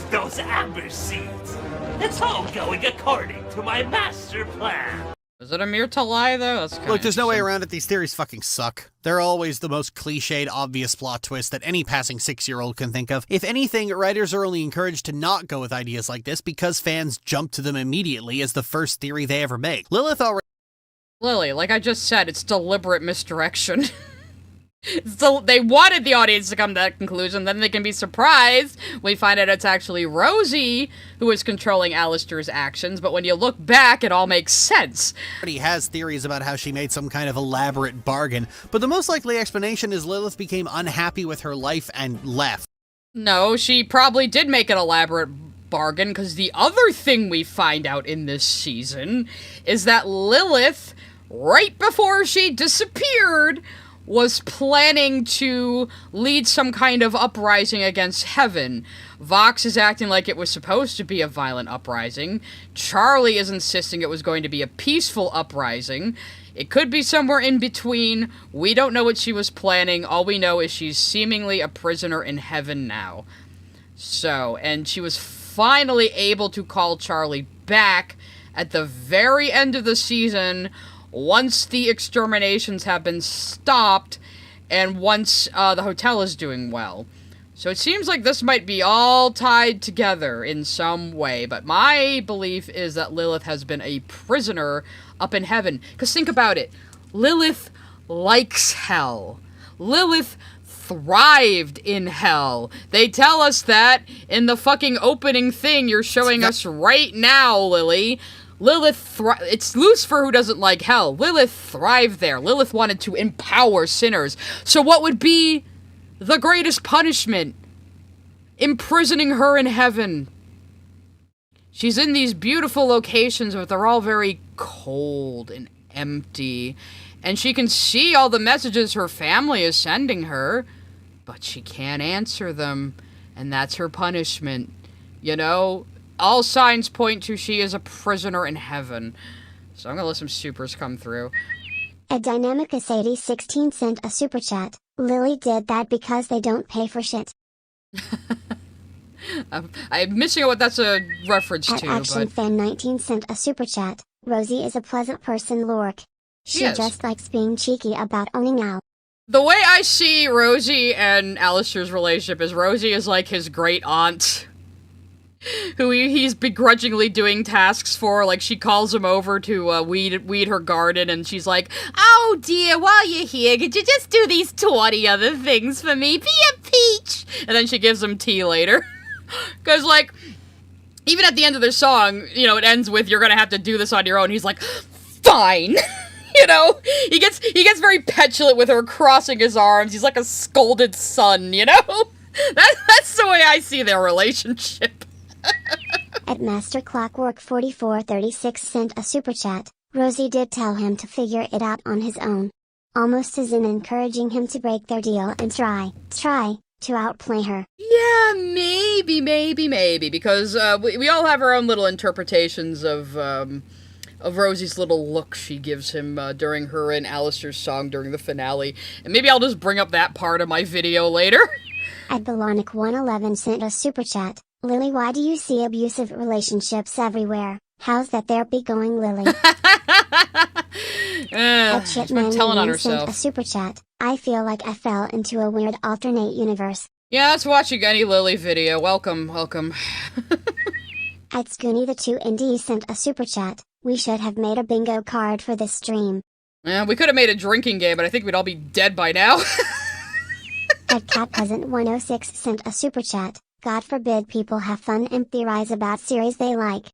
Those amber seeds. It's all going according to my master plan. Is it a mere to lie, though? That's Look, there's no way around it. These theories fucking suck. They're always the most cliched, obvious plot twist that any passing 6-year-old can think of. If anything, writers are only encouraged to not go with ideas like this because fans jump to them immediately as the first theory they ever make. Lily, like I just said, it's deliberate misdirection. They wanted the audience to come to that conclusion, then they can be surprised when we find out it's actually Rosie who is controlling Alistair's actions, but when you look back, it all makes sense. He has theories about how she made some kind of elaborate bargain, but the most likely explanation is Lilith became unhappy with her life and left. No, she probably did make an elaborate bargain, because the other thing we find out in this season is that Lilith, right before she disappeared, was planning to lead some kind of uprising against heaven. Vox is acting like it was supposed to be a violent uprising. Charlie is insisting it was going to be a peaceful uprising. It could be somewhere in between. We don't know what she was planning. All we know is she's seemingly a prisoner in heaven now. So, and she was finally able to call Charlie back at the very end of the season, once the exterminations have been stopped, and once the hotel is doing well. So it seems like this might be all tied together in some way, but my belief is that Lilith has been a prisoner up in heaven. Because think about it. Lilith likes hell. Lilith thrived in hell. They tell us that in the fucking opening thing you're showing us right now, Lily. It's Lucifer who doesn't like hell. Lilith thrived there. Lilith wanted to empower sinners. So what would be the greatest punishment? Imprisoning her in heaven. She's in these beautiful locations, but they're all very cold and empty. And she can see all the messages her family is sending her, but she can't answer them. And that's her punishment. You know? All signs point to she is a prisoner in heaven. So I'm gonna let some supers come through. A Dynamic Asadi 16 sent a super chat. Lily did that because they don't pay for shit. I'm missing what that's a reference to, Action but... Fan 19 sent a super chat. Rosie is a pleasant person, Lork. She just likes being cheeky about owning Al. The way I see Rosie and Alistair's relationship is Rosie is like his great aunt, who he's begrudgingly doing tasks for. Like, she calls him over to weed her garden, and she's like, "Oh dear, while you're here, could you just do these 20 other things for me? Be a peach!" And then she gives him tea later. Because, like, even at the end of the song, you know, it ends with, "You're gonna have to do this on your own." He's like, "Fine!" You know? He gets very petulant with her, crossing his arms. He's like a scolded son, you know? That's the way I see their relationship. At Master Clockwork 4436 sent a super chat. Rosie did tell him to figure it out on his own. Almost as in encouraging him to break their deal and try to outplay her. Yeah, maybe, because we all have our own little interpretations of Rosie's little look she gives him during her and Alistair's song during the finale. And maybe I'll just bring up that part of my video later. At Belonic 111 sent a super chat. Lily, why do you see abusive relationships everywhere? How's that therapy going, Lily? She's been telling on herself. Sent a super chat. I feel like I fell into a weird alternate universe. Yeah, let's watch any Lily video. Welcome, welcome. At Scoony the 2 Indie sent a super chat. We should have made a bingo card for this stream. Yeah, we could have made a drinking game, but I think we'd all be dead by now. At Cat Peasant 106 sent a super chat. God forbid people have fun and theorize about series they like.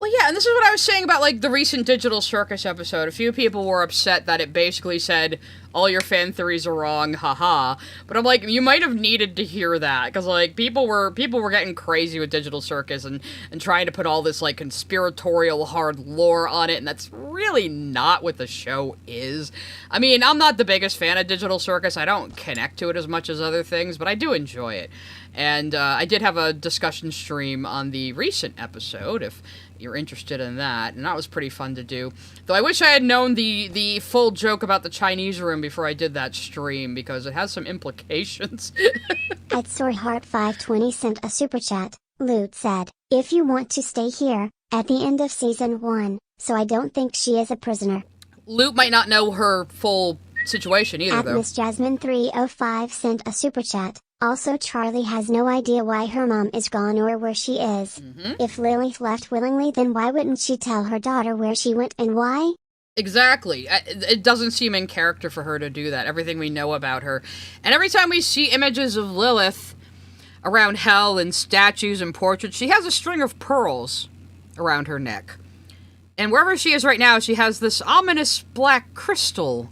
Well, yeah, and this is what I was saying about, like, the recent Digital Circus episode. A few people were upset that it basically said, all your fan theories are wrong, haha. But I'm like, you might have needed to hear that, because, like, people were getting crazy with Digital Circus and trying to put all this, like, conspiratorial hard lore on it, and that's really not what the show is. I mean, I'm not the biggest fan of Digital Circus. I don't connect to it as much as other things, but I do enjoy it. And I did have a discussion stream on the recent episode, if you're interested in that, and that was pretty fun to do. Though I wish I had known the full joke about the Chinese room before I did that stream, because it has some implications. At Soreheart520 sent a super chat. Loot said, if you want to stay here, at the end of season 1, so I don't think she is a prisoner. Loot might not know her full situation either, though. At Miss Jasmine305 sent a super chat. Also, Charlie has no idea why her mom is gone or where she is. If Lilith left willingly, then why wouldn't she tell her daughter where she went and why? Exactly. It doesn't seem in character for her to do that, everything we know about her. And every time we see images of Lilith around hell and statues and portraits, she has a string of pearls around her neck. And wherever she is right now, she has this ominous black crystal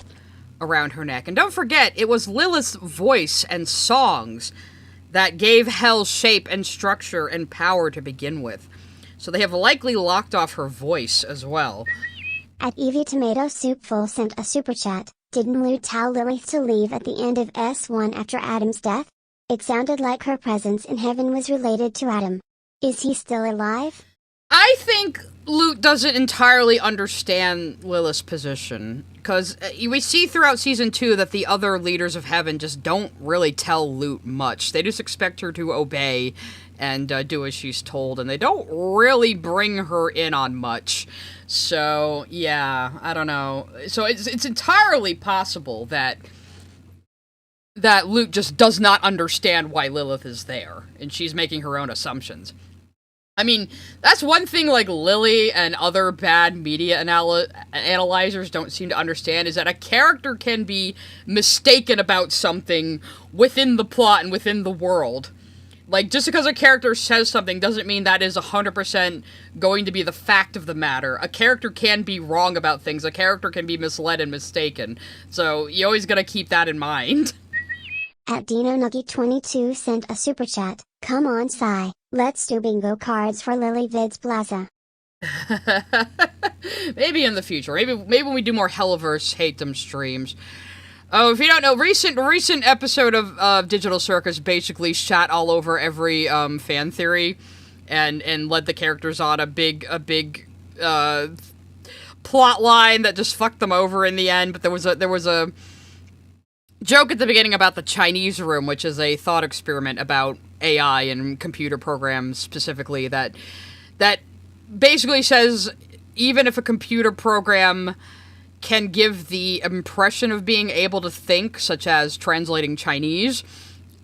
around her neck. And don't forget, it was Lilith's voice and songs that gave hell shape and structure and power to begin with. So they have likely locked off her voice as well. At Evie Tomato Soup Full sent a super chat. Didn't Lou tell Lilith to leave at the end of S1 after Adam's death? It sounded like her presence in heaven was related to Adam. Is he still alive? I think Lute doesn't entirely understand Lilith's position, because we see throughout Season 2 that the other leaders of Heaven just don't really tell Lute much. They just expect her to obey and do as she's told, and they don't really bring her in on much. So, yeah, I don't know. So it's entirely possible that Lute just does not understand why Lilith is there, and she's making her own assumptions. I mean, that's one thing, like, Lily and other bad media analyzers don't seem to understand, is that a character can be mistaken about something within the plot and within the world. Like, just because a character says something doesn't mean that is 100% going to be the fact of the matter. A character can be wrong about things. A character can be misled and mistaken. So, you always gotta keep that in mind. At Dino Nuggy 22 sent a super chat. Come on, Sai. Let's do bingo cards for Lily Vids Plaza. Maybe in the future. Maybe when we do more Hellaverse Hatedom streams. Oh, if you don't know, recent episode of Digital Circus basically shot all over every fan theory, and led the characters on a big plot line that just fucked them over in the end. But there was a joke at the beginning about the Chinese room, which is a thought experiment about AI and computer programs specifically, that basically says even if a computer program can give the impression of being able to think, such as translating Chinese,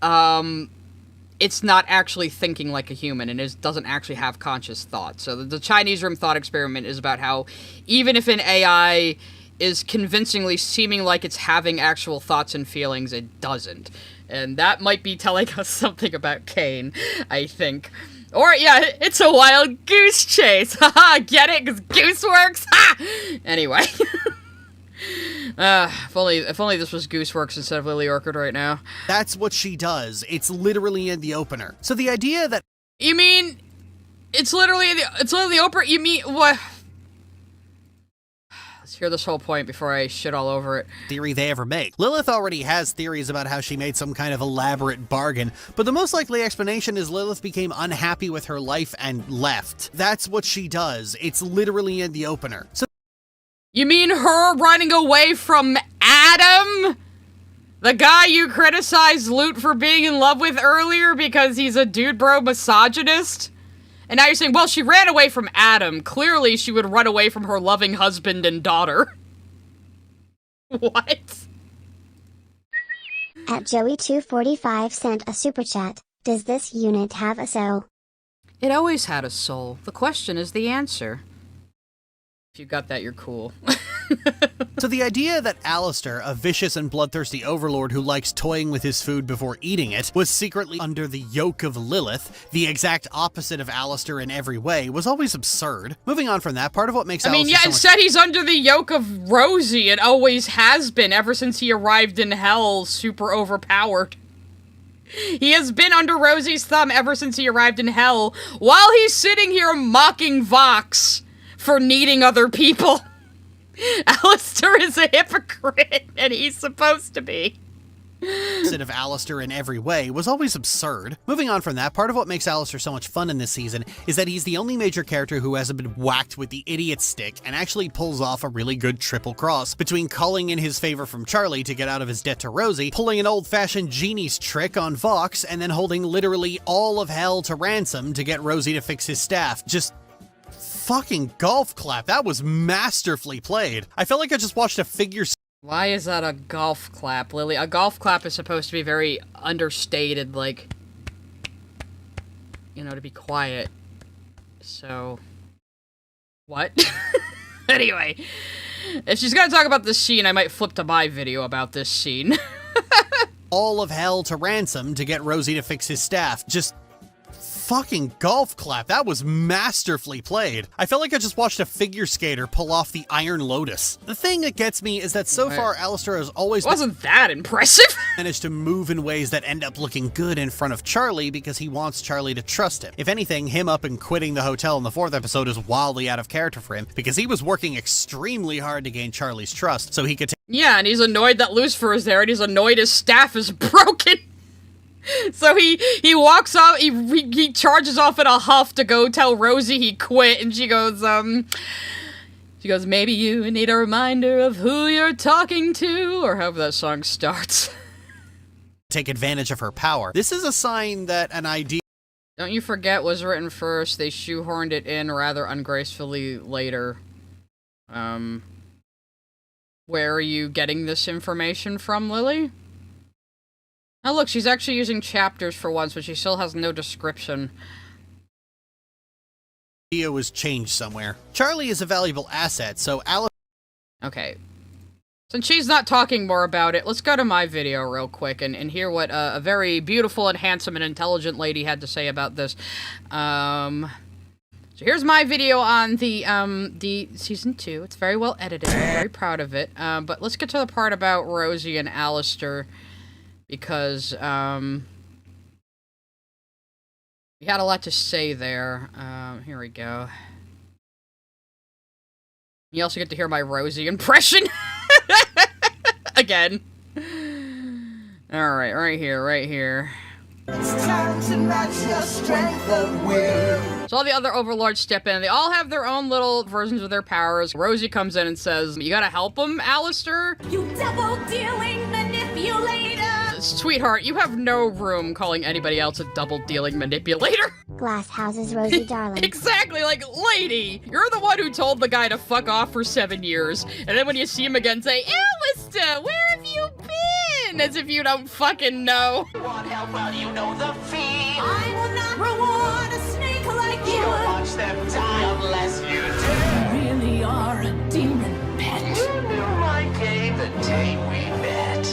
it's not actually thinking like a human, and it doesn't actually have conscious thought. So the Chinese room thought experiment is about how even if an AI is convincingly seeming like it's having actual thoughts and feelings, it doesn't. And that might be telling us something about Kane, I think. Or, yeah, it's a wild goose chase. Haha, get it? Because goose works? Ha! Anyway. If only this was Gooseworks instead of Lily Orchid right now. That's what she does. It's literally in the opener. So the idea that... You mean... It's literally the opener? You mean... What? Let's hear this whole point before I shit all over it. Theory they ever make. Lilith already has theories about how she made some kind of elaborate bargain, but the most likely explanation is Lilith became unhappy with her life and left. That's what she does. It's literally in the opener. So you mean her running away from Adam? The guy you criticized Lute for being in love with earlier because he's a dude bro misogynist? And now you're saying, well, she ran away from Adam. Clearly, she would run away from her loving husband and daughter. What? At Joey245 sent a super chat. Does this unit have a soul? It always had a soul. The question is the answer. If you got that, you're cool. So the idea that Alistair, a vicious and bloodthirsty overlord who likes toying with his food before eating it, was secretly under the yoke of Lilith, the exact opposite of Alistair in every way, was always absurd. Moving on from that, part of what makes Alistair instead he's under the yoke of Rosie and always has been ever since he arrived in hell, super overpowered. He has been under Rosie's thumb ever since he arrived in hell, while he's sitting here mocking Vox for needing other people. Alistair is a hypocrite, and he's supposed to be. Opposite of Alistair in every way was always absurd. Moving on from that, part of what makes Alistair so much fun in this season is that he's the only major character who hasn't been whacked with the idiot stick and actually pulls off a really good triple cross between calling in his favor from Charlie to get out of his debt to Rosie, pulling an old-fashioned genie's trick on Vox, and then holding literally all of hell to ransom to get Rosie to fix his staff. Just fucking golf clap. That was masterfully played. I felt like I just watched a figure. Why is that a golf clap, Lily? A golf clap is supposed to be very understated, like, you know, to be quiet. So, what? Anyway, if she's gonna talk about this scene, I might flip to my video about this scene. All of hell to ransom to get Rosie to fix his staff. Just fucking golf clap. That was masterfully played. I felt like I just watched a figure skater pull off the Iron Lotus. The thing that gets me is that so far Alistair has always wasn't that impressive. Managed to move in ways that end up looking good in front of Charlie because he wants Charlie to trust him. If anything, him up and quitting the hotel in the 4th episode is wildly out of character for him because he was working extremely hard to gain Charlie's trust so he could yeah, and he's annoyed that Lucifer is there, and he's annoyed his staff is broken. So he walks off, he charges off in a huff to go tell Rosie he quit, and she goes, maybe you need a reminder of who you're talking to, or however that song starts. Take advantage of her power. This is a sign that an idea Don't you forget was written first, they shoehorned it in rather ungracefully later. Where are you getting this information from, Lily? Oh look, she's actually using chapters for once, but she still has no description. Idea was changed somewhere. Charlie is a valuable asset, so Alice... Okay. Since she's not talking more about it, let's go to my video real quick and hear what a very beautiful and handsome and intelligent lady had to say about this. So here's my video on the season 2. It's very well edited. I'm very proud of it. But let's get to the part about Rosie and Alistair. Because, we had a lot to say there. Here we go. You also get to hear my Rosie impression. Again. Alright, right here. It's time to match your strength of will. So all the other overlords step in. They all have their own little versions of their powers. Rosie comes in and says, you gotta help him, Alistair? You double-dealing manipulator! Sweetheart, you have no room calling anybody else a double-dealing manipulator. Glass houses, Rosie darling. Exactly, like, lady, you're the one who told the guy to fuck off for 7 years, and then when you see him again, say, Alistair, where have you been? As if you don't fucking know. Want help? Well, you know the fee. I will not reward a snake like you. You'll watch them die unless you do. You really are a demon pet. You knew my game the day we met.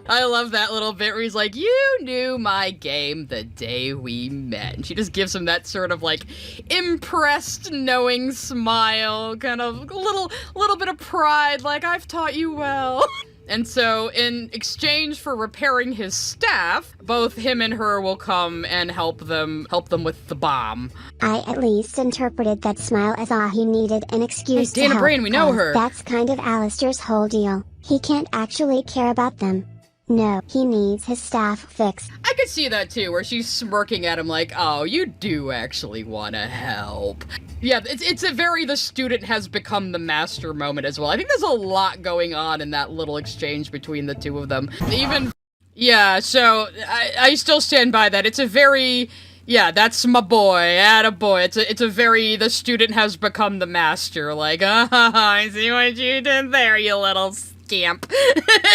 I love that little bit where he's like, you knew my game the day we met. And she just gives him that sort of, like, impressed, knowing smile, kind of little bit of pride, like, I've taught you well. And so, in exchange for repairing his staff, both him and her will come and help them with the bomb. I at least interpreted that smile as he needed an excuse Dana to help. Brain, we know her. That's kind of Alistair's whole deal. He can't actually care about them. No, he needs his staff fixed. I could see that too, where she's smirking at him like, oh, you do actually want to help. Yeah, it's a very the student has become the master moment as well. I think there's a lot going on in that little exchange between the two of them. Yeah, so I still stand by that. It's a very, yeah, that's my boy, attaboy. It's a very, the student has become the master. Like, I see what you did there, you little scamp.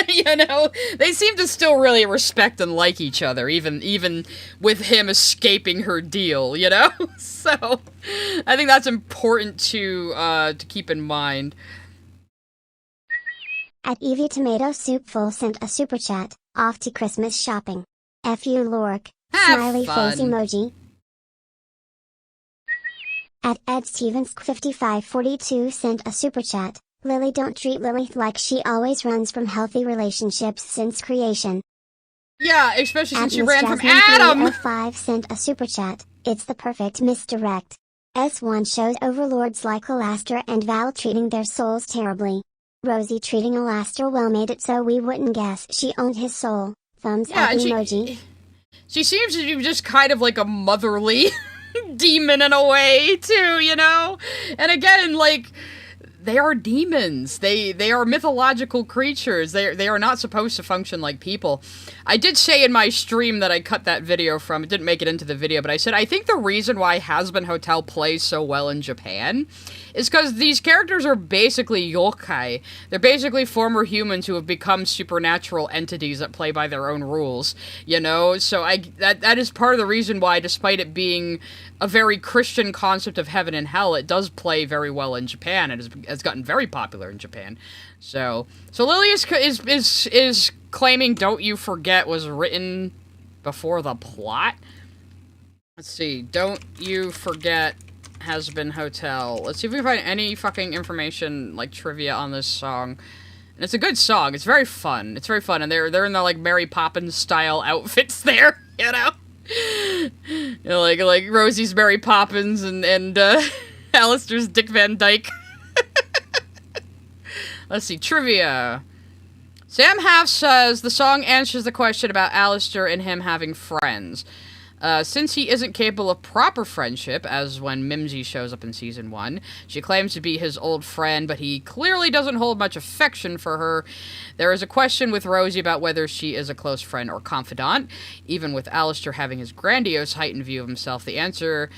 You know, they seem to still really respect and like each other, even with him escaping her deal, you know? So, I think that's important to keep in mind. At Evie Tomato Soup Full sent a super chat, off to Christmas shopping. F you Lork, smiley fun. face emoji. At Ed Stevens 5542 sent a super chat, Lily don't treat Lilith like she always runs from healthy relationships since creation. Yeah, especially since At she Miss ran from Jasmine Adam! 305 sent a super chat, it's the perfect misdirect. S1 shows overlords like Alastor and Val treating their souls terribly. Rosie treating Alastor well made it so we wouldn't guess she owned his soul. Thumbs up emoji. She seems to be just kind of like a motherly demon in a way, too, you know? And again, like, they are demons. They are mythological creatures. They are not supposed to function like people. I did say in my stream that I cut that video from. It didn't make it into the video, but I said I think the reason why Hazbin Hotel plays so well in Japan is because these characters are basically yokai. They're basically former humans who have become supernatural entities that play by their own rules, you know? So that is part of the reason why, despite it being a very Christian concept of heaven and hell, it does play very well in Japan. It has gotten very popular in Japan. So Lily is claiming Don't You Forget was written before the plot. Let's see. Don't You Forget Hazbin Hotel. Let's see if we can find any fucking information, like trivia on this song. And it's a good song. It's very fun. It's very fun. And they're in the like Mary Poppins style outfits there, you know? You know, like Rosie's Mary Poppins and Alistair's Dick Van Dyke. Let's see, trivia. Sam Half says the song answers the question about Alistair and him having friends. Since he isn't capable of proper friendship, as when Mimsy shows up in Season 1, she claims to be his old friend, but he clearly doesn't hold much affection for her. There is a question with Rosie about whether she is a close friend or confidant. Even with Alistair having his grandiose, heightened view of himself, the answer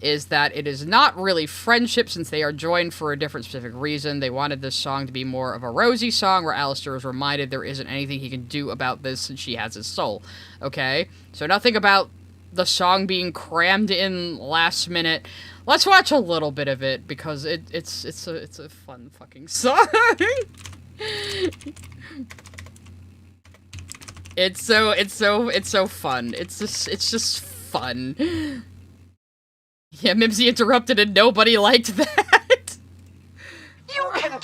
is that it is not really friendship since they are joined for a different specific reason. They wanted this song to be more of a Rosie song where Alistair is reminded there isn't anything he can do about this since she has his soul. Okay? So nothing about the song being crammed in last minute. Let's watch a little bit of it because it's a fun fucking song. It's so fun. It's just fun. Yeah, Mimsy interrupted and nobody liked that. You can.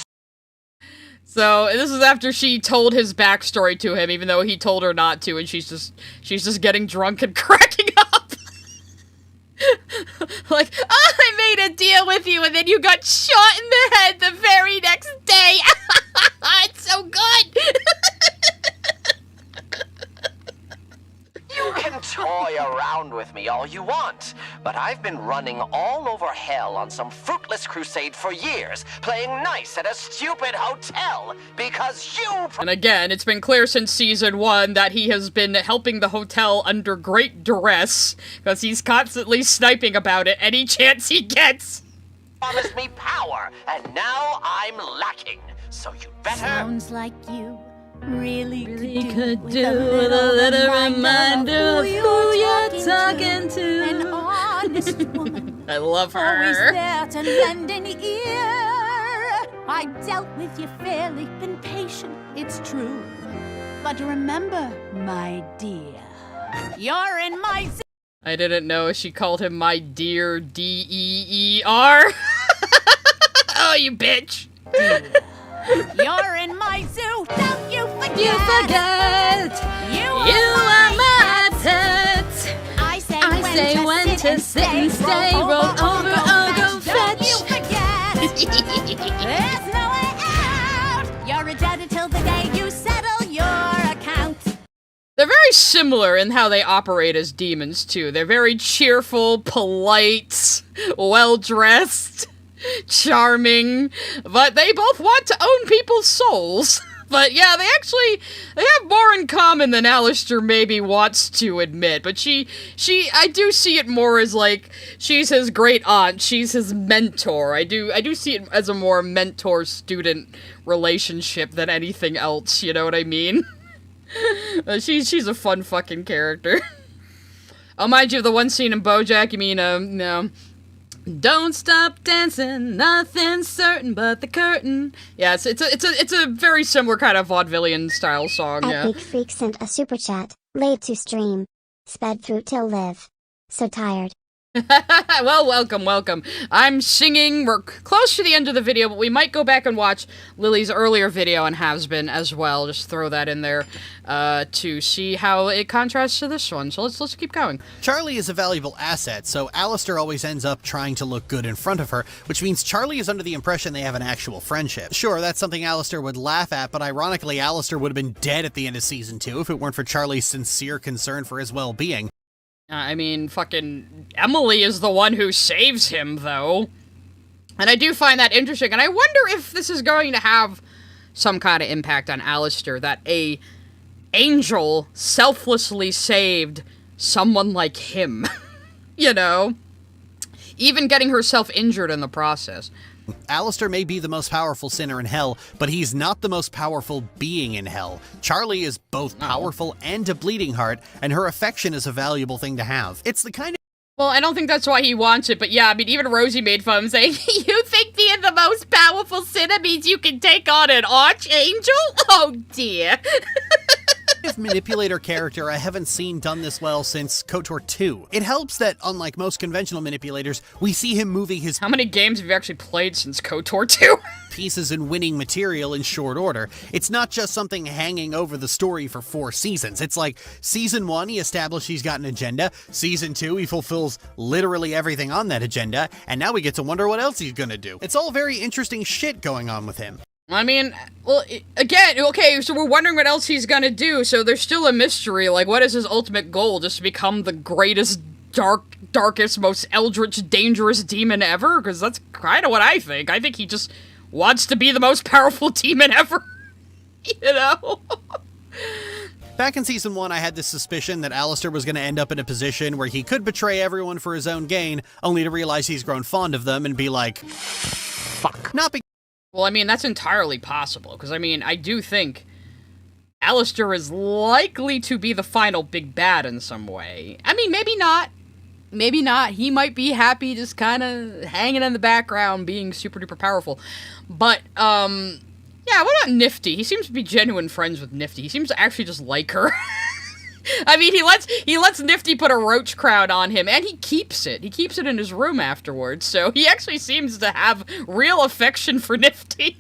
So, this is after she told his backstory to him, even though he told her not to, and she's just getting drunk and cracking up. Like, oh, I made a deal with you, and then you got shot in the head the very next day. It's so good. You can toy around with me all you want, but I've been running all over hell on some fruitless crusade for years, playing nice at a stupid hotel, because you... And again, it's been clear since Season 1 that he has been helping the hotel under great duress, because he's constantly sniping about it any chance he gets. Promised me power, and now I'm lacking, so you better... Sounds like you really could do with a little reminder of who you're talking to. An honest woman. I love her. Always there to lend an ear. I dealt with you fairly, been patient, it's true. But remember, my dear, you're in my... I didn't know she called him my dear D-E-E-R. Oh, you bitch. You're in my zoo, don't you forget! You forget! You are my pet! I say when to sit and stay, roll over or go fetch! Don't you forget! There's no way out! You're indebted till the day you settle your account! similar in how they operate as demons, too. They're very cheerful, polite, well-dressed, charming, but they both want to own people's souls. But yeah, they have more in common than Alistair maybe wants to admit. But I do see it more as like, she's his great aunt, she's his mentor. I do see it as a more mentor-student relationship than anything else, you know what I mean? She's a fun fucking character. Oh, mind you, the one scene in BoJack, you mean, no. Don't stop dancing, nothing's certain but the curtain. Yeah, it's a very similar kind of vaudevillian style song, yeah. Big Freak sent a super chat, late to stream. Sped through till live. So tired. Well, welcome. I'm singing. We're close to the end of the video, but we might go back and watch Lily's earlier video on Hazbin as well. Just throw that in there to see how it contrasts to this one. So let's keep going. Charlie is a valuable asset, so Alistair always ends up trying to look good in front of her, which means Charlie is under the impression they have an actual friendship. Sure, that's something Alistair would laugh at, but ironically, Alistair would have been dead at the end of Season 2 if it weren't for Charlie's sincere concern for his well-being. I mean, fucking Emily is the one who saves him, though. And I do find that interesting, and I wonder if this is going to have some kind of impact on Alistair, that a angel selflessly saved someone like him. You know? Even getting herself injured in the process. Alistair may be the most powerful sinner in hell, but he's not the most powerful being in hell. Charlie is both powerful and a bleeding heart, and her affection is a valuable thing to have. It's the kind of— Well, I don't think that's why he wants it, but yeah, I mean, even Rosie made fun of him saying, you think being the most powerful sinner means you can take on an archangel? Oh, dear. manipulator character I haven't seen done this well since KOTOR 2. It helps that, unlike most conventional manipulators, we see him moving his— How many games have you actually played since KOTOR 2? pieces and winning material in short order. It's not just something hanging over the story for 4 seasons. It's like, Season 1, he established he's got an agenda. Season 2, he fulfills literally everything on that agenda. And now we get to wonder what else he's gonna do. It's all very interesting shit going on with him. I mean, well, again, okay, so we're wondering what else he's gonna do, so there's still a mystery, like, what is his ultimate goal? Just to become the greatest, darkest, most eldritch, dangerous demon ever? Because that's kind of what I think. I think he just wants to be the most powerful demon ever, you know? Back in Season 1, I had this suspicion that Alistair was going to end up in a position where he could betray everyone for his own gain, only to realize he's grown fond of them and be like, fuck. Not because— Well, I mean, that's entirely possible, because, I mean, I do think Alistair is likely to be the final big bad in some way. I mean, maybe not. Maybe not. He might be happy just kind of hanging in the background, being super duper powerful. But, yeah, what about Nifty? He seems to be genuine friends with Nifty. He seems to actually just like her. I mean, he lets Nifty put a roach crown on him, and he keeps it. He keeps it in his room afterwards, so he actually seems to have real affection for Nifty.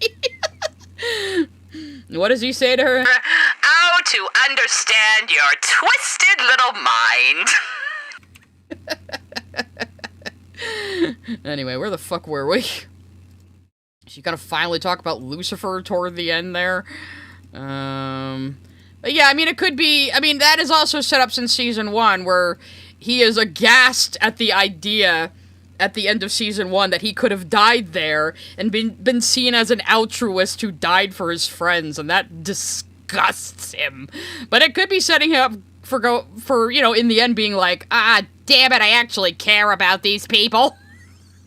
What does he say to her? How to understand your twisted little mind. Anyway, where the fuck were we? She's gonna finally talk about Lucifer toward the end there. But yeah, I mean, it could be— I mean, that is also set up since Season 1, where he is aghast at the idea at the end of Season 1 that he could have died there and been seen as an altruist who died for his friends, and that disgusts him. But it could be setting him up for, you know, in the end being like, ah, damn it, I actually care about these people.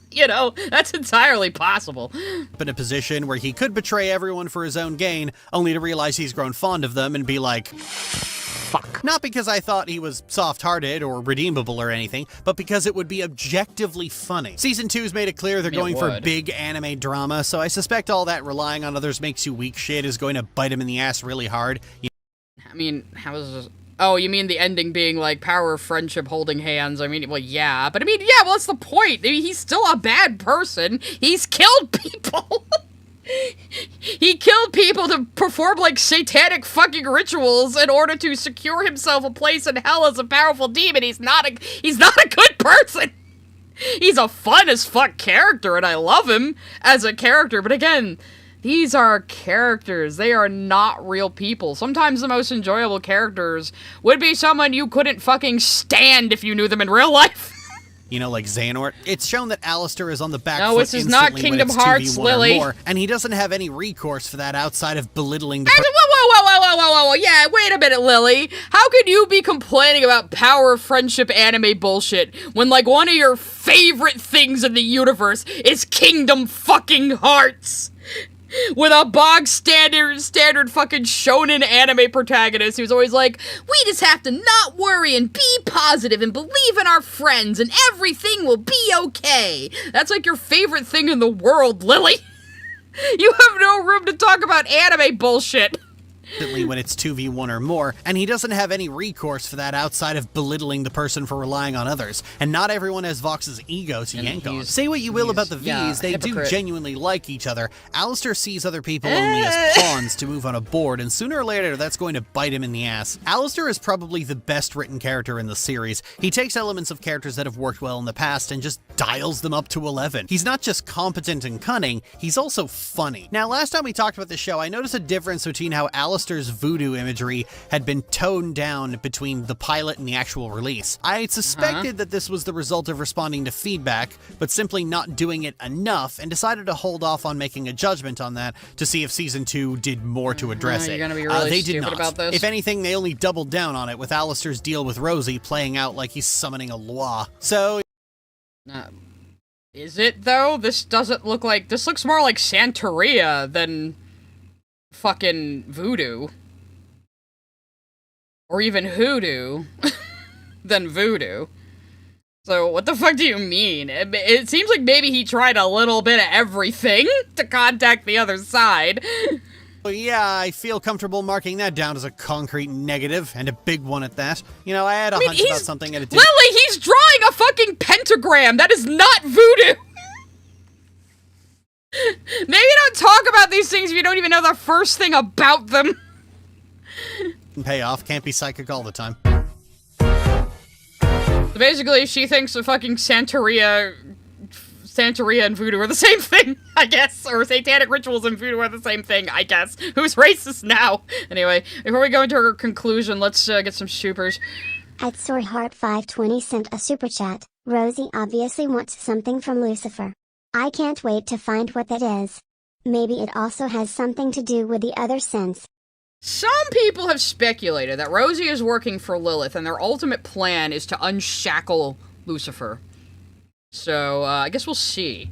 You know, that's entirely possible. In a position where he could betray everyone for his own gain, only to realize he's grown fond of them and be like, fuck. Not because I thought he was soft-hearted or redeemable or anything, but because it would be objectively funny. Season 2's made it clear they're going for big anime drama, so I suspect all that relying on others makes you weak shit is going to bite him in the ass really hard. I mean, how is this— Oh, you mean the ending being, like, power of friendship holding hands? I mean, well, yeah. But, I mean, yeah, well, that's the point. I mean, he's still a bad person. He's killed people. He killed people to perform, like, satanic fucking rituals in order to secure himself a place in hell as a powerful demon. He's not a good person. He's a fun as fuck character, and I love him as a character. But, again, These are characters. They are not real people. Sometimes the most enjoyable characters would be someone you couldn't fucking stand if you knew them in real life. You know, like Xehanort. It's shown that Alistair is on the back No, foot this is not instantly Kingdom when it's Hearts, 2v1 Lily. or more, and he doesn't have any recourse for that outside of belittling the Whoa, yeah, wait a minute, Lily. How could you be complaining about power of friendship anime bullshit when, like, one of your favorite things in the universe is Kingdom fucking Hearts? With a bog standard fucking shonen anime protagonist who's always like, we just have to not worry and be positive and believe in our friends and everything will be okay. That's like your favorite thing in the world, Lily. You have no room to talk about anime bullshit. when it's 2v1 or more, and he doesn't have any recourse for that outside of belittling the person for relying on others. And not everyone has Vox's ego to yank on. Say what you will about the V's, they do genuinely like each other. Alistair sees other people only as pawns to move on a board, and sooner or later that's going to bite him in the ass. Alistair is probably the best written character in the series. He takes elements of characters that have worked well in the past and just dials them up to 11. He's not just competent and cunning, he's also funny. Now, last time we talked about the show, I noticed a difference between how Alistair's voodoo imagery had been toned down between the pilot and the actual release. I had suspected that this was the result of responding to feedback, but simply not doing it enough, and decided to hold off on making a judgment on that to see if Season 2 did more to address it. You're gonna be really they stupid did not. about this. If anything, they only doubled down on it, with Alistair's deal with Rosie playing out like he's summoning a Loa. So... is it, though? This doesn't look like... This looks more like Santeria than fucking voodoo. Or even hoodoo than voodoo. So what the fuck do you mean? It seems like maybe he tried a little bit of everything to contact the other side. Well, yeah, I feel comfortable marking that down as a concrete negative, and a big one at that. You know, I had a hunch about something and it didn't... Lily, he's drawing a fucking pentagram! That is not voodoo! Maybe don't talk about these things if you don't even know the first thing about them. Payoff, can't be psychic all the time. So basically, she thinks the fucking Santeria and voodoo are the same thing, I guess. Or satanic rituals and voodoo are the same thing, I guess. Who's racist now? Anyway, before we go into our conclusion, let's get some supers. At Soreheart520 sent a super chat. Rosie obviously wants something from Lucifer. I can't wait to find what that is. Maybe it also has something to do with the other sins. Some people have speculated that Rosie is working for Lilith, and their ultimate plan is to unshackle Lucifer. So, I guess we'll see.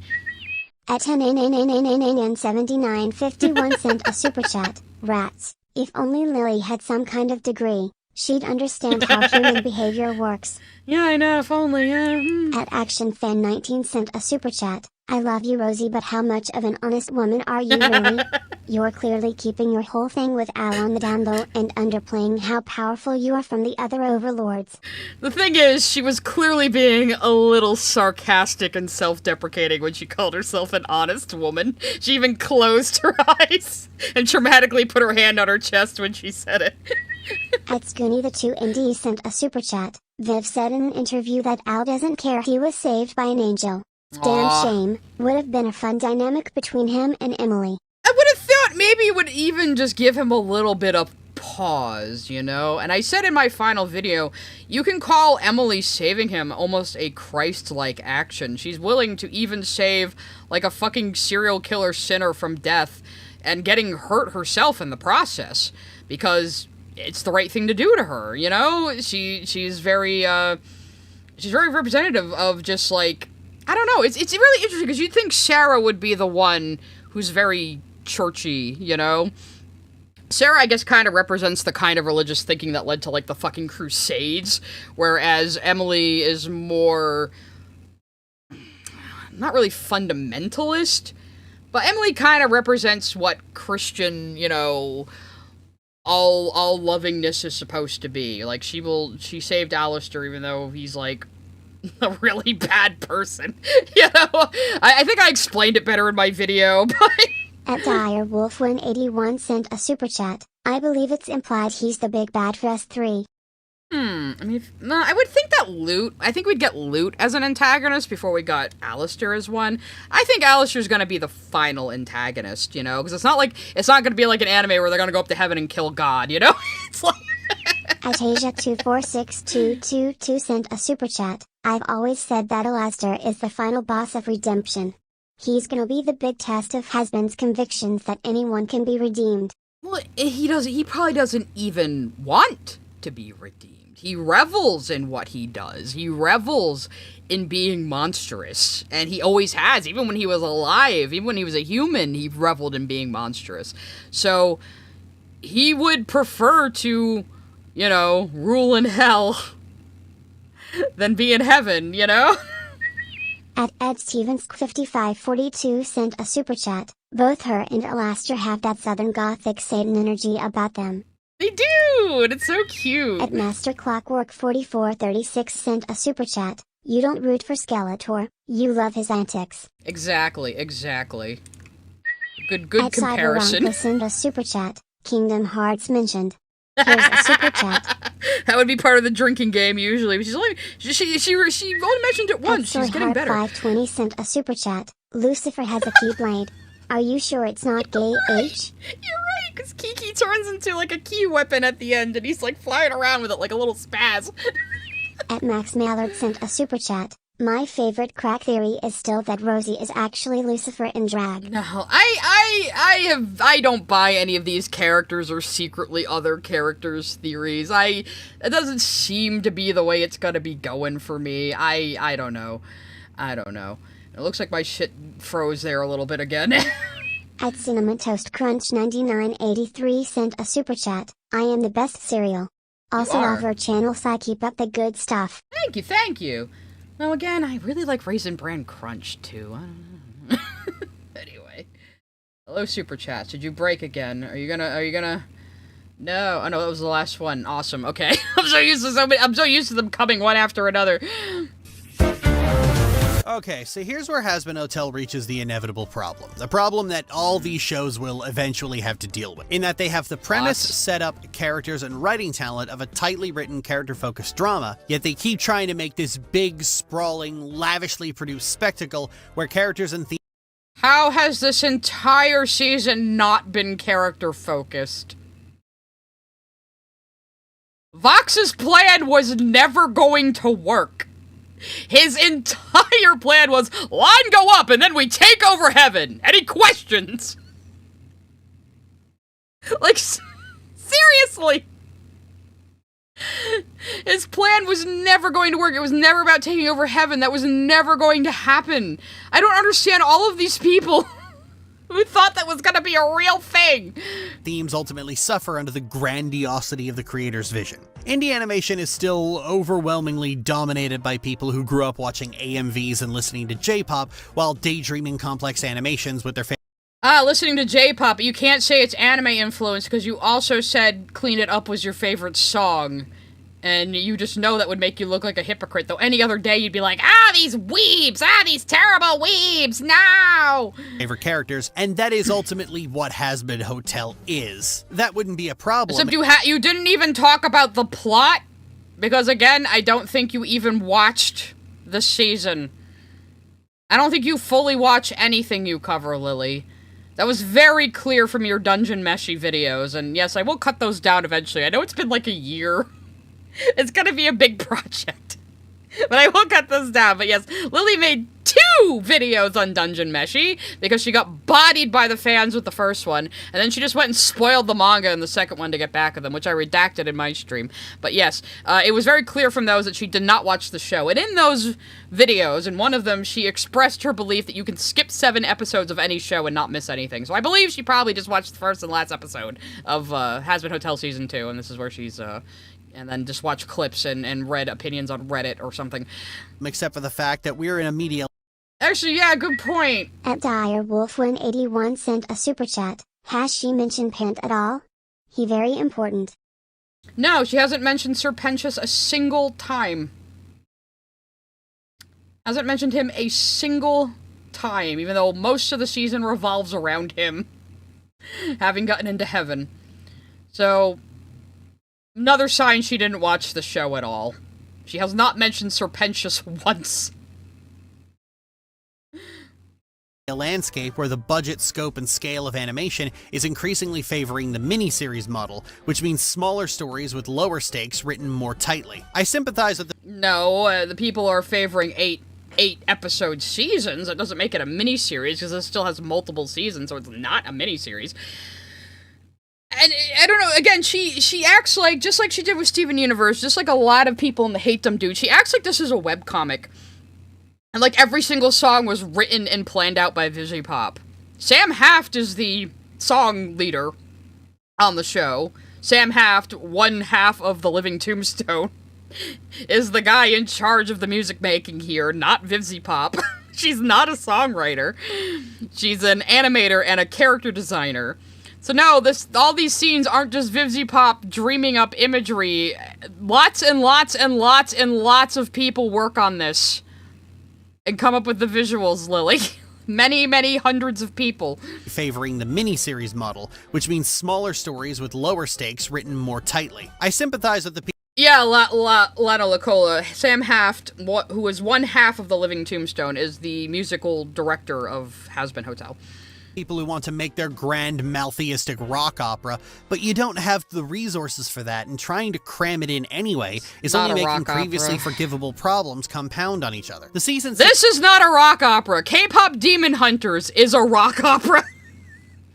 At 7951 sent a super chat. Rats. If only Lily had some kind of degree, she'd understand how human behavior works. Yeah, I know, if only, yeah. At ActionFan19 sent a super chat. I love you, Rosie, but how much of an honest woman are you really? You're clearly keeping your whole thing with Al on the down low and underplaying how powerful you are from the other overlords. The thing is, she was clearly being a little sarcastic and self-deprecating when she called herself an honest woman. She even closed her eyes and dramatically put her hand on her chest when she said it. At Scoony the 2ND sent a super chat. Viv said in an interview that Al doesn't care he was saved by an angel. Damn shame. Would have been a fun dynamic between him and Emily. I would have thought maybe it would even just give him a little bit of pause, you know? And I said in my final video, you can call Emily saving him almost a Christ-like action. She's willing to even save, like, a fucking serial killer sinner from death and getting hurt herself in the process. Because it's the right thing to do to her, you know? She's very representative of just, like... I don't know, it's really interesting, because you'd think Sarah would be the one who's very churchy, you know? Sarah, I guess, kind of represents the kind of religious thinking that led to, like, the fucking Crusades, whereas Emily is more... not really fundamentalist, but Emily kind of represents what Christian, you know... all lovingness is supposed to be. Like, she saved Alistair even though he's, like... a really bad person. You know, I think I explained it better in my video, but... At Direwolf181 sent a super chat. I believe it's implied he's the big bad for us three. I mean, no, I would think that I think we'd get Lute as an antagonist before we got Alistair as one. I think Alistair's gonna be the final antagonist, you know? Because it's not gonna be like an anime where they're gonna go up to heaven and kill God, you know? It's like... Atasia246222 sent a super chat. I've always said that Alistair is the final boss of redemption. He's gonna be the big test of Hazbin's convictions that anyone can be redeemed. Well, he probably doesn't even want to be redeemed. He revels in what he does. He revels in being monstrous. And he always has. Even when he was alive, even when he was a human, he reveled in being monstrous. So, he would prefer to, you know, rule in hell than be in heaven, you know? At Ed Stevens 5542 sent a super chat. Both her and Alastair have that southern gothic Satan energy about them. They do! And it's so cute! At Master Clockwork 4436 sent a super chat. You don't root for Skeletor, you love his antics. Exactly. Good At comparison. Cyberwonka sent a super chat. Kingdom Hearts mentioned. Here's a super chat. That would be part of the drinking game usually. She only mentioned it once. She's getting better. 520 sent a super chat. Lucifer has a keyblade. Are you sure it's not gay, H? You're right, because Kiki turns into like a key weapon at the end and he's like flying around with it like a little spaz. At Max Mallard sent a super chat. My favorite crack theory is still that Rosie is actually Lucifer in drag. No, I don't buy any of these characters or secretly other characters' theories. It doesn't seem to be the way it's gonna be going for me. I don't know. It looks like my shit froze there a little bit again. At Cinnamon Toast Crunch 9983 sent a super chat. I am the best cereal. Also love her channel, so keep up the good stuff. Thank you. Now again, I really like Raisin Bran Crunch too. I don't know. Anyway. Hello super chats. Did you break again? Are you gonna No, oh no, that was the last one. Awesome. Okay. I'm so used to them coming one after another. Okay, so here's where Hazbin Hotel reaches the inevitable problem. The problem that all these shows will eventually have to deal with. In that they have the premise, setup, characters, and writing talent of a tightly written, character-focused drama, yet they keep trying to make this big, sprawling, lavishly produced spectacle where characters and themes... How has this entire season not been character-focused? Vox's plan was never going to work. His entire plan was, line go up and then we take over heaven. Any questions? Like, seriously. His plan was never going to work. It was never about taking over heaven. That was never going to happen. I don't understand all of these people who thought that was gonna be a real thing. Themes ultimately suffer under the grandiosity of the creator's vision. Indie animation is still overwhelmingly dominated by people who grew up watching AMVs and listening to J-pop while daydreaming complex animations with their listening to J-pop, but you can't say it's anime influence because you also said Clean It Up was your favorite song. And you just know that would make you look like a hypocrite, though any other day you'd be like, these weebs, these terrible weebs, no! Favorite characters, and that is ultimately what Hazbin Hotel is. That wouldn't be a problem. Except you didn't even talk about the plot, because again, I don't think you even watched the season. I don't think you fully watch anything you cover, Lily. That was very clear from your Dungeon Meshi videos, and yes, I will cut those down eventually. I know it's been like a year. It's gonna be a big project. But I will cut this down. But yes, Lily made 2 videos on Dungeon Meshi because she got bodied by the fans with the first one. And then she just went and spoiled the manga in the second one to get back at them, which I redacted in my stream. But yes, it was very clear from those that she did not watch the show. And in those videos, in one of them, she expressed her belief that you can skip 7 episodes of any show and not miss anything. So I believe she probably just watched the first and last episode of Hazbin Hotel Season 2. And this is where she's... and then just watch clips and read opinions on Reddit or something. Except for the fact that we're in a media... Actually, yeah, good point. At Direwolf181 sent a super chat. Has she mentioned Pant at all? He very important. No, she hasn't mentioned Sir Pentious a single time. Hasn't mentioned him a single time, even though most of the season revolves around him having gotten into heaven. So... Another sign she didn't watch the show at all. She has not mentioned Serpentius once. A landscape where the budget, scope, and scale of animation is increasingly favoring the miniseries model, which means smaller stories with lower stakes written more tightly. I sympathize with the— No, the people are favoring eight episode seasons. It doesn't make it a miniseries, because it still has multiple seasons, so it's not a miniseries. And, I don't know, again, she acts like, just like she did with Steven Universe, just like a lot of people in the Hatedom do, she acts like this is a webcomic. And, like, every single song was written and planned out by VivziePop. Sam Haft is the song leader on the show. Sam Haft, one half of the Living Tombstone, is the guy in charge of the music making here, not VivziePop. She's not a songwriter. She's an animator and a character designer. So no, all these scenes aren't just VivziePop dreaming up imagery. Lots and lots and lots and lots of people work on this and come up with the visuals, Lily. Many, many hundreds of people. Favoring the miniseries model, which means smaller stories with lower stakes written more tightly. I sympathize with the people— Yeah, Lana Lacola. Sam Haft, who is one half of the Living Tombstone, is the musical director of Hazbin Hotel. People who want to make their grand maltheistic rock opera, but you don't have the resources for that, and trying to cram it in anyway is only making previously forgivable problems compound on each other. The season— This is not a rock opera. K-pop Demon Hunters is a rock opera.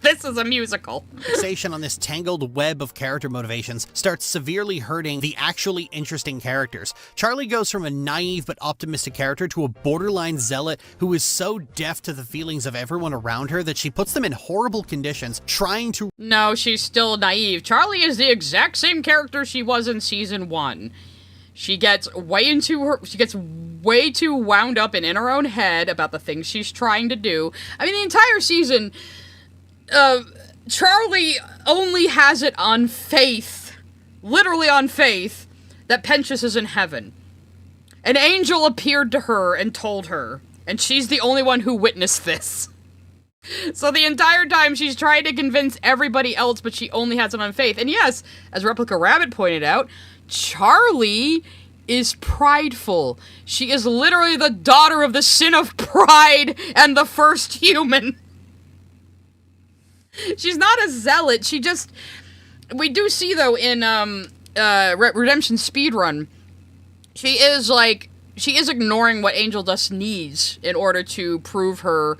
This is a musical. Fixation on this tangled web of character motivations starts severely hurting the actually interesting characters. Charlie goes from a naive but optimistic character to a borderline zealot who is so deaf to the feelings of everyone around her that she puts them in horrible conditions, trying to— No, she's still naive. Charlie is the exact same character she was in season 1. She gets way too wound up and in her own head about the things she's trying to do. I mean, the entire season, Charlie only has it on faith, literally on faith, that Pentious is in heaven. An angel appeared to her and told her, and she's the only one who witnessed this. So the entire time she's trying to convince everybody else, but she only has it on faith. And yes, as Replica Rabbit pointed out, Charlie is prideful. She is literally the daughter of the sin of pride and the first human. She's not a zealot, she just— we do see, though, in, Redemption Speedrun, she is ignoring what Angel Dust needs in order to prove her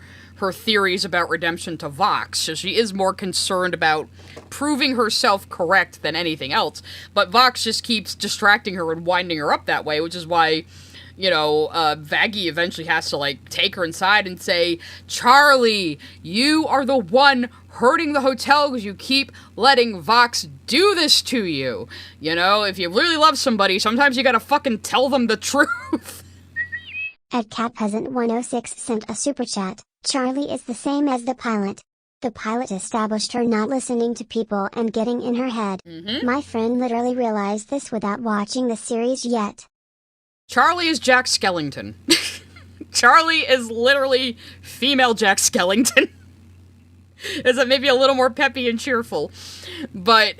theories about redemption to Vox, so she is more concerned about proving herself correct than anything else, but Vox just keeps distracting her and winding her up that way, which is why, you know, Vaggie eventually has to, like, take her inside and say, Charlie, you are the one hurting the hotel because you keep letting Vox do this to you. You know, if you really love somebody, sometimes you gotta fucking tell them the truth. At CatPeasant106 sent a super chat. Charlie is the same as the pilot. The pilot established her not listening to people and getting in her head. My friend literally realized this without watching the series yet. Charlie is Jack Skellington. Charlie is literally female Jack Skellington. Is it maybe a little more peppy and cheerful? But,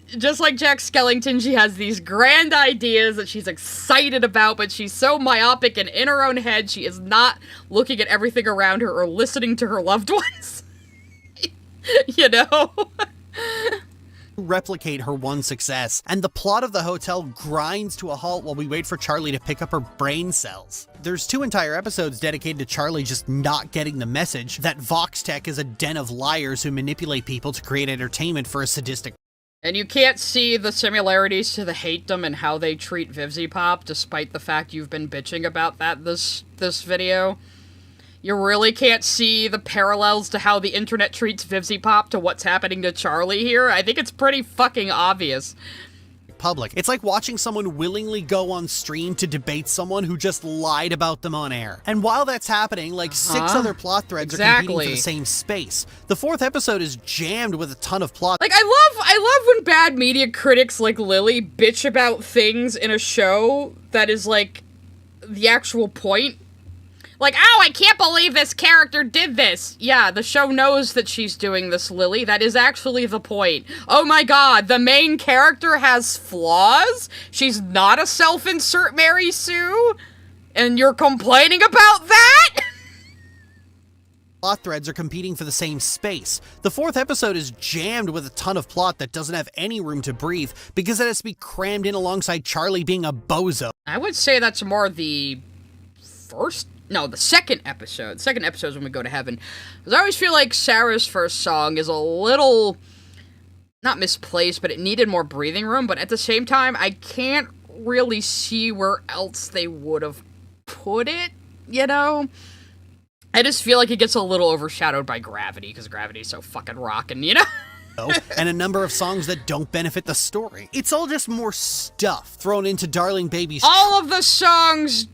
just like Jack Skellington, she has these grand ideas that she's excited about, but she's so myopic and in her own head, she is not looking at everything around her or listening to her loved ones. You know? Replicate her one success, and the plot of the hotel grinds to a halt while we wait for Charlie to pick up her brain cells. There's 2 entire episodes dedicated to Charlie just not getting the message that Vox Tech is a den of liars who manipulate people to create entertainment for a sadistic— And you can't see the similarities to the Hatedom and how they treat VivziePop, despite the fact you've been bitching about that this video. You really can't see the parallels to how the internet treats VivziePop to what's happening to Charlie here. I think it's pretty fucking obvious. Public. It's like watching someone willingly go on stream to debate someone who just lied about them on air. And while that's happening, like 6 other plot threads are competing for the same space. The 4th episode is jammed with a ton of plot. Like, I love when bad media critics like Lily bitch about things in a show that is, like, the actual point. Like, oh, I can't believe this character did this. Yeah, the show knows that she's doing this, Lily. That is actually the point. Oh my god, the main character has flaws? She's not a self-insert Mary Sue? And you're complaining about that? Plot threads are competing for the same space. The 4th episode is jammed with a ton of plot that doesn't have any room to breathe because it has to be crammed in alongside Charlie being a bozo. I would say that's more the second episode. Second episode is when we go to heaven. Because I always feel like Sarah's first song is a little, not misplaced, but it needed more breathing room. But at the same time, I can't really see where else they would have put it, you know? I just feel like it gets a little overshadowed by Gravity, because Gravity's so fucking rockin', you know? And a number of songs that don't benefit the story. It's all just more stuff thrown into Darling Baby's... All of the songs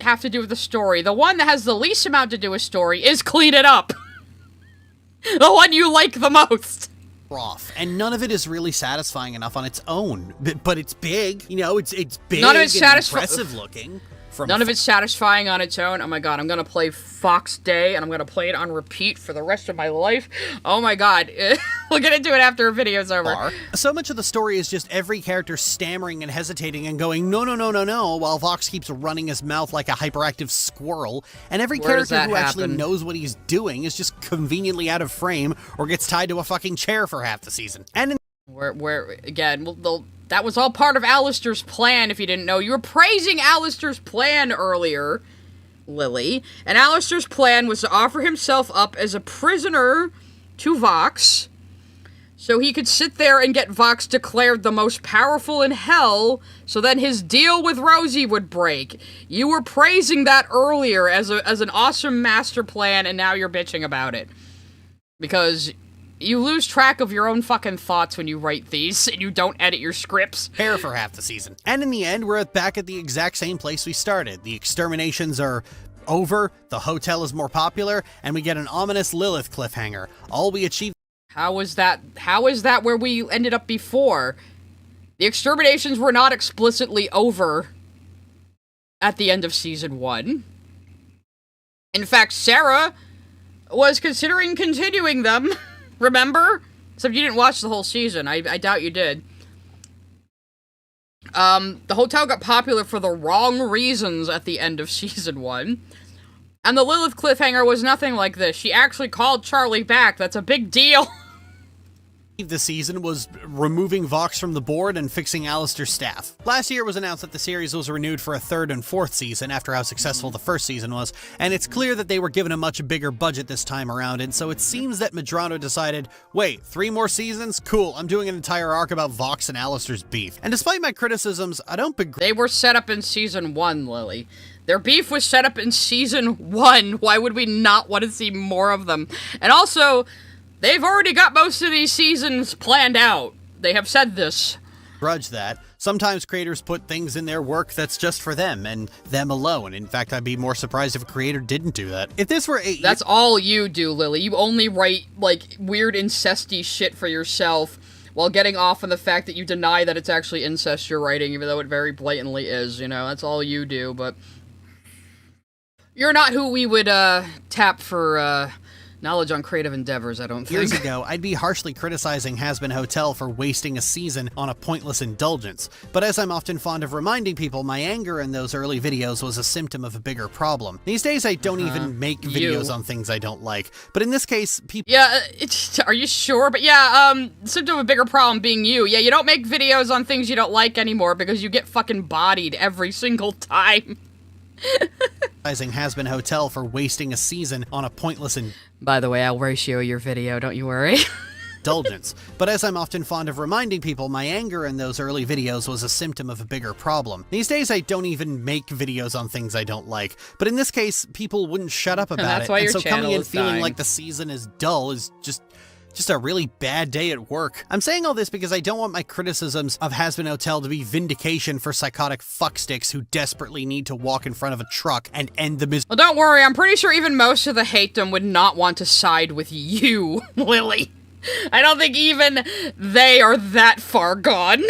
have to do with the story. The one that has the least amount to do with story is Clean It Up. The one you like the most. Off, and none of it is really satisfying enough on its own. But it's big, you know, it's big None of it's and impressive looking. None of it's satisfying on its own. Oh my god, I'm gonna play Vox Dei, and I'm gonna play it on repeat for the rest of my life. Oh my god. We'll get into it after the video's over. So much of the story is just every character stammering and hesitating and going, no, no, no, no, no, while Vox keeps running his mouth like a hyperactive squirrel, and every character who actually knows what he's doing is just conveniently out of frame or gets tied to a fucking chair for half the season. And that was all part of Alistair's plan, if you didn't know. You were praising Alistair's plan earlier, Lily. And Alistair's plan was to offer himself up as a prisoner to Vox, so he could sit there and get Vox declared the most powerful in hell, so then his deal with Rosie would break. You were praising that earlier as an awesome master plan, and now you're bitching about it. Because you lose track of your own fucking thoughts when you write these, and you don't edit your scripts. Hair for half the season. And in the end, we're back at the exact same place we started. The exterminations are over, the hotel is more popular, and we get an ominous Lilith cliffhanger. All we achieved... How is that where we ended up before? The exterminations were not explicitly over at the end of season 1. In fact, Sarah was considering continuing them. Remember? Except you didn't watch the whole season. I doubt you did. The hotel got popular for the wrong reasons at the end of season 1. And the Lilith cliffhanger was nothing like this. She actually called Charlie back. That's a big deal. The season was removing Vox from the board and fixing Alistair's staff. Last year it was announced that the series was renewed for a 3rd and 4th season after how successful the first season was, and it's clear that they were given a much bigger budget this time around, and so it seems that Medrano decided, wait, 3 more seasons? Cool, I'm doing an entire arc about Vox and Alistair's beef. And despite my criticisms, I don't begrudge... They were set up in season 1, Lily. Their beef was set up in season 1. Why would we not want to see more of them? And also, they've already got most of these seasons planned out. They have said this. Grudge that. Sometimes creators put things in their work that's just for them, and them alone. In fact, I'd be more surprised if a creator didn't do that. If this were a... That's all you do, Lily. You only write, like, weird incesty shit for yourself, while getting off on the fact that you deny that it's actually incest you're writing, even though it very blatantly is, you know? That's all you do, but... You're not who we would, tap for, knowledge on creative endeavors, I don't think. Years ago, I'd be harshly criticizing Hazbin Hotel for wasting a season on a pointless indulgence. But as I'm often fond of reminding people, my anger in those early videos was a symptom of a bigger problem. These days, I don't even make videos on things I don't like. But in this case, people... Yeah, are you sure? But yeah, symptom of a bigger problem being you. Yeah, you don't make videos on things you don't like anymore because you get fucking bodied every single time. Hazbin Hotel for wasting a season on a pointless By the way, I'll ratio your video, don't you worry. indulgence. But as I'm often fond of reminding people, my anger in those early videos was a symptom of a bigger problem. These days, I don't even make videos on things I don't like. But in this case, people wouldn't shut up about it. And so coming in feeling like the season is dull is just a really bad day at work. I'm saying all this because I don't want my criticisms of Hazbin Hotel to be vindication for psychotic fucksticks who desperately need to walk in front of a truck and end the misery. Well, don't worry, I'm pretty sure even most of the hatedom would not want to side with you, Lily. I don't think even they are that far gone.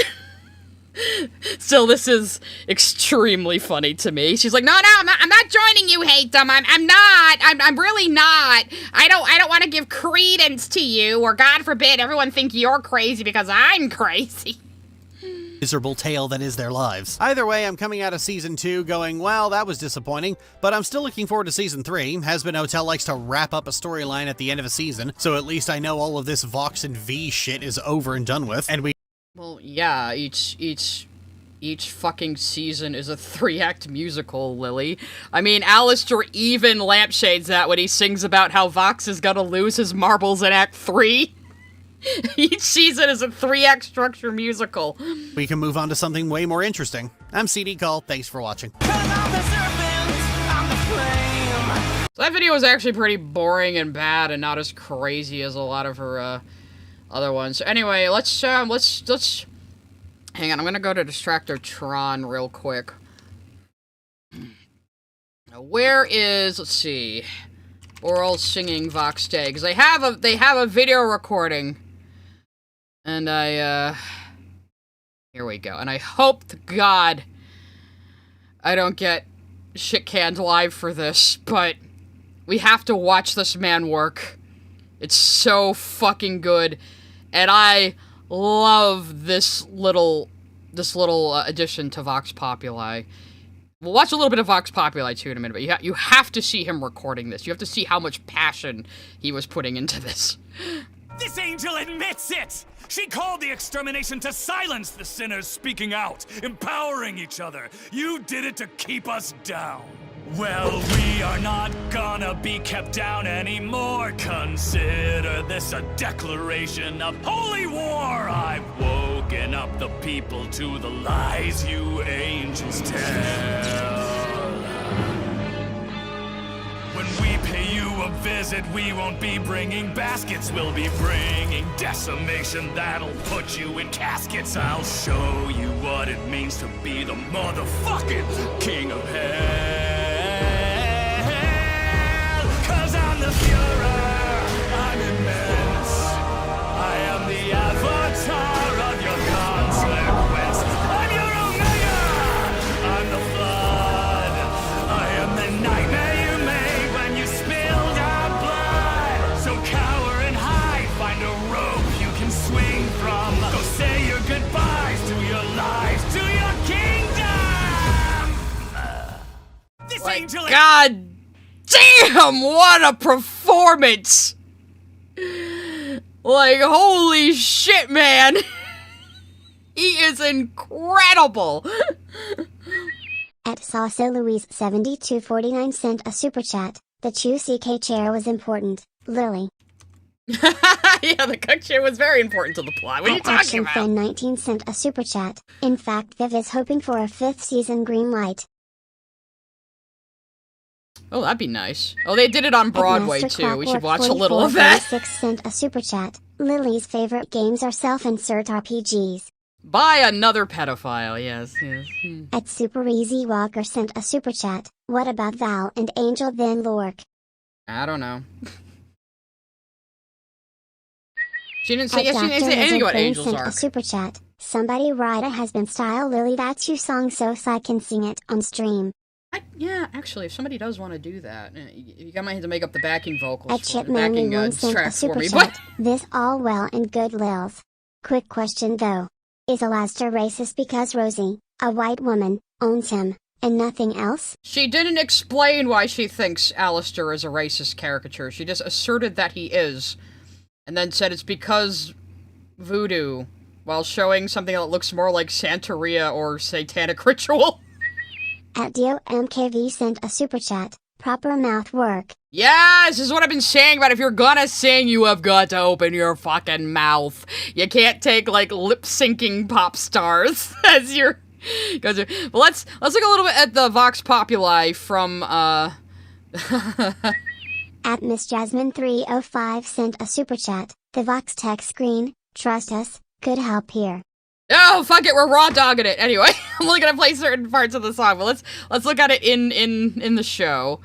Still, this is extremely funny to me. She's like, no, I'm not joining you, Hatedom. I'm really not. I don't want to give credence to you, or God forbid, everyone think you're crazy because I'm crazy. Miserable tale that is their lives. Either way, I'm coming out of Season 2 going, well, that was disappointing, but I'm still looking forward to Season 3. Hazbin Hotel likes to wrap up a storyline at the end of a season, so at least I know all of this Vox and V shit is over and done with, and we... Well, yeah, each fucking season is a 3-act musical, Lily. I mean, Alistair even lampshades that when he sings about how Vox is gonna lose his marbles in Act 3. Each season is a 3-act structure musical. We can move on to something way more interesting. I'm CD Call, thanks for watching. So that video was actually pretty boring and bad and not as crazy as a lot of her, other ones. So anyway, let's hang on, I'm gonna go to Distractor Tron real quick. Now, where is, let's see, Oral singing Vox Dei, because they have a video recording. And here we go. And I hope to God I don't get shit-canned live for this, but we have to watch this man work. It's so fucking good. And I love this little addition to Vox Populi. We'll watch a little bit of Vox Populi too in a minute, but you have to see him recording this. You have to see how much passion he was putting into this. This angel admits it! She called the extermination to silence the sinners speaking out, empowering each other. You did it to keep us down. Well, we are not gonna be kept down anymore. Consider this a declaration of holy war. I've woken up the people to the lies you angels tell. When we pay you a visit, we won't be bringing baskets. We'll be bringing decimation that'll put you in caskets. I'll show you what it means to be the motherfucking king of hell. 'Cause I'm the Führer, I'm immense. I am the avatar of your consequence. I'm your omega, I'm the flood. I am the nightmare you made when you spilled our blood. So cower and hide, find a rope you can swing from. Go say your goodbyes to your lives, to your kingdom. This angel. God damn, what a performance! Like, holy shit, man! He is incredible! At Sauce Louise 7249 sent a super chat. The Chew CK chair was important. Lily. Yeah, the cook chair was very important to the plot. What are you talking Action about? Fan 19 sent a super chat. In fact, Viv is hoping for a 5th season green light. Oh, that'd be nice. Oh, they did it on Broadway, too. We should watch a little of that. 6 sent a super chat. Lily's favorite games are self-insert RPGs. By another pedophile, yes. At Super Easy Walker sent a super chat. What about Val and Angel then Lork? I don't know. She didn't say At Dr. anything about Lizard Angel's sent arc. a super chat. Somebody write a Hazbin style Lily That's You song so I can sing it on stream. Yeah, actually, if somebody does want to do that, you might have to make up the backing vocals At for the Chipmanly backing 1 sent a tracks for super me. chat. This all well and good Lils. Quick question though. Is Alastair racist because Rosie, a white woman, owns him, and nothing else? She didn't explain why she thinks Alistair is a racist caricature. She just asserted that he is, and then said it's because voodoo, while showing something that looks more like Santeria or satanic ritual. At Dio MKV sent a super chat. Proper mouth work. Yes, this is what I've been saying about if you're gonna sing, you have got to open your fucking mouth. You can't take, like, lip-syncing pop stars as your... Well, let's look a little bit at the Vox Populi from, At Miss Jasmine 305 sent a super chat. The Vox text screen, trust us, could help here. Oh, fuck it, we're raw dogging it. Anyway, I'm only gonna play certain parts of the song, but let's look at it in the show.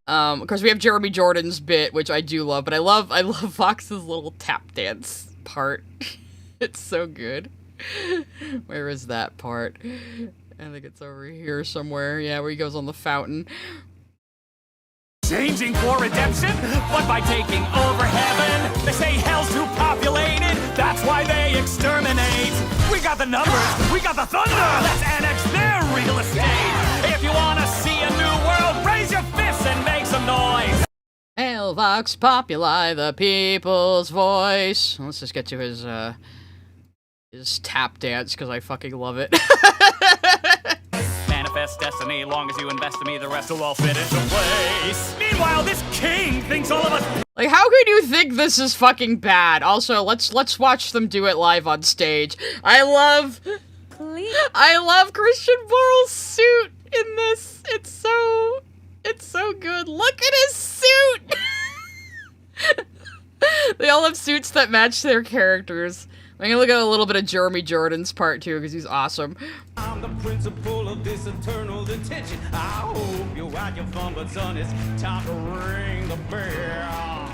Of course, we have Jeremy Jordan's bit, which I do love, but I love Vox's little tap dance part. It's so good. Where is that part? I think it's over here somewhere. Yeah, where he goes on the fountain. Changing for redemption, but by taking over heaven. They say hell's too populated, that's why they exterminate. We got the numbers, we got the thunder, let's annex their real estate. If you wanna see a new world, raise your fists and make some noise. Hail Vox Populi, the people's voice. Let's just get to his tap dance, because I fucking love it. Manifest destiny, long as you invest in me, the rest will all fit into place. Meanwhile, this king thinks all of us... Like, how could you think this is fucking bad? Also, let's watch them do it live on stage. I love Christian Borle's suit in this. It's so good. Look at his suit! They all have suits that match their characters. I'm gonna look at a little bit of Jeremy Jordan's part too, because he's awesome. I'm the principle of this eternal detention. I hope you had your fun, but son, it's time to ring the bell.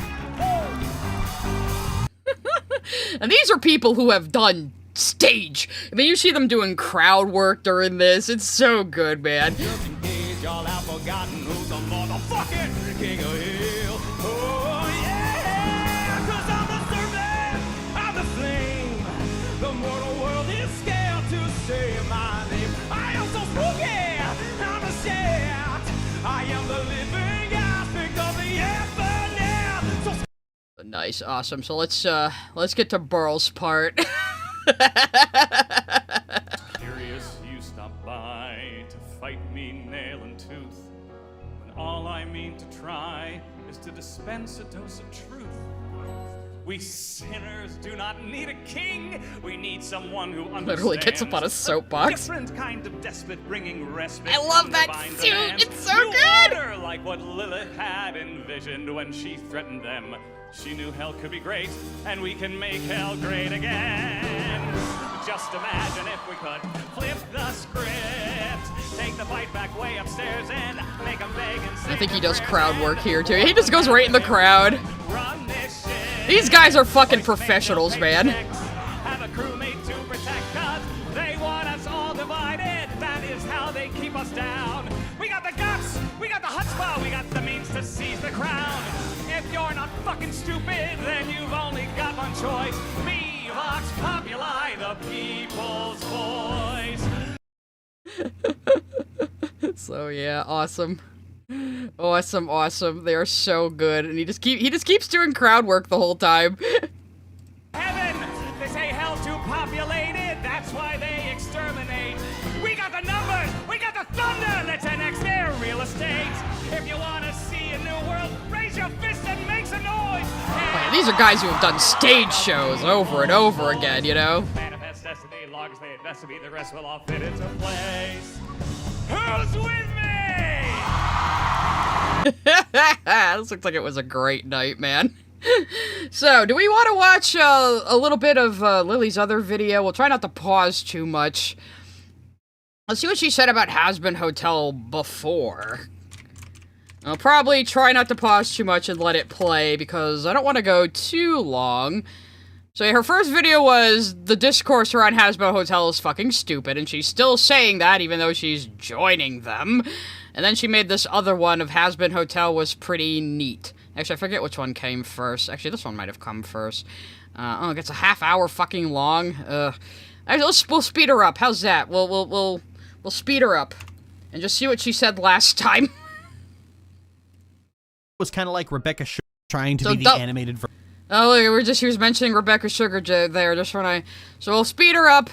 And these are people who have done stage. I mean, you see them doing crowd work during this. It's so good, man. Just in case y'all have forgotten who's the motherfucking king of hell. Oh yeah, 'cause I'm the servant, I'm the flame. The mortal world is scared to say my name. I am so spooky, I'm a shaft. I am the living aspect of the infinite. So Nice, awesome. So let's get to Burl's part. Curious, you stopped by to fight me nail and tooth, when all I mean to try is to dispense a dose of truth. We sinners do not need a king. We need someone who understands. Literally gets up on a soapbox. Different kind of despot bringing respite. I love from that divine suit. demands. It's so New good. order, like what Lilith had envisioned when she threatened them. She knew hell could be great, and we can make hell great again. Just imagine if we could flip the script, take the fight back way upstairs and make them beg and I think he does crowd work here too. He just goes right in the crowd. These guys are fucking professionals, man. Have a crewmate to protect, 'cause they want us all divided. That is how they keep us down. We got the guts, we got the chutzpah, we got the means to seize the crown. If you're not fucking stupid, then you've only got one choice. Me, Vox Populi, the people's voice. So yeah, awesome. Awesome. They are so good. And he just keeps doing crowd work the whole time. Heaven! They say hell too populated, that's why they exterminate. We got the numbers, we got the thunder, let's annex their real estate. If you wanna see a new world, raise your fist and make some noise. Man, these are guys who have done stage shows over and over again, you know? Manifest destiny, long as they invest in me, the rest will all fit into place. Who's with me? This looks like it was a great night, man. So, do we want to watch a little bit of Lily's other video? We'll try not to pause too much. Let's see what she said about Hazbin Hotel before. I'll probably try not to pause too much and let it play, because I don't want to go too long. So her first video was, the discourse around Hazbin Hotel is fucking stupid, and she's still saying that even though she's joining them. And then she made this other one of Hazbin Hotel was pretty neat. Actually, I forget which one came first. Actually, this one might have come first. Oh, it gets a half hour fucking long. Actually, we'll speed her up. How's that? We'll speed her up. And just see what she said last time. It was kind of like Rebecca Sugar trying to be the animated version. Oh, look, she was mentioning Rebecca Sugar there, just when so we'll speed her up,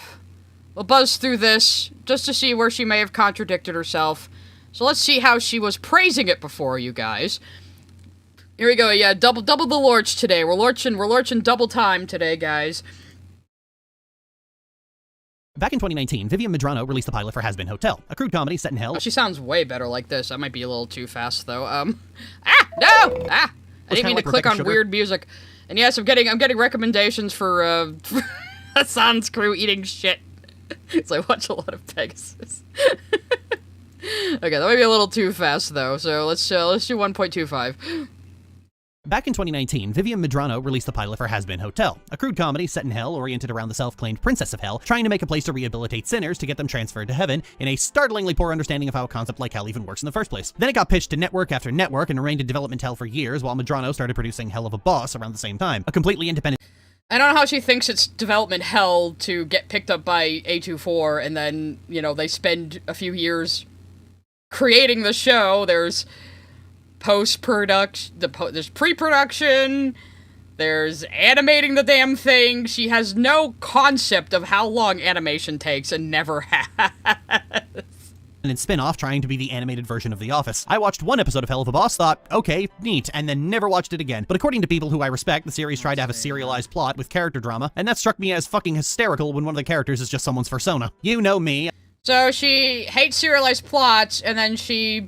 we'll buzz through this, just to see where she may have contradicted herself. So let's see how she was praising it before, you guys. Here we go, yeah, double the lorch today, we're lorching double time today, guys. Back in 2019, Vivian Medrano released the pilot for Hazbin Hotel, a crude comedy set in hell. Oh, she sounds way better like this. That might be a little too fast, though. No! I didn't mean to click on weird music. And yes, I'm getting recommendations for Hassan's crew eating shit. So I watch a lot of Pegasus. Okay, that might be a little too fast, though. So let's do 1.25. Back in 2019, Vivian Medrano released the pilot for Hazbin Hotel, a crude comedy set in hell oriented around the self-claimed princess of hell, trying to make a place to rehabilitate sinners to get them transferred to heaven, in a startlingly poor understanding of how a concept like hell even works in the first place. Then it got pitched to network after network and remained in development hell for years, while Medrano started producing Hell of a Boss around the same time, a completely independent... I don't know how she thinks it's development hell to get picked up by A24, and then, you know, they spend a few years creating the show. There's post-production, there's pre-production, there's animating the damn thing. She has no concept of how long animation takes and never has. And its spin-off trying to be the animated version of The Office. I watched one episode of Hell of a Boss, thought, okay, neat, and then never watched it again. But according to people who I respect, the series tried to have a serialized plot with character drama, and that struck me as fucking hysterical when one of the characters is just someone's persona. You know me. So she hates serialized plots, and then she's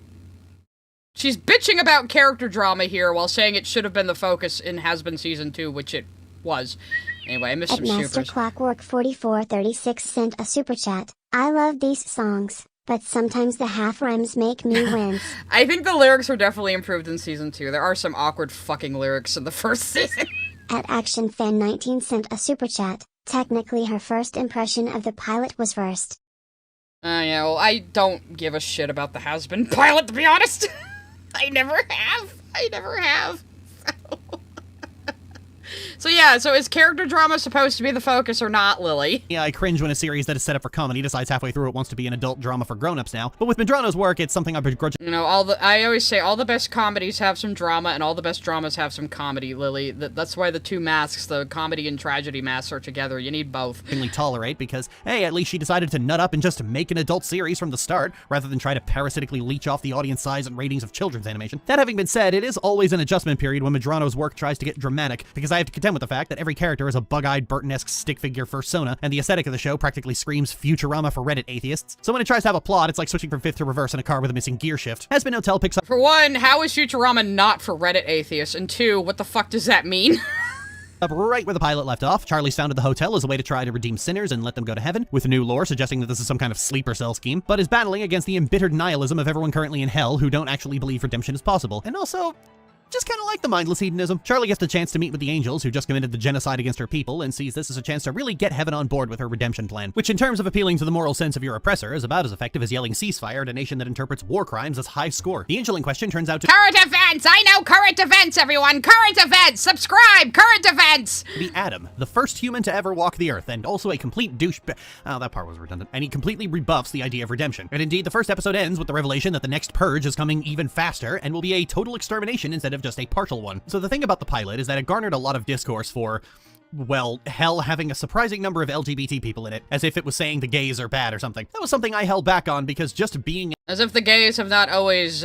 bitching about character drama here while saying it should have been the focus in Hazbin Season 2, which it was. Anyway, I missed some Master supers. Clockwork 4436 sent a super chat. I love these songs, but sometimes the half rhymes make me wince. I think the lyrics were definitely improved in Season 2. There are some awkward fucking lyrics in the first season. At ActionFan19 sent a super chat. Technically her first impression of the pilot was first. You know, I don't give a shit about the Hazbin pilot, to be honest. I never have. So yeah, so is character drama supposed to be the focus or not, Lily? Yeah, I cringe when a series that is set up for comedy decides halfway through it wants to be an adult drama for grown-ups now. But with Medrano's work, it's something I begrudge. You know, I always say all the best comedies have some drama and all the best dramas have some comedy, Lily. That's why the two masks, the comedy and tragedy masks, are together. You need both. Tolerate because, hey, at least she decided to nut up and just make an adult series from the start, rather than try to parasitically leech off the audience size and ratings of children's animation. That having been said, it is always an adjustment period when Medrano's work tries to get dramatic, because I have to contend with the fact that every character is a bug-eyed Burton-esque stick figure persona, and the aesthetic of the show practically screams Futurama for Reddit atheists. So when it tries to have a plot, it's like switching from fifth to reverse in a car with a missing gear shift. Hazbin Hotel picks up— For one, how is Futurama not for Reddit atheists? And two, what the fuck does that mean? Up right where the pilot left off. Charlie's founded the hotel as a way to try to redeem sinners and let them go to heaven, with new lore suggesting that this is some kind of sleeper cell scheme, but is battling against the embittered nihilism of everyone currently in hell who don't actually believe redemption is possible. And also, just kind of like the mindless hedonism. Charlie gets the chance to meet with the angels who just committed the genocide against her people and sees this as a chance to really get heaven on board with her redemption plan, which in terms of appealing to the moral sense of your oppressor is about as effective as yelling ceasefire at a nation that interprets war crimes as high score. The angel in question turns out to— Current events! I know current events, everyone! Current events! Subscribe! Current events! Be Adam, the first human to ever walk the earth, and also a complete oh, that part was redundant. And he completely rebuffs the idea of redemption. And indeed, the first episode ends with the revelation that the next purge is coming even faster and will be a total extermination instead of just a partial one. So the thing about the pilot is that it garnered a lot of discourse for, well, hell having a surprising number of LGBT people in it, as if it was saying the gays are bad or something. That was something I held back on because just being— As if the gays have not always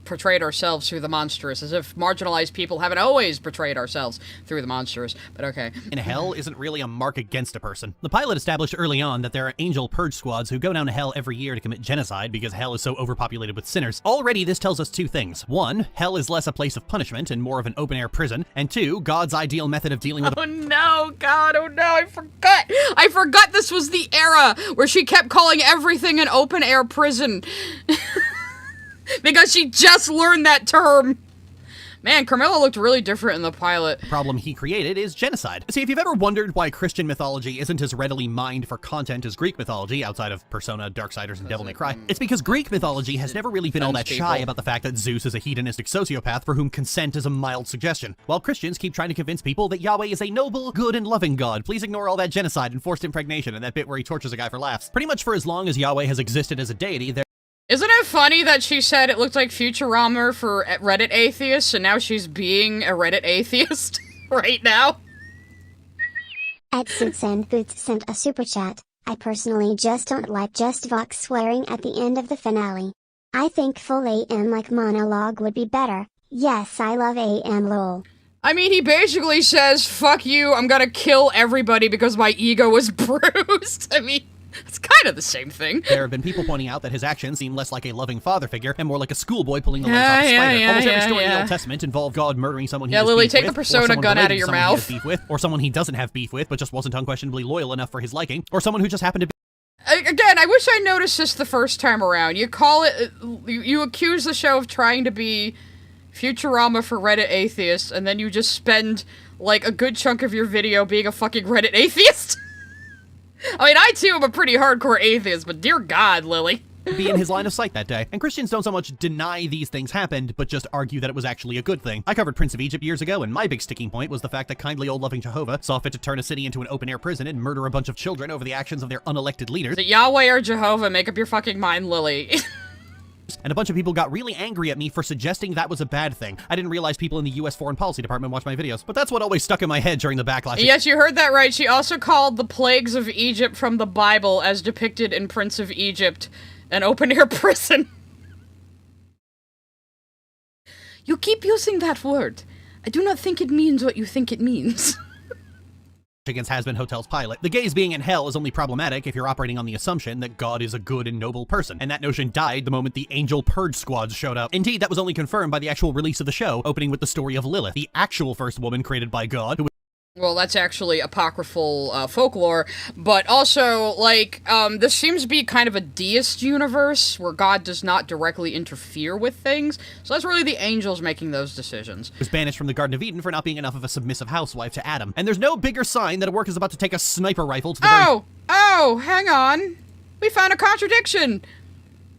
portrayed ourselves through the monstrous. As if marginalized people haven't always portrayed ourselves through the monstrous. But okay. in hell isn't really a mark against a person. The pilot established early on that there are angel purge squads who go down to hell every year to commit genocide because hell is so overpopulated with sinners. Already this tells us two things. One, hell is less a place of punishment and more of an open-air prison. And two, God's ideal method of dealing with— Oh no, God, oh no, I forgot! I forgot this was the era where she kept calling everything an open-air prison. Because she just learned that term. Man, Carmilla looked really different in the pilot. The problem he created is genocide. See, if you've ever wondered why Christian mythology isn't as readily mined for content as Greek mythology, outside of Persona, Darksiders, and Devil May Cry, it's because Greek mythology has never really been all that shy about the fact that Zeus is a hedonistic sociopath for whom consent is a mild suggestion, while Christians keep trying to convince people that Yahweh is a noble, good, and loving God. Please ignore all that genocide and forced impregnation and that bit where he tortures a guy for laughs. Pretty much for as long as Yahweh has existed as a deity, there— Isn't it funny that she said it looked like Futurama for Reddit atheists, and now she's being a Reddit atheist right now? At Suits and Boots sent a super chat. I personally just don't like just Vox swearing at the end of the finale. I think full AM like monologue would be better. Yes, I love AM lol. I mean, he basically says, fuck you, I'm gonna kill everybody because my ego was bruised. I mean, it's kind of the same thing. There have been people pointing out that his actions seem less like a loving father figure and more like a schoolboy pulling the legs off a spider. Almost every story in the Old Testament involved God murdering someone he has Lily, beef take with, the Persona gun out of your mouth. Beef with, or someone he doesn't have beef with, but just wasn't unquestionably loyal enough for his liking, or someone who just happened to be— Again, I wish I noticed this the first time around. You call it, you accuse the show of trying to be Futurama for Reddit atheists, and then you just spend, like, a good chunk of your video being a fucking Reddit atheist? I mean, I too am a pretty hardcore atheist, but dear God, Lily. Be in his line of sight that day. And Christians don't so much deny these things happened, but just argue that it was actually a good thing. I covered Prince of Egypt years ago, and my big sticking point was the fact that kindly old loving Jehovah saw fit to turn a city into an open-air prison and murder a bunch of children over the actions of their unelected leaders. Is it Yahweh or Jehovah? Make up your fucking mind, Lily. And a bunch of people got really angry at me for suggesting that was a bad thing. I didn't realize people in the US Foreign Policy Department watch my videos, but that's what always stuck in my head during the backlash. Yes, you heard that right. She also called the plagues of Egypt from the Bible, as depicted in Prince of Egypt, an open-air prison. You keep using that word. I do not think it means what you think it means. Against Hazbin Hotel's pilot. The gays being in hell is only problematic if you're operating on the assumption that God is a good and noble person, and that notion died the moment the Angel Purge squads showed up. Indeed, that was only confirmed by the actual release of the show, opening with the story of Lilith, the actual first woman created by God, who was Well, that's actually apocryphal folklore, but also, like, this seems to be kind of a deist universe where God does not directly interfere with things, so that's really the angels making those decisions. was banished from the Garden of Eden for not being enough of a submissive housewife to Adam. And there's no bigger sign that a work is about to take a sniper rifle to the Oh, hang on. We found a contradiction.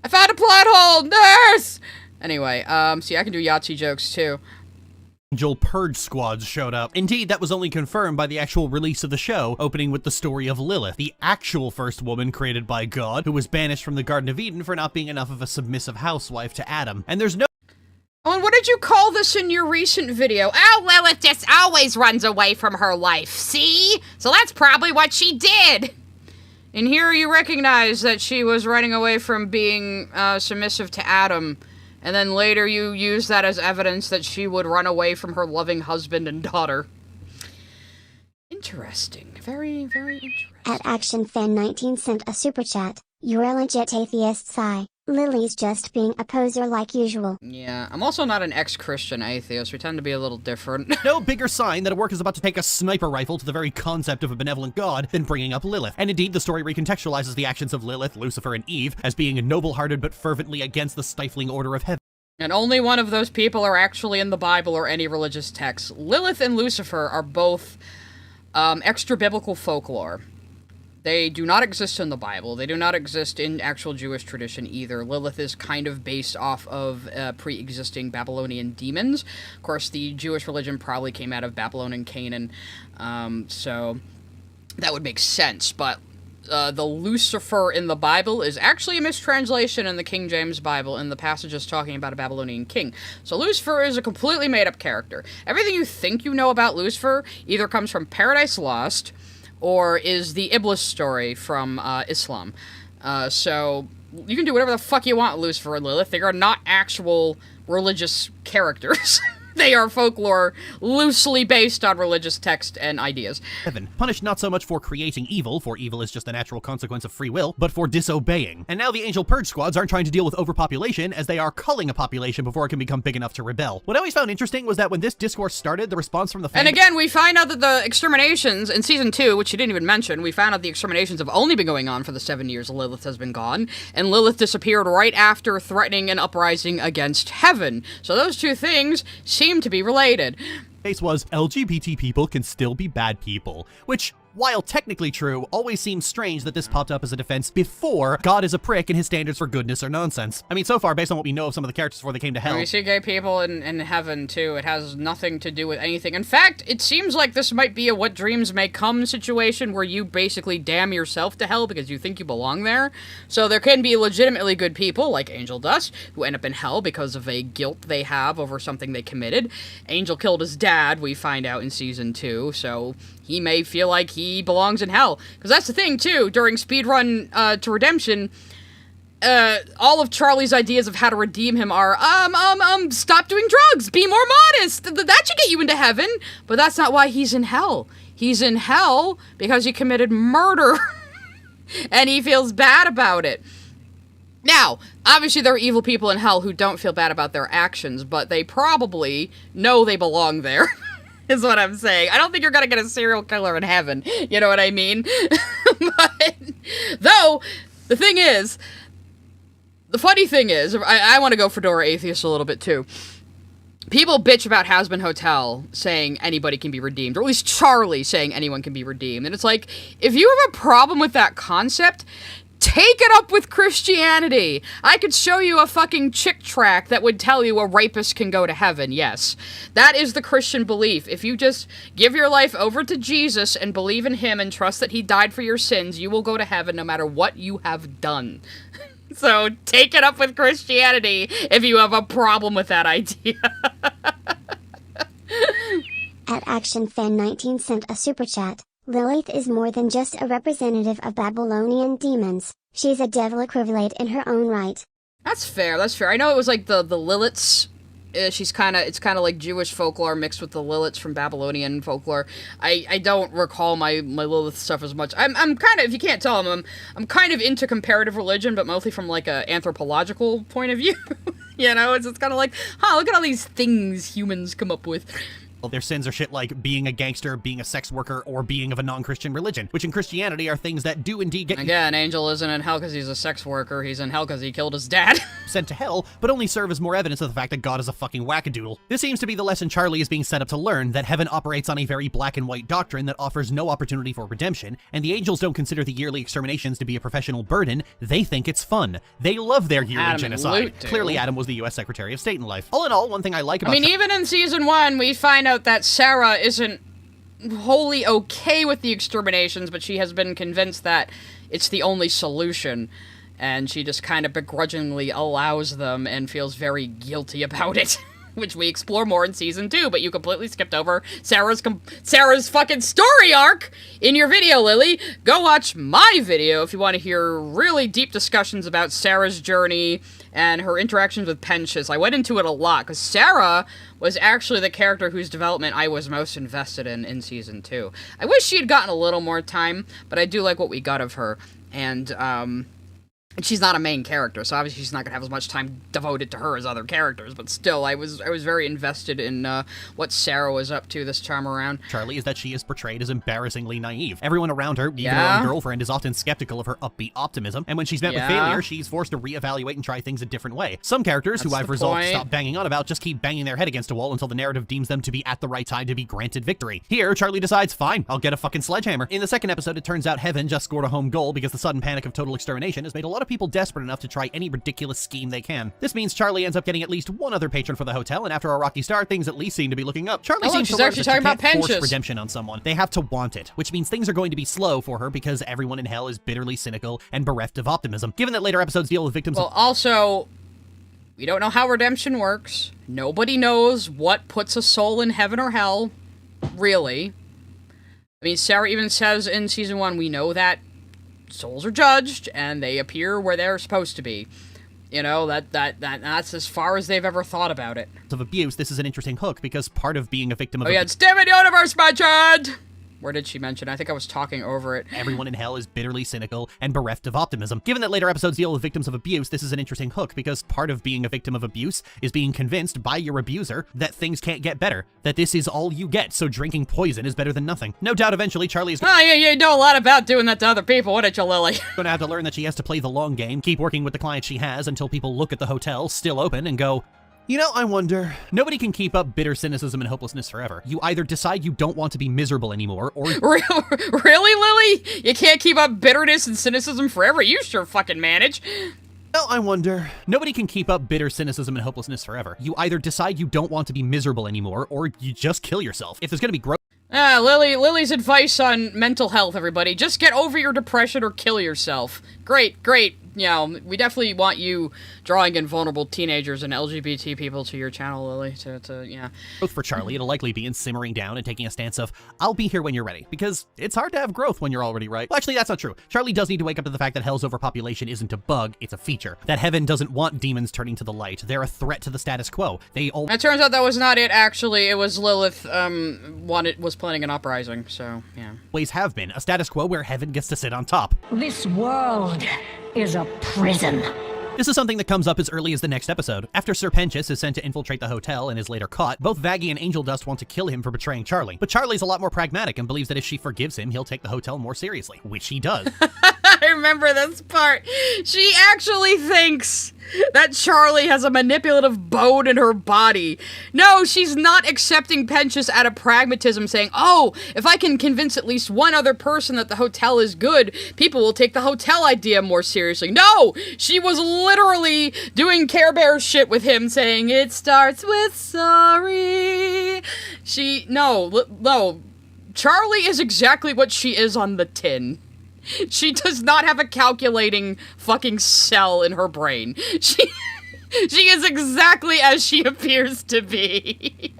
I found a plot hole, nurse! Anyway, see, I can do Yahtzee jokes, too. Angel Purge squads showed up. Indeed, that was only confirmed by the actual release of the show, opening with the story of Lilith, the actual first woman created by God, who was banished from the Garden of Eden for not being enough of a submissive housewife to Adam. And there's no— Oh, and what did you call this in your recent video? Oh, Lilith just always runs away from her life, see? So that's probably what she did. And here you recognize that she was running away from being submissive to Adam. And then later you use that as evidence that she would run away from her loving husband and daughter. Interesting. Very, very interesting. At ActionFan19 sent a super chat. You're a legit atheist, sigh. Lily's just being a poser like usual. Yeah, I'm also not an ex-Christian atheist. We tend to be a little different. no bigger sign that a work is about to take a sniper rifle to the very concept of a benevolent God than bringing up Lilith. And indeed, the story recontextualizes the actions of Lilith, Lucifer, and Eve as being noble-hearted but fervently against the stifling order of heaven. And only one of those people are actually in the Bible or any religious text. Lilith and Lucifer are both extra-biblical folklore. They do not exist in the Bible. They do not exist in actual Jewish tradition either. Lilith is kind of based off of pre-existing Babylonian demons. Of course, the Jewish religion probably came out of Babylon and Canaan, so that would make sense. But the Lucifer in the Bible is actually a mistranslation in the King James Bible, and the passage is talking about a Babylonian king. So Lucifer is a completely made-up character. Everything you think you know about Lucifer either comes from Paradise Lost, or is the Iblis story from Islam. So you can do whatever the fuck you want, Lucifer and Lilith. They are not actual religious characters. They are folklore loosely based on religious text and ideas. Heaven, punished not so much for creating evil, for evil is just a natural consequence of free will, but for disobeying. And now the Angel Purge squads aren't trying to deal with overpopulation, as they are culling a population before it can become big enough to rebel. What I always found interesting was that when this discourse started, the response from the And again, we find out that the exterminations in Season 2, which you didn't even mention, we found out the exterminations have only been going on for the 7 years Lilith has been gone, and Lilith disappeared right after threatening an uprising against heaven. So those two things seem to be related. Case was LGBT people can still be bad people, which, while technically true, always seems strange that this popped up as a defense before God is a prick and his standards for goodness are nonsense. I mean, so far, based on what we know of some of the characters before they came to hell. And we see gay people in heaven, too. It has nothing to do with anything. In fact, it seems like this might be a what dreams may come situation where you basically damn yourself to hell because you think you belong there. So there can be legitimately good people, like Angel Dust, who end up in hell because of a guilt they have over something they committed. Angel killed his dad, we find out in Season 2, so he may feel like he belongs in hell. Because that's the thing, too. During Speedrun to Redemption, all of Charlie's ideas of how to redeem him are, stop doing drugs, be more modest, that should get you into heaven. But that's not why he's in hell. He's in hell because he committed murder. And he feels bad about it. Now, obviously there are evil people in hell who don't feel bad about their actions, but they probably know they belong there. Is what I'm saying. I don't think you're gonna get a serial killer in heaven. You know what I mean? But, though, the funny thing is, I want to go Fedora Atheist a little bit too. people bitch about Hazbin Hotel saying anybody can be redeemed, or at least Charlie saying anyone can be redeemed. And it's like, if you have a problem with that concept, take it up with Christianity. I could show you a fucking chick tract that would tell you a rapist can go to heaven, yes. That is the Christian belief. If you just give your life over to Jesus and believe in him and trust that he died for your sins, you will go to heaven no matter what you have done. So take it up with Christianity if you have a problem with that idea. At ActionFan19 sent a super chat. Lilith is more than just a representative of Babylonian demons. She's a devil equivalent in her own right. That's fair, that's fair. I know it was like the Liliths. It's kind of like Jewish folklore mixed with the Liliths from Babylonian folklore. I don't recall my Lilith stuff as much. I'm kind of, if you can't tell, I'm kind of into comparative religion, but mostly from like a anthropological point of view. You know, it's kind of like, look at all these things humans come up with. Their sins are shit like being a gangster, being a sex worker, or being of a non-Christian religion, which in Christianity are things that do indeed get... Again, Angel isn't in hell because he's a sex worker, he's in hell because he killed his dad. ...sent to hell, but only serve as more evidence of the fact that God is a fucking wackadoodle. This seems to be the lesson Charlie is being set up to learn, that heaven operates on a very black and white doctrine that offers no opportunity for redemption, and the angels don't consider the yearly exterminations to be a professional burden, they think it's fun. They love their yearly genocide. Clearly Adam was the US Secretary of State in life. All in all, one thing I like about... even in Season 1, we find out that Sarah isn't wholly okay with the exterminations, but she has been convinced that it's the only solution, and she just kind of begrudgingly allows them and feels very guilty about it, which we explore more in Season 2, but you completely skipped over Sarah's fucking story arc in your video, Lily. Go watch my video if you want to hear really deep discussions about Sarah's journey and her interactions with Pensius. I went into it a lot, because Sarah was actually the character whose development I was most invested in Season 2. I wish she had gotten a little more time, but I do like what we got of her, and she's not a main character, so obviously she's not going to have as much time devoted to her as other characters, but still, I was very invested in what Sarah was up to this time around. Charlie is that she is portrayed as embarrassingly naive. Everyone around her, even her own girlfriend, is often skeptical of her upbeat optimism, and when she's met with failure, she's forced to reevaluate and try things a different way. Some characters, who I've resolved to stop banging on about, just keep banging their head against a wall until the narrative deems them to be at the right time to be granted victory. Here, Charlie decides, fine, I'll get a fucking sledgehammer. In the second episode, it turns out Heaven just scored a home goal because the sudden panic of total extermination has made a lot of people desperate enough to try any ridiculous scheme they can. This means Charlie ends up getting at least one other patron for the hotel, and after a rocky start, things at least seem to be looking up. Charlie seems to learn that she can't force redemption on someone. They have to want it, which means things are going to be slow for her because everyone in hell is bitterly cynical and bereft of optimism. Given that later episodes deal with victims also, we don't know how redemption works. Nobody knows what puts a soul in heaven or hell, really. I mean, Sarah even says in Season 1, we know that souls are judged, and they appear where they're supposed to be. You know, that's as far as they've ever thought about it. Of abuse, this is an interesting hook, because part of being a victim of it's Steven Universe mentioned! Where did she mention? I think I was talking over it. Everyone in hell is bitterly cynical and bereft of optimism. Given that later episodes deal with victims of abuse, this is an interesting hook, because part of being a victim of abuse is being convinced by your abuser that things can't get better, that this is all you get, so drinking poison is better than nothing. No doubt eventually Charlie is you know a lot about doing that to other people, wouldn't you, Lily? Gonna have to learn that she has to play the long game, keep working with the clients she has until people look at the hotel, still open, and go, you know, I wonder. Nobody can keep up bitter cynicism and hopelessness forever. You either decide you don't want to be miserable anymore, or... Really, Lily? You can't keep up bitterness and cynicism forever? You sure fucking manage. Well, I wonder. Nobody can keep up bitter cynicism and hopelessness forever. You either decide you don't want to be miserable anymore, or you just kill yourself. If there's gonna be growth... Lily's advice on mental health, everybody. Just get over your depression or kill yourself. Great. You know, we definitely want you drawing in vulnerable teenagers and LGBT people to your channel, Lily, yeah. Growth for Charlie, it'll likely be in simmering down and taking a stance of, I'll be here when you're ready, because it's hard to have growth when you're already right. Well, actually, that's not true. Charlie does need to wake up to the fact that hell's overpopulation isn't a bug, it's a feature. That heaven doesn't want demons turning to the light. They're a threat to the status quo. It turns out that was not it, actually. It was Lilith, was planning an uprising, so, yeah. Always have been. A status quo where heaven gets to sit on top. This world is a prison. This is something that comes up as early as the next episode. After Sir Pensius is sent to infiltrate the hotel and is later caught, both Vaggie and Angel Dust want to kill him for betraying Charlie. But Charlie's a lot more pragmatic and believes that if she forgives him, he'll take the hotel more seriously, which he does. I remember this part. She actually thinks that Charlie has a manipulative bone in her body. No, she's not accepting Pensius out of pragmatism, saying, oh, if I can convince at least one other person that the hotel is good, people will take the hotel idea more seriously. No! She was literally doing Care Bear shit with him, saying, it starts with sorry. No. Charlie is exactly what she is on the tin. She does not have a calculating fucking cell in her brain. She is exactly as she appears to be.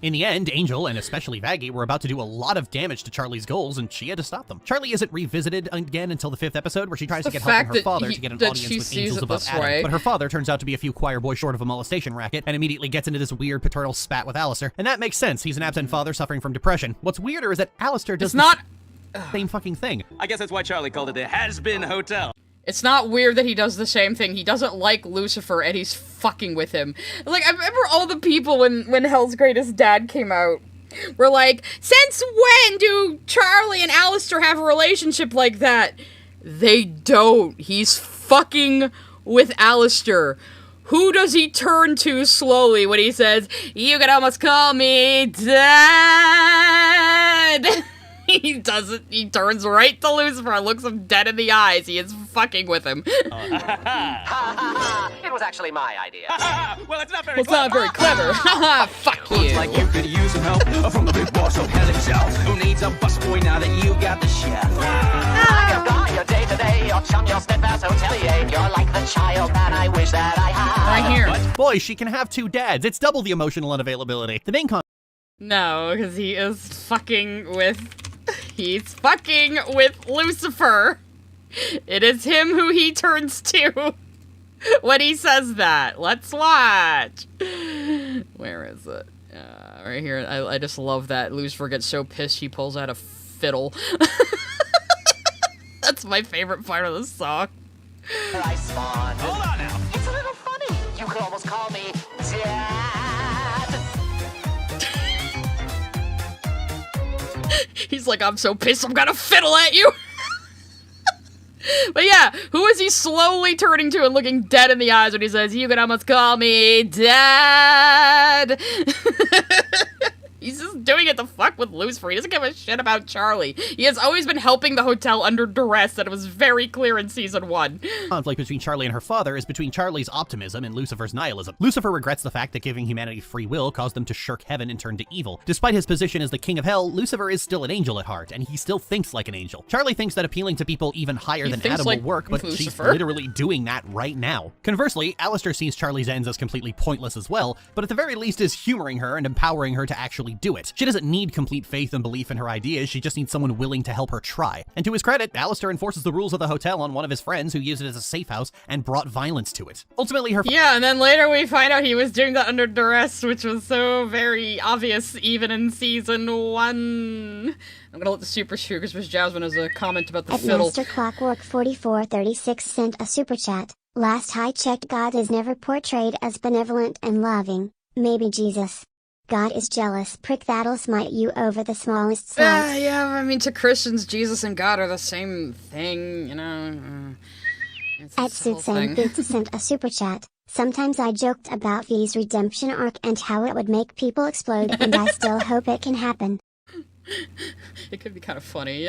In the end, Angel, and especially Vaggie, were about to do a lot of damage to Charlie's goals, and she had to stop them. Charlie isn't revisited again until the 5th episode, where she tries to get help from her father to get an audience with angels above Adam. But her father turns out to be a few choir boys short of a molestation racket, and immediately gets into this weird paternal spat with Alistair. And that makes sense. He's an absent father suffering from depression. What's weirder is that Alistair does same fucking thing. I guess that's why Charlie called it the Hazbin Hotel. It's not weird that he does the same thing. He doesn't like Lucifer, and he's fucking with him. Like, I remember all the people when Hell's Greatest Dad came out were like, since when do Charlie and Alistair have a relationship like that? They don't. He's fucking with Alistair. Who does he turn to slowly when he says, you can almost call me Dad? He doesn't. He turns right to Lucifer and looks him dead in the eyes. He is fucking with him. It was actually my idea. Well, it's not very clever. Fuck you. Looks like you could use some help from the big boss of hell himself. Who needs a busboy now that you got the chef? You've got your day-to-day, your chum, your steadfast hotelier. You're like the child that I wish that I had. Right here. Boy, she can have two dads. It's double the emotional unavailability. The main No, because he is fucking with... He's fucking with Lucifer. It is him who he turns to when he says that. Let's watch. Where is it? Right here. I just love that. Lucifer gets so pissed he pulls out a fiddle. That's my favorite part of the song. I spawned. Hold on now. It's a little funny. You could almost call me Dad. He's like, I'm so pissed, I'm gonna fiddle at you. But yeah, who is he slowly turning to and looking dead in the eyes when he says, you can almost call me Dad? He's just doing it to fuck with Lucifer. He doesn't give a shit about Charlie. He has always been helping the hotel under duress, and it was very clear in season 1. conflict between Charlie and her father is between Charlie's optimism and Lucifer's nihilism. Lucifer regrets the fact that giving humanity free will caused them to shirk heaven and turn to evil. Despite his position as the king of hell, Lucifer is still an angel at heart, and he still thinks like an angel. Charlie thinks that appealing to people even higher than Adam will work, but she's literally doing that right now. Conversely, Alistair sees Charlie's ends as completely pointless as well, but at the very least is humoring her and empowering her to actually do it. She doesn't need complete faith and belief in her ideas, she just needs someone willing to help her try. And to his credit, Alistair enforces the rules of the hotel on one of his friends who used it as a safe house and brought violence to it. Ultimately, her— Yeah, and then later we find out he was doing that under duress, which was so very obvious even in season 1. I'm gonna let the super shoot because Jasmine has a comment about the fiddle. Master Clockwork 4436 sent a super chat. Last I checked, God is never portrayed as benevolent and loving. Maybe Jesus. God is jealous prick that'll smite you over the smallest slight. Yeah, I mean, to Christians, Jesus and God are the same thing, you know. At Sutsan Boots sent a super chat. Sometimes I joked about V's redemption arc and how it would make people explode, and I still hope it can happen. It could be kind of funny.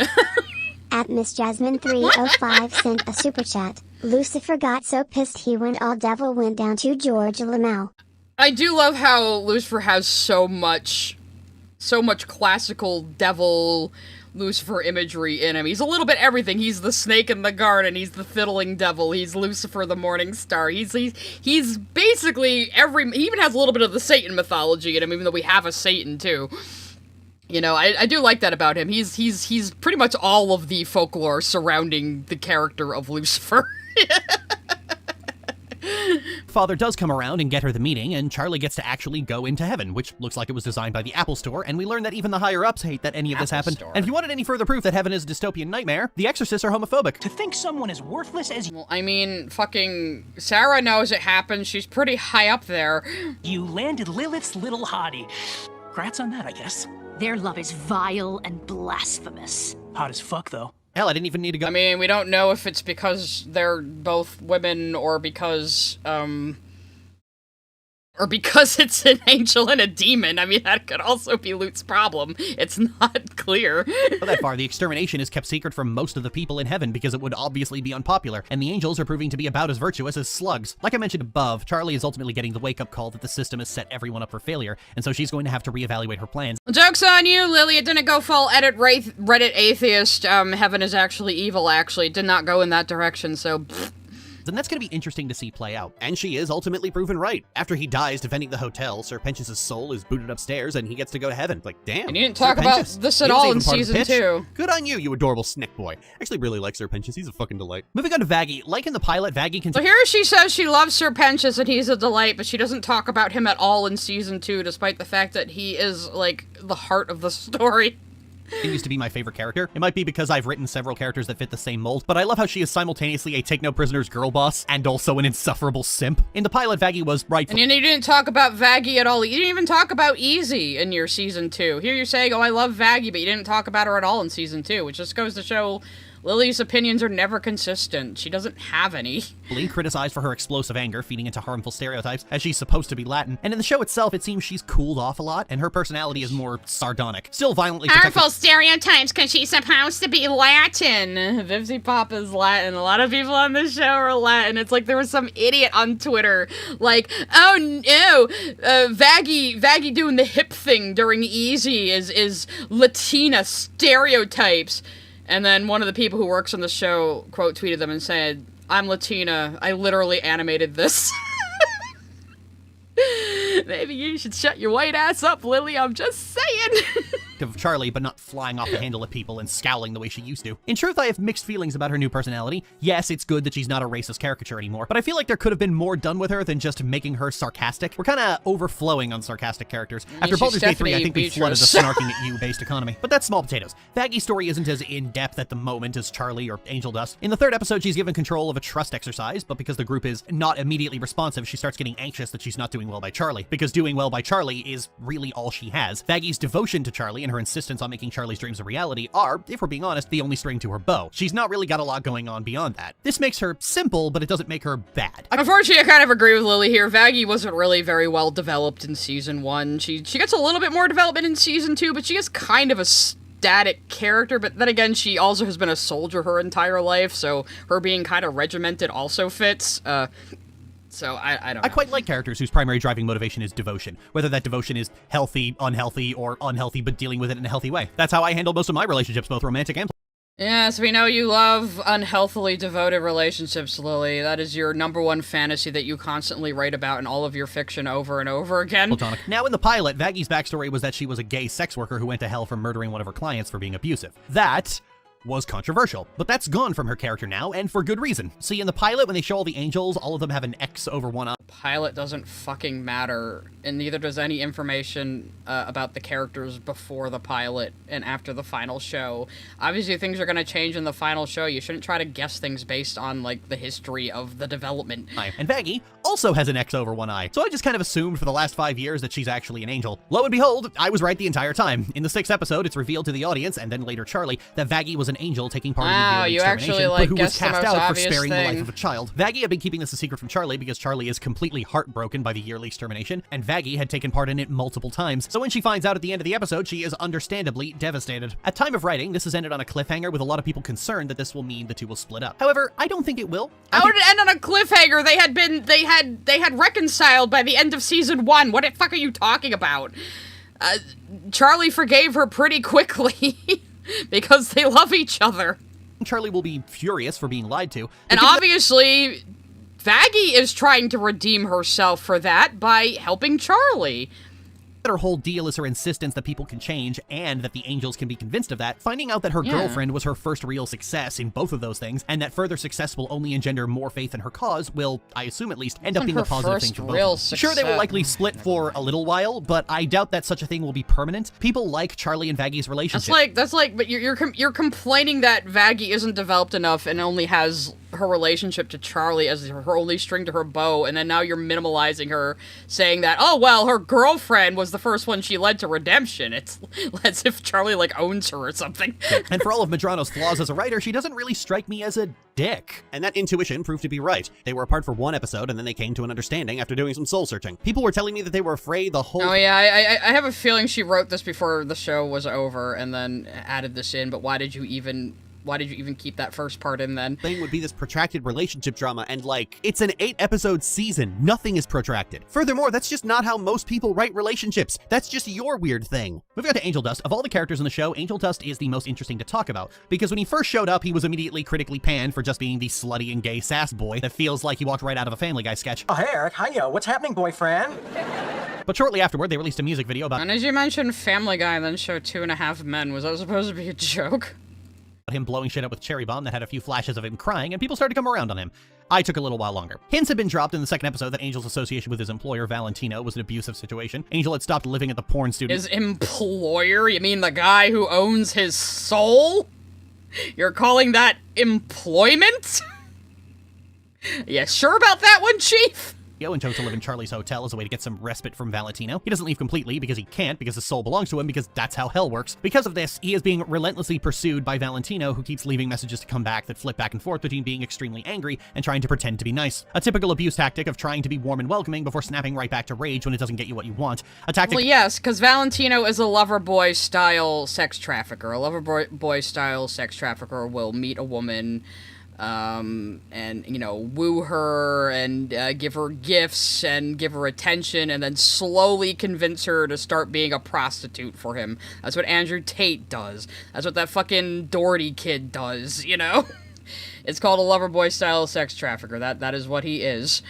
At Miss Jasmine 305 sent a super chat. Lucifer got so pissed he went all devil went down to George Lamau. I do love how Lucifer has so much classical devil Lucifer imagery in him. He's a little bit everything. He's the snake in the garden. He's the fiddling devil. He's Lucifer the morning star. He's basically every. He even has a little bit of the Satan mythology in him, even though we have a Satan too. You know, I do like that about him. He's pretty much all of the folklore surrounding the character of Lucifer. Father does come around and get her the meeting, and Charlie gets to actually go into heaven, which looks like it was designed by the Apple Store, and we learn that even the higher-ups hate that any of this happened. And if you wanted any further proof that heaven is a dystopian nightmare, the Exorcists are homophobic. To think someone as worthless as— Well, I mean, fucking Sarah knows it happened. She's pretty high up there. You landed Lilith's little hottie. Congrats on that, I guess. Their love is vile and blasphemous. Hot as fuck, though. Hell, I didn't even need to go. I mean, we don't know if it's because they're both women or because it's an angel and a demon. I mean, that could also be Lute's problem. It's not clear. Well, that far, the extermination is kept secret from most of the people in heaven because it would obviously be unpopular, and the angels are proving to be about as virtuous as slugs. Like I mentioned above, Charlie is ultimately getting the wake-up call that the system has set everyone up for failure, and so she's going to have to reevaluate her plans. Joke's on you, Lily. It didn't go full Reddit atheist. Heaven is actually evil, actually. It did not go in that direction, so... And that's going to be interesting to see play out. And she is ultimately proven right. After he dies defending the hotel, Sir Pentious' soul is booted upstairs and he gets to go to heaven. Like, damn. And you didn't talk about this at all in season 2. Good on you, you adorable snick boy. Actually really like Sir Pentious. He's a fucking delight. Moving on to Vaggie. Like in the pilot, Vaggie can... So here she says she loves Sir Pentious and he's a delight, but she doesn't talk about him at all in season 2, despite the fact that he is, like, the heart of the story. Continues to be my favorite character. It might be because I've written several characters that fit the same mold, but I love how she is simultaneously a take-no-prisoners girl boss and also an insufferable simp. In the pilot, Vaggie was right. And you didn't talk about Vaggie at all. You didn't even talk about Easy in your season 2. Here you're saying, oh, I love Vaggie, but you didn't talk about her at all in season 2, which just goes to show Lily's opinions are never consistent. She doesn't have any. Being criticized for her explosive anger, feeding into harmful stereotypes, as she's supposed to be Latin. And in the show itself, it seems she's cooled off a lot, and her personality is more sardonic. Still violently harmful stereotypes because she's supposed to be Latin. Vivzy Pop is Latin. A lot of people on this show are Latin. It's like there was some idiot on Twitter, like, oh no, Vaggie doing the hip thing during Easy is Latina stereotypes. And then one of the people who works on the show quote tweeted them and said, I'm Latina. I literally animated this. Maybe you should shut your white ass up, Lily. I'm just saying. Of Charlie, but not flying off the handle at people and scowling the way she used to. In truth, I have mixed feelings about her new personality. Yes, it's good that she's not a racist caricature anymore, but I feel like there could have been more done with her than just making her sarcastic. We're kind of overflowing on sarcastic characters. After Baldur's Gate 3, I think we flooded the snarking at you-based economy. But that's small potatoes. Vaggie's story isn't as in-depth at the moment as Charlie or Angel Dust. In the third episode, she's given control of a trust exercise, but because the group is not immediately responsive, she starts getting anxious that she's not doing well by Charlie, because doing well by Charlie is really all she has. Vaggie's devotion to Charlie and her insistence on making Charlie's dreams a reality are, if we're being honest, the only string to her bow. She's not really got a lot going on beyond that. This makes her simple, but it doesn't make her bad. Unfortunately, I kind of agree with Lily here. Vaggie wasn't really very well developed in season 1. She gets a little bit more development in season 2, but she is kind of a static character, but then again, she also has been a soldier her entire life, so her being kind of regimented also fits. So I don't know. I quite like characters whose primary driving motivation is devotion, whether that devotion is healthy, unhealthy, or unhealthy but dealing with it in a healthy way. That's how I handle most of my relationships, both romantic and... Yes, we know you love unhealthily devoted relationships, Lily. That is your #1 fantasy that you constantly write about in all of your fiction over and over again. Platonic. Now, in the pilot, Vaggie's backstory was that she was a gay sex worker who went to hell for murdering one of her clients for being abusive. That was controversial, but that's gone from her character now, and for good reason. See, in the pilot, when they show all the angels, all of them have an X over one eye. Pilot doesn't fucking matter, and neither does any information about the characters before the pilot and after the final show. Obviously, things are gonna change in the final show. You shouldn't try to guess things based on, like, the history of the development. And Vaggie also has an X over one eye, so I just kind of assumed for the last 5 years that she's actually an angel. Lo and behold, I was right the entire time. In the 6th episode, it's revealed to the audience, and then later Charlie, that Vaggie was an angel taking part in the yearly extermination, but who was cast out for sparing the life of a child. Vaggie had been keeping this a secret from Charlie because Charlie is completely heartbroken by the yearly extermination, and Vaggie had taken part in it multiple times, so when she finds out at the end of the episode, she is understandably devastated. At time of writing, this has ended on a cliffhanger with a lot of people concerned that this will mean the two will split up. However, I don't think it will. How would it end on a cliffhanger? They had reconciled by the end of season 1. What the fuck are you talking about? Charlie forgave her pretty quickly. Because they love each other. Charlie will be furious for being lied to. And obviously, Vaggie is trying to redeem herself for that by helping Charlie. Her whole deal is her insistence that people can change and that the angels can be convinced of that. Finding out that her girlfriend was her first real success in both of those things, and that further success will only engender more faith in her cause will, I assume at least, end up being a positive thing for both. Sure, they will likely split for a little while, but I doubt that such a thing will be permanent. People like Charlie and Vaggie's relationship. That's like, but you're complaining that Vaggie isn't developed enough and only has her relationship to Charlie as her only string to her bow, and then now you're minimalizing her, saying that, oh, well, her girlfriend was was the first one she led to redemption. It's as if Charlie, like, owns her or something. And for all of Medrano's flaws as a writer, she doesn't really strike me as a dick. And that intuition proved to be right. They were apart for one episode, and then they came to an understanding after doing some soul-searching. People were telling me that they were afraid the whole... Oh yeah, I have a feeling she wrote this before the show was over, and then added this in, but why did you even keep that first part in then? Thing would be this protracted relationship drama, and like, it's an 8-episode season. Nothing is protracted. Furthermore, that's just not how most people write relationships. That's just your weird thing. Moving on to Angel Dust. Of all the characters in the show, Angel Dust is the most interesting to talk about, because when he first showed up, he was immediately critically panned for just being the slutty and gay sass boy that feels like he walked right out of a Family Guy sketch. Oh, hey, Eric. Hiya. What's happening, boyfriend? But shortly afterward, they released a music video about... And as you mentioned Family Guy and then showed 2.5 Men, was that supposed to be a joke? Him blowing shit up with Cherry Bomb that had a few flashes of him crying, and people started to come around on him. I took a little while longer. Hints had been dropped in the second episode that Angel's association with his employer, Valentino, was an abusive situation. Angel had stopped living at the porn studio. His employer? You mean the guy who owns his soul? You're calling that employment? Yeah, sure about that one, Chief? And chose to live in Charlie's hotel as a way to get some respite from Valentino. He doesn't leave completely because he can't, because his soul belongs to him, because that's how hell works. Because of this, he is being relentlessly pursued by Valentino, who keeps leaving messages to come back that flip back and forth between being extremely angry and trying to pretend to be nice. A typical abuse tactic of trying to be warm and welcoming before snapping right back to rage when it doesn't get you what you want. A tactic— Well, yes, because Valentino is a lover boy style sex trafficker. A lover boy style sex trafficker will meet a woman, and, you know, woo her and give her gifts and give her attention and then slowly convince her to start being a prostitute for him. That's what Andrew Tate does. That's what that fucking Doherty kid does, you know? It's called a lover boy style sex trafficker. That is what he is.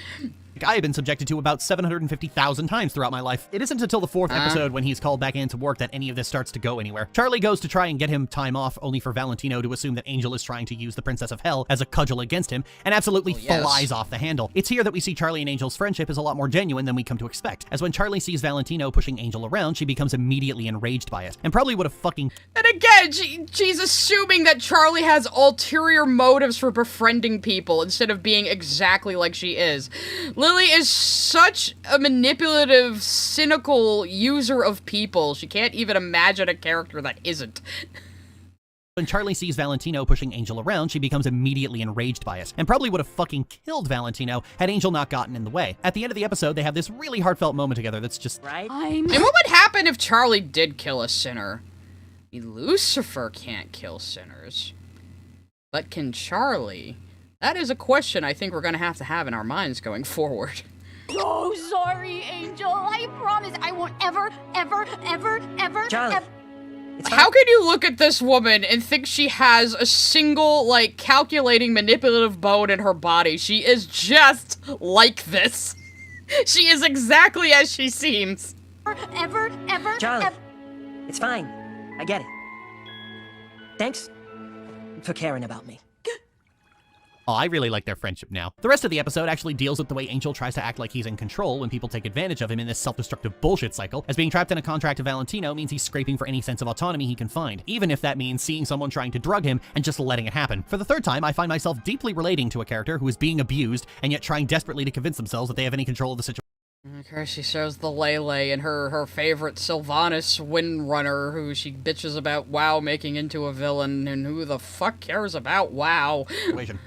I have been subjected to about 750,000 times throughout my life. It isn't until the 4th episode when he's called back into work that any of this starts to go anywhere. Charlie goes to try and get him time off, only for Valentino to assume that Angel is trying to use the Princess of Hell as a cudgel against him, and absolutely flies off the handle. It's here that we see Charlie and Angel's friendship is a lot more genuine than we come to expect, as when Charlie sees Valentino pushing Angel around, she becomes immediately enraged by it, and probably would have fucking— And again, she's assuming that Charlie has ulterior motives for befriending people instead of being exactly like she is. Lily is such a manipulative, cynical user of people. She can't even imagine a character that isn't. When Charlie sees Valentino pushing Angel around, she becomes immediately enraged by it, and probably would have fucking killed Valentino had Angel not gotten in the way. At the end of the episode, they have this really heartfelt moment together that's just— Right? And what would happen if Charlie did kill a sinner? Lucifer can't kill sinners. But can Charlie? That is a question I think we're going to have in our minds going forward. So sorry, Angel. I promise I won't ever. Charlie. How can you look at this woman and think she has a single, like, calculating, manipulative bone in her body? She is just like this. She is exactly as she seems. Charlie, it's fine. I get it. Thanks for caring about me. Oh, I really like their friendship now. The rest of the episode actually deals with the way Angel tries to act like he's in control when people take advantage of him in this self-destructive bullshit cycle, as being trapped in a contract to Valentino means he's scraping for any sense of autonomy he can find, even if that means seeing someone trying to drug him and just letting it happen. For the third time, I find myself deeply relating to a character who is being abused and yet trying desperately to convince themselves that they have any control of the situation. Of course, she shows the Lele and her favorite Sylvanas Windrunner, who she bitches about WoW making into a villain, and who the fuck cares about WoW?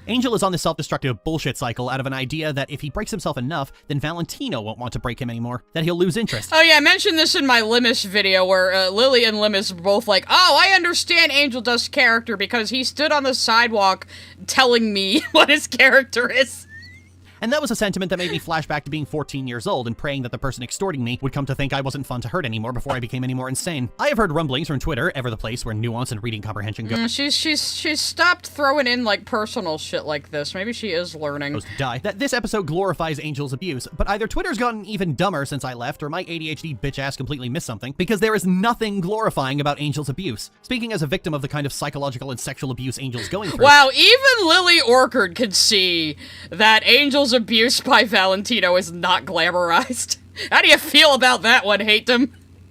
Angel is on this self-destructive bullshit cycle out of an idea that if he breaks himself enough, then Valentino won't want to break him anymore, that he'll lose interest. Oh yeah, I mentioned this in my Limus video, where Lily and Limus were both like, oh, I understand Angel Dust's character because he stood on the sidewalk telling me what his character is. And that was a sentiment that made me flash back to being 14 years old and praying that the person extorting me would come to think I wasn't fun to hurt anymore before I became any more insane. I have heard rumblings from Twitter, ever the place where nuance and reading comprehension go. She's stopped throwing in, like, personal shit like this. Maybe she is learning. That this episode glorifies Angel's abuse, but either Twitter's gotten even dumber since I left, or my ADHD bitch ass completely missed something, because there is nothing glorifying about Angel's abuse. Speaking as a victim of the kind of psychological and sexual abuse Angel's going through. Wow, even Lily Orchard could see that Angel's abuse by Valentino is not glamorized. How do you feel about that one, Hatedom?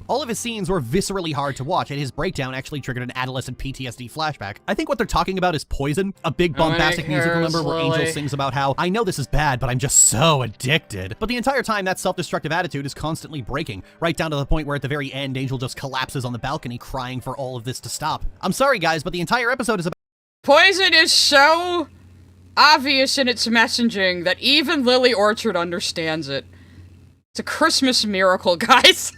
All of his scenes were viscerally hard to watch, and his breakdown actually triggered an adolescent PTSD flashback. I think what they're talking about is Poison, a big bombastic musical number where Angel sings about how, I know this is bad, but I'm just so addicted. But the entire time, that self-destructive attitude is constantly breaking, right down to the point where at the very end, Angel just collapses on the balcony crying for all of this to stop. I'm sorry guys, but the entire episode is about— Poison is so obvious in its messaging that even Lily Orchard understands it. It's a Christmas miracle, guys.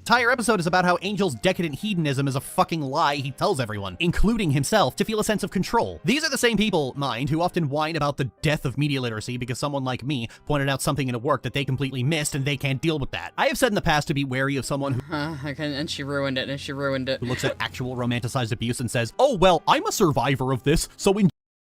Entire episode is about how Angel's decadent hedonism is a fucking lie he tells everyone, including himself, to feel a sense of control. These are the same people, mind, who often whine about the death of media literacy because someone like me pointed out something in a work that they completely missed and they can't deal with that. I have said in the past to be wary of someone who— and she ruined it, who looks at actual romanticized abuse and says, oh well, I'm a survivor of this, so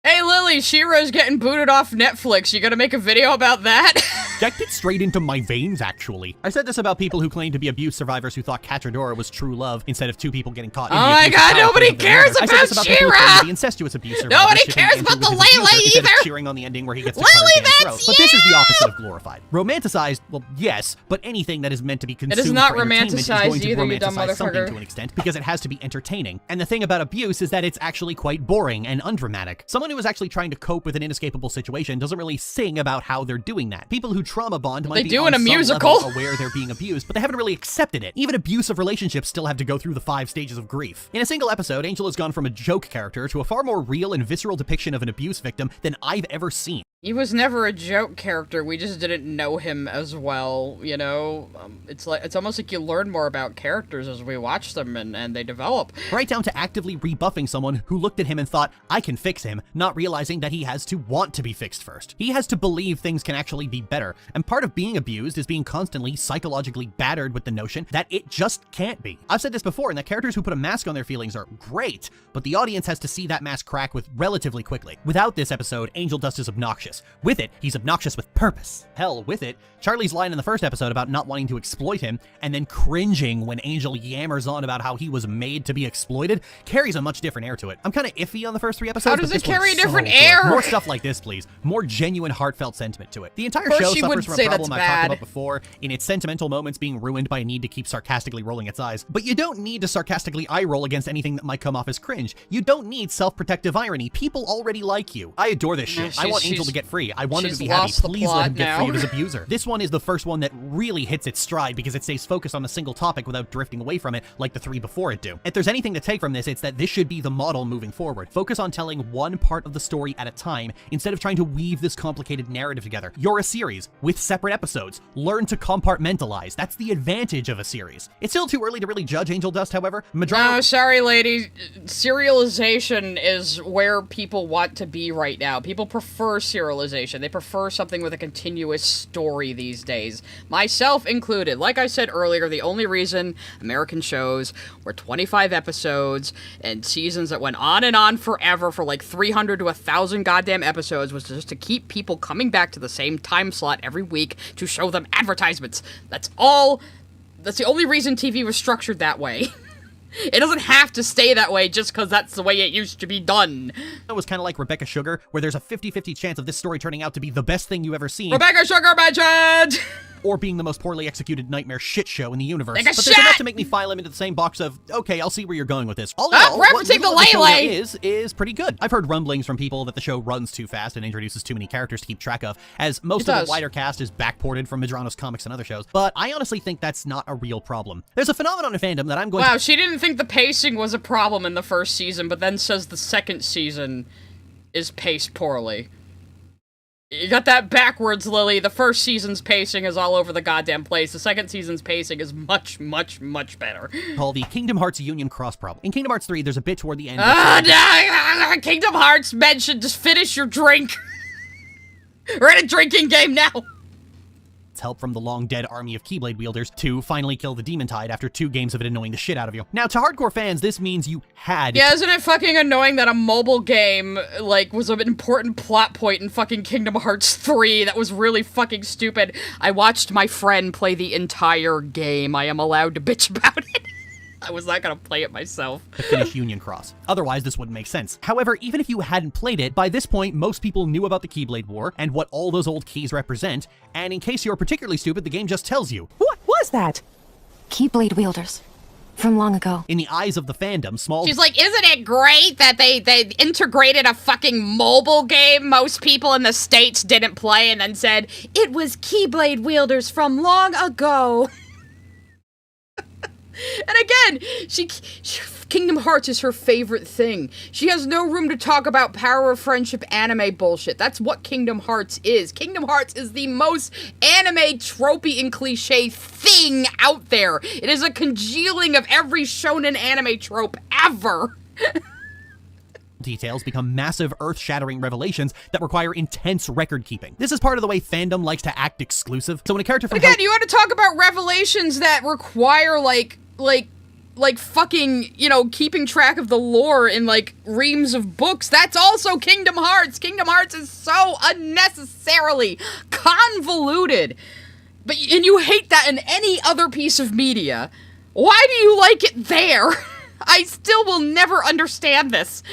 Hey Lily, She-Ra's getting booted off Netflix. You gonna make a video about that? Injected straight into my veins, actually. I said this about people who claim to be abuse survivors who thought Cachadora was true love instead of two people getting caught in the my god, nobody cares about She-Ra! The incestuous abuse survivors. Nobody cares about the Lele either! Cheering on the ending where he gets to cut her damn throat. But this is the opposite of glorified. Romanticized, well, yes, but anything that is meant to be consumed it is not for entertainment is going to either, you dumb romanticize something motherfucker. to an extent because it has to be entertaining. And the thing about abuse is that it's actually quite boring and undramatic. Someone who is actually trying to cope with an inescapable situation doesn't really sing about how they're doing that. People who trauma bond might be on some level aware they're being abused, but they haven't really accepted it. Even abusive relationships still have to go through the 5 stages of grief. In a single episode, Angel has gone from a joke character to a far more real and visceral depiction of an abuse victim than I've ever seen. He was never a joke character, we just didn't know him as well, you know? It's almost like you learn more about characters as we watch them and they develop. Right down to actively rebuffing someone who looked at him and thought, I can fix him, not realizing that he has to want to be fixed first. He has to believe things can actually be better, and part of being abused is being constantly psychologically battered with the notion that it just can't be. I've said this before, and that characters who put a mask on their feelings are great, but the audience has to see that mask crack with relatively quickly. Without this episode, Angel Dust is obnoxious. With it, he's obnoxious with purpose. Hell, with it, Charlie's line in the first episode about not wanting to exploit him and then cringing when Angel yammers on about how he was made to be exploited carries a much different air to it. I'm kind of iffy on the first 3 episodes. How does it carry a different air? More stuff like this, please. More genuine, heartfelt sentiment to it. The entire show suffers from a problem I've talked about before, in its sentimental moments being ruined by a need to keep sarcastically rolling its eyes. But you don't need to sarcastically eye roll against anything that might come off as cringe. You don't need self-protective irony. People already like you. I adore this shit. I want Angel to get free. I want him to be happy. Please let him get free of his abuser. This one is the first one that really hits its stride because it stays focused on a single topic without drifting away from it like the 3 before it do. If there's anything to take from this, it's that this should be the model moving forward. Focus on telling one part of the story at a time instead of trying to weave this complicated narrative together. You're a series with separate episodes. Learn to compartmentalize. That's the advantage of a series. It's still too early to really judge Angel Dust, however. No, sorry, lady. Serialization is where people want to be right now. People prefer serialization. They prefer something with a continuous story these days. Myself included. Like I said earlier, the only reason American shows were 25 episodes and seasons that went on forever for like 300 to 1,000 goddamn episodes was just to keep people coming back to the same time slot every week to show them advertisements. That's all. That's the only reason TV was structured that way. It doesn't have to stay that way just because that's the way it used to be done. It was kind of like Rebecca Sugar, where there's a 50-50 chance of this story turning out to be the best thing you've ever seen. Rebecca Sugar mentioned! Or being the most poorly executed nightmare shit show in the universe. But there's enough to make me file him into the same box of, okay, I'll see where you're going with this. All in all, what the show is pretty good. I've heard rumblings from people that the show runs too fast and introduces too many characters to keep track of, as most of the wider cast is backported from Madrano's comics and other shows, but I honestly think that's not a real problem. There's a phenomenon in fandom that I'm going to— Wow, she didn't think the pacing was a problem in the first season, but then says the second season is paced poorly. You got that backwards, Lily. The first season's pacing is all over the goddamn place. The second season's pacing is much, much, much better. Called the Kingdom Hearts Union cross problem. In Kingdom Hearts 3, there's a bit toward the end. Kingdom Hearts mentioned just finish your drink. We're in a drinking game now. Help from the long-dead army of Keyblade wielders to finally kill the Demon Tide after 2 games of it annoying the shit out of you. Now, to hardcore fans, this means you had— Yeah, isn't it fucking annoying that a mobile game, like, was an important plot point in fucking Kingdom Hearts 3? That was really fucking stupid. I watched my friend play the entire game. I am allowed to bitch about it. I was not gonna play it myself. To finish Union Cross. Otherwise, this wouldn't make sense. However, even if you hadn't played it, by this point, most people knew about the Keyblade War and what all those old keys represent, and in case you're particularly stupid, the game just tells you. What was that? Keyblade wielders. From long ago. In the eyes of the fandom, small... She's like, isn't it great that they integrated a fucking mobile game most people in the States didn't play and then said, it was Keyblade wielders from long ago. And again, she Kingdom Hearts is her favorite thing. She has no room to talk about power of friendship anime bullshit. That's what Kingdom Hearts is. Kingdom Hearts is the most anime tropey and cliche thing out there. It is a congealing of every shonen anime trope ever. Details become massive, earth-shattering revelations that require intense record-keeping. This is part of the way fandom likes to act exclusive. So when a character from... Again, you want to talk about revelations that require, like fucking, you know, keeping track of the lore in, like, reams of books. That's also Kingdom Hearts. Kingdom Hearts is so unnecessarily convoluted. And you hate that in any other piece of media. Why do you like it there? I still will never understand this.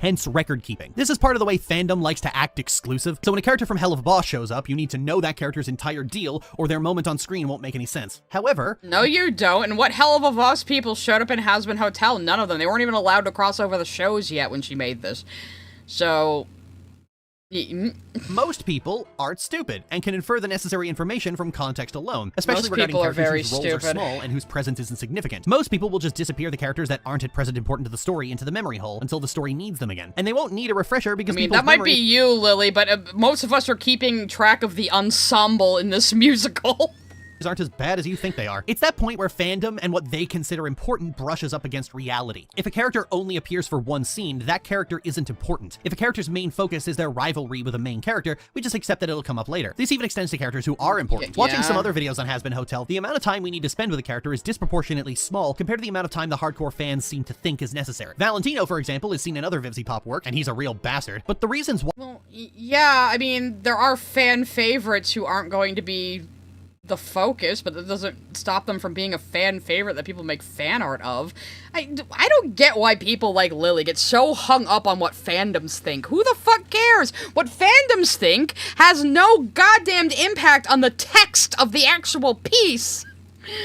Intense record keeping. This is part of the way fandom likes to act exclusive. So when a character from Hell of a Boss shows up, you need to know that character's entire deal, or their moment on screen won't make any sense. However... No, you don't. And what Hell of a Boss people showed up in Hazbin Hotel? None of them. They weren't even allowed to cross over the shows yet when she made this. So... Most people aren't stupid and can infer the necessary information from context alone, especially regarding characters whose roles are small and whose presence isn't significant. Most people will just disappear the characters that aren't at present important to the story into the memory hole until the story needs them again. And they won't need a refresher because that might be you, Lily, but most of us are keeping track of the ensemble in this musical. Aren't as bad as you think they are. It's that point where fandom and what they consider important brushes up against reality. If a character only appears for one scene, that character isn't important. If a character's main focus is their rivalry with a main character, we just accept that it'll come up later. This even extends to characters who are important. Watching some other videos on Hazbin Hotel, the amount of time we need to spend with a character is disproportionately small compared to the amount of time the hardcore fans seem to think is necessary. Valentino, for example, is seen in other Vivzy Pop work, and he's a real bastard, but the reasons why— Well, yeah, I mean, there are fan favorites who aren't going to be the focus, but that doesn't stop them from being a fan favorite that people make fan art of. I don't get why people like Lily get so hung up on what fandoms think. Who the fuck cares? What fandoms think has no goddamn impact on the text of the actual piece.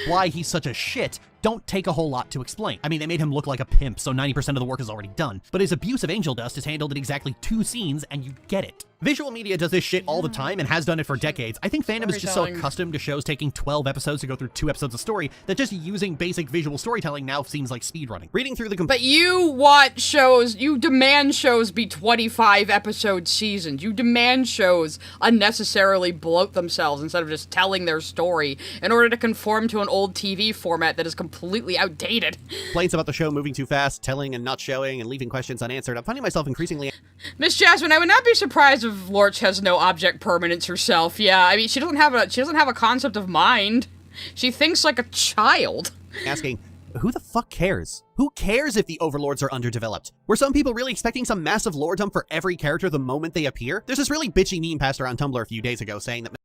Why he's such a shit don't take a whole lot to explain. I mean, they made him look like a pimp, so 90% of the work is already done. But his abuse of angel dust is handled in exactly 2 scenes, and you get it. Visual media does this shit all the time and has done it for decades. I think fandom is just so accustomed to shows taking 12 episodes to go through 2 episodes of story that just using basic visual storytelling now seems like speedrunning. Reading through the— But you want shows, you demand shows be 25 episode seasons. You demand shows unnecessarily bloat themselves instead of just telling their story in order to conform to an old TV format that is completely outdated. Complaints about the show moving too fast, telling and not showing, and leaving questions unanswered. I'm finding myself increasingly— Miss Jasmine, I would not be surprised if Lorch has no object permanence herself. Yeah, I mean, she doesn't have a concept of mind. She thinks like a child. Asking, who the fuck cares? Who cares if the overlords are underdeveloped? Were some people really expecting some massive lore dump for every character the moment they appear? There's this really bitchy meme passed around Tumblr a few days ago saying that—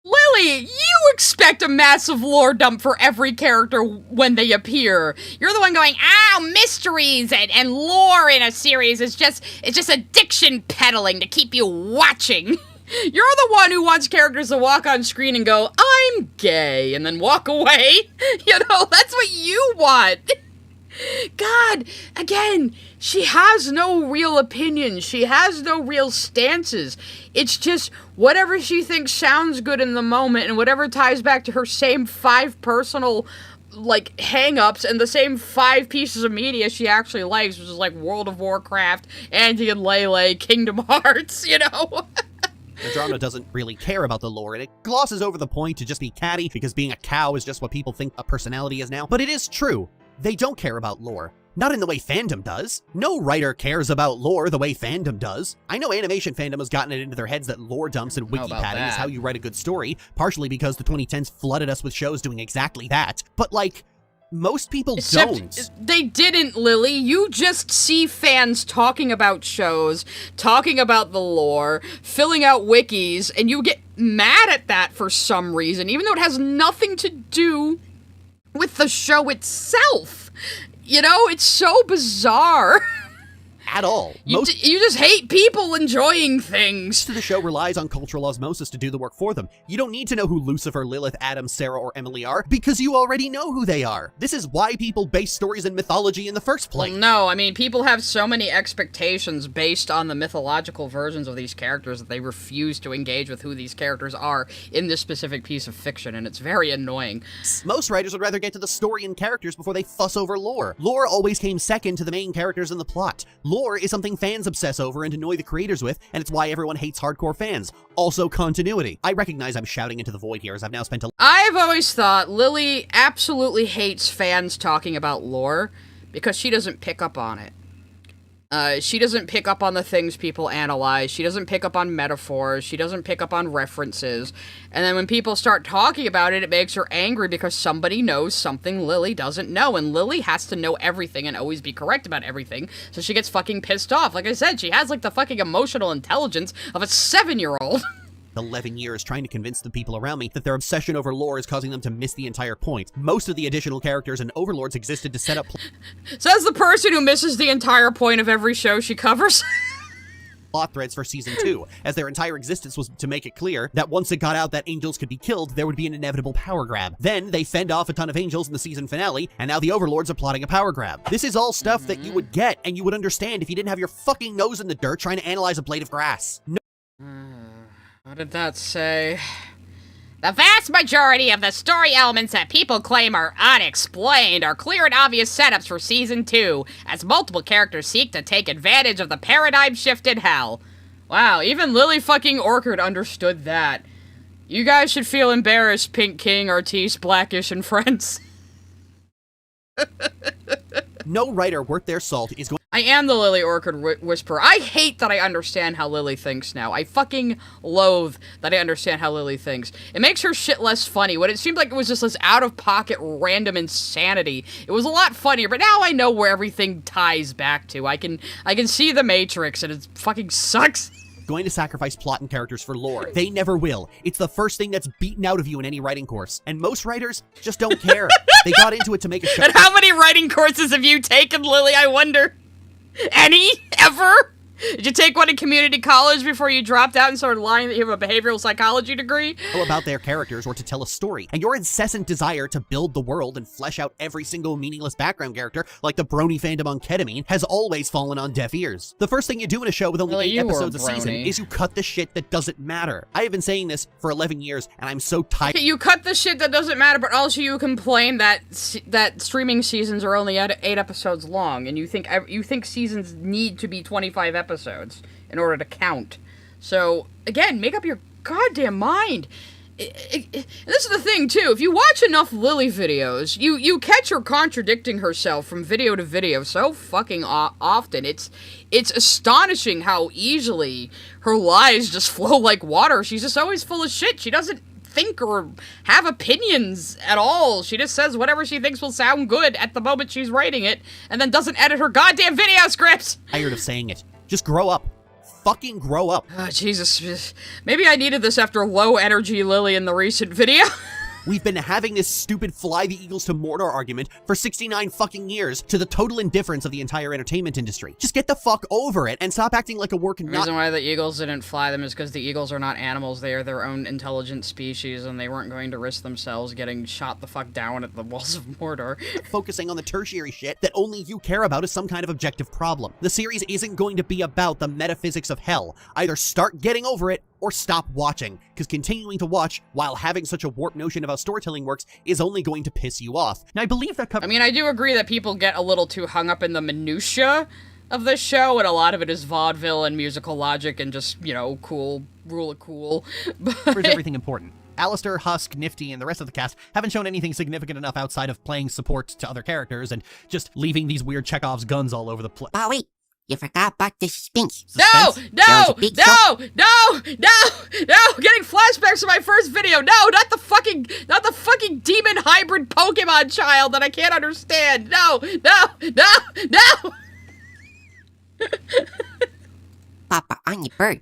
Lily, you expect a massive lore dump for every character when they appear. You're the one going, mysteries and lore in a series is just addiction peddling to keep you watching. You're the one who wants characters to walk on screen and go, I'm gay, and then walk away. You know, that's what you want. God, again, she has no real opinions. She has no real stances. It's just whatever she thinks sounds good in the moment and whatever ties back to her same 5 personal, like, hang-ups and the same 5 pieces of media she actually likes, which is like World of Warcraft, Andy and Lele, Kingdom Hearts, you know? Andromeda doesn't really care about the lore, and it glosses over the point to just be catty because being a cow is just what people think a personality is now. But it is true. They don't care about lore. Not in the way fandom does. No writer cares about lore the way fandom does. I know animation fandom has gotten it into their heads that lore dumps and wiki padding is how you write a good story, partially because the 2010s flooded us with shows doing exactly that. But, like, most people don't. They didn't, Lily. You just see fans talking about shows, talking about the lore, filling out wikis, and you get mad at that for some reason, even though it has nothing to do with the show itself. You know, it's so bizarre. at all. You just hate people enjoying things. Most of the show relies on cultural osmosis to do the work for them. You don't need to know who Lucifer, Lilith, Adam, Sarah, or Emily are, because you already know who they are. This is why people base stories in mythology in the first place. Well, no, I mean, people have so many expectations based on the mythological versions of these characters that they refuse to engage with who these characters are in this specific piece of fiction, and it's very annoying. Most writers would rather get to the story and characters before they fuss over lore. Lore always came second to the main characters in the plot. Lore is something fans obsess over and annoy the creators with, and it's why everyone hates hardcore fans. Also, continuity. I recognize I'm shouting into the void here, as I've now spent a— I've always thought Lily absolutely hates fans talking about lore because she doesn't pick up on it. She doesn't pick up on the things people analyze. She doesn't pick up on metaphors. She doesn't pick up on references. And then when people start talking about it, it makes her angry because somebody knows something Lily doesn't know. And Lily has to know everything and always be correct about everything. So she gets fucking pissed off. Like I said, she has like the fucking emotional intelligence of a 7-year-old. 11 years trying to convince the people around me that their obsession over lore is causing them to miss the entire point. Most of the additional characters and overlords existed to set up— Says the person who misses the entire point of every show she covers. plot threads for season 2, as their entire existence was to make it clear that once it got out that angels could be killed, there would be an inevitable power grab. Then they fend off a ton of angels in the season finale, and now the overlords are plotting a power grab. This is all stuff that you would get and you would understand if you didn't have your fucking nose in the dirt trying to analyze a blade of grass. No. What did that say? The vast majority of the story elements that people claim are unexplained are clear and obvious setups for Season 2, as multiple characters seek to take advantage of the paradigm shift in Hell. Wow, even Lily fucking Orchard understood that. You guys should feel embarrassed, Pink King, Artiste, Blackish, and friends. No writer worth their salt is going— I am the Lily Orchard Whisperer. I hate that I understand how Lily thinks now. I fucking loathe that I understand how Lily thinks. It makes her shit less funny. When it seemed like it was just this out-of-pocket random insanity, it was a lot funnier, but now I know where everything ties back to. I can see the Matrix, and it fucking sucks. going to sacrifice plot and characters for lore. They never will. It's the first thing that's beaten out of you in any writing course. And most writers just don't care. They got into it to make a show. And how many writing courses have you taken, Lily, I wonder? Any? Ever? Did you take one in community college before you dropped out and started lying that you have a behavioral psychology degree? About their characters or to tell a story, and your incessant desire to build the world and flesh out every single meaningless background character, like the brony fandom on ketamine, has always fallen on deaf ears. The first thing you do in a show with only 8 episodes a season is you cut the shit that doesn't matter. I have been saying this for 11 years, and I'm so tired. Okay, you cut the shit that doesn't matter, but also you complain that that streaming seasons are only 8 episodes long, and you think seasons need to be 25 episodes in order to count. So, again, make up your goddamn mind. And this is the thing, too. If you watch enough Lily videos, you catch her contradicting herself from video to video so fucking often. It's astonishing how easily her lies just flow like water. She's just always full of shit. She doesn't think or have opinions at all. She just says whatever she thinks will sound good at the moment she's writing it, and then doesn't edit her goddamn video scripts. Tired of saying it. Just grow up. Fucking grow up. Oh, Jesus. Maybe I needed this after low energy Lily in the recent video. We've been having this stupid fly the Eagles to Mordor argument for 69 fucking years, to the total indifference of the entire entertainment industry. Just get the fuck over it and stop acting like a work and The reason why the Eagles didn't fly them is because the Eagles are not animals. They are their own intelligent species, and they weren't going to risk themselves getting shot the fuck down at the walls of Mordor. Focusing on the tertiary shit that only you care about is some kind of objective problem. The series isn't going to be about the metaphysics of hell. Either start getting over it, or stop watching, because continuing to watch while having such a warped notion of how storytelling works is only going to piss you off. Now, I believe that I mean, I do agree that people get a little too hung up in the minutia of this show, and a lot of it is vaudeville and musical logic and just, you know, cool, rule of cool. But everything important. Alistair, Husk, Nifty, and the rest of the cast haven't shown anything significant enough outside of playing support to other characters and just leaving these weird Chekhov's guns all over the place. Oh, wait. You forgot about the suspense. No! Getting flashbacks to my first video. No, not the fucking demon hybrid Pokemon child that I can't understand. No. Papa, on your bird.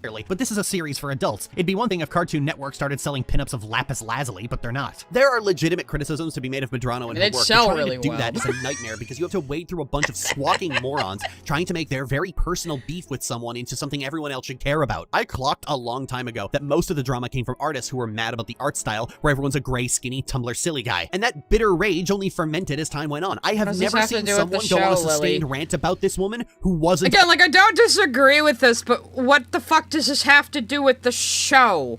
But this is a series for adults. It'd be one thing if Cartoon Network started selling pinups of lapis lazuli, but they're not. There are legitimate criticisms to be made of Medrano and her work, but trying to do that is a nightmare because you have to wade through a bunch of squawking morons trying to make their very personal beef with someone into something everyone else should care about. I clocked a long time ago that most of the drama came from artists who were mad about the art style, where everyone's a gray, skinny, Tumblr silly guy. And that bitter rage only fermented as time went on. I have never seen someone go on a sustained rant about this woman who wasn't— Again, like, I don't disagree with this, but what the fuck does this have to do with the show?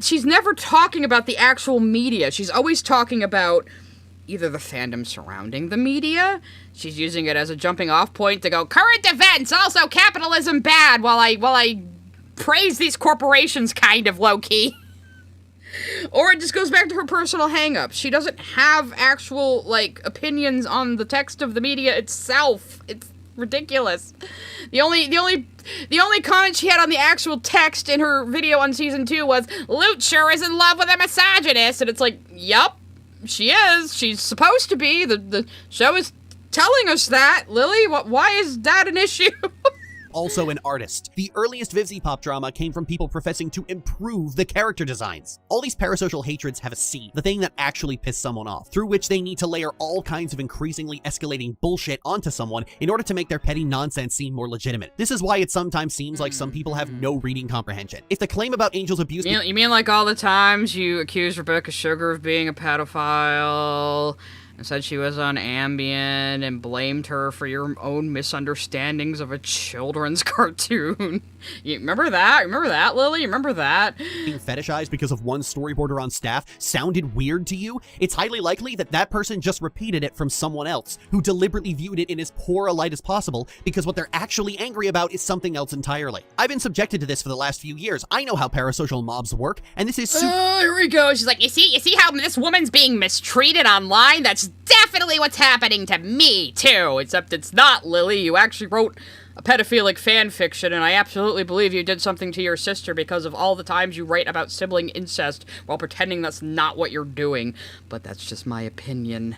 She's never talking about the actual media. She's always talking about either the fandom surrounding the media. She's using it as a jumping off point to go, current events, also capitalism bad, while I praise these corporations kind of low-key. Or it just goes back to her personal hang-ups. She doesn't have actual, like, opinions on the text of the media itself. It's ridiculous. The only comment she had on the actual text in her video on season 2 was, Lute sure is in love with a misogynist, and it's like, yup, she is. She's supposed to be. The show is telling us that. Lily, why is that an issue? Also an artist. The earliest Vivzy pop drama came from people professing to improve the character designs. All these parasocial hatreds have a seed, the thing that actually pissed someone off, through which they need to layer all kinds of increasingly escalating bullshit onto someone in order to make their petty nonsense seem more legitimate. This is why it sometimes seems like some people have no reading comprehension. If the claim about Angel's abuse— You mean like all the times you accused Rebecca Sugar of being a pedophile, and said she was on Ambien, and blamed her for your own misunderstandings of a children's cartoon? You remember that? Remember that, Lily? Remember that? Being fetishized because of one storyboarder on staff sounded weird to you? It's highly likely that that person just repeated it from someone else, who deliberately viewed it in as poor a light as possible, because what they're actually angry about is something else entirely. I've been subjected to this for the last few years. I know how parasocial mobs work, and this is here we go. She's like, you see how this woman's being mistreated online? That's definitely what's happening to me, too. Except it's not, Lily. You actually wrote a pedophilic fan fiction, and I absolutely believe you did something to your sister because of all the times you write about sibling incest while pretending that's not what you're doing. But that's just my opinion.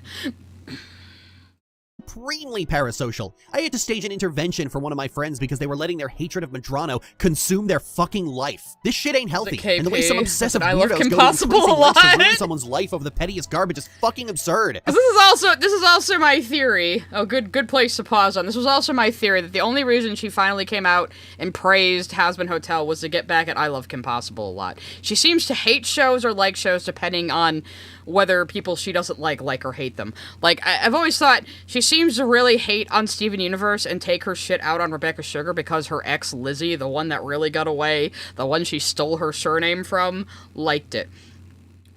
supremely parasocial. I had to stage an intervention for one of my friends because they were letting their hatred of Medrano consume their fucking life. This shit ain't healthy, and the way some obsessive weirdos go to ruin someone's life over the pettiest garbage is fucking absurd. This is also my theory. Oh, good place to pause on. This was also my theory that the only reason she finally came out and praised Hazbin Hotel was to get back at I Love Kim Possible a lot. She seems to hate shows or like shows depending on whether people she doesn't like or hate them. Like, I've always thought she seems to really hate on Steven Universe and take her shit out on Rebecca Sugar because her ex Lizzie, the one that really got away, the one she stole her surname from, liked it.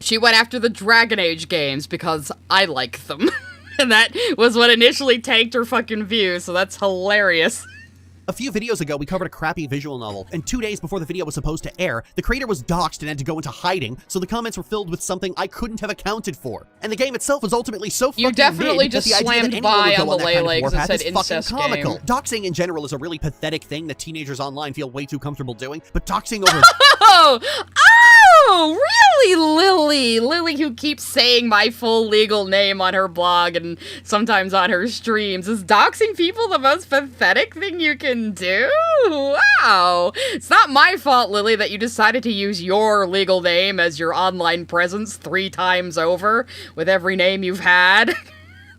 She went after the Dragon Age games because I like them. And that was what initially tanked her fucking views, so that's hilarious. A few videos ago, we covered a crappy visual novel, and 2 days before the video was supposed to air, the creator was doxxed and had to go into hiding, so the comments were filled with something I couldn't have accounted for. And the game itself was ultimately so fucking definitely mid just that the idea slammed that by anyone on would the go on that kind Lele of because it warpath said is fucking incest comical. game. Doxing in general is a really pathetic thing that teenagers online feel way too comfortable doing, but doxing over... Oh, really, Lily? Lily, who keeps saying my full legal name on her blog and sometimes on her streams. Is doxing people the most pathetic thing you can do? Wow. It's not my fault, Lily, that you decided to use your legal name as your online presence 3 times over with every name you've had.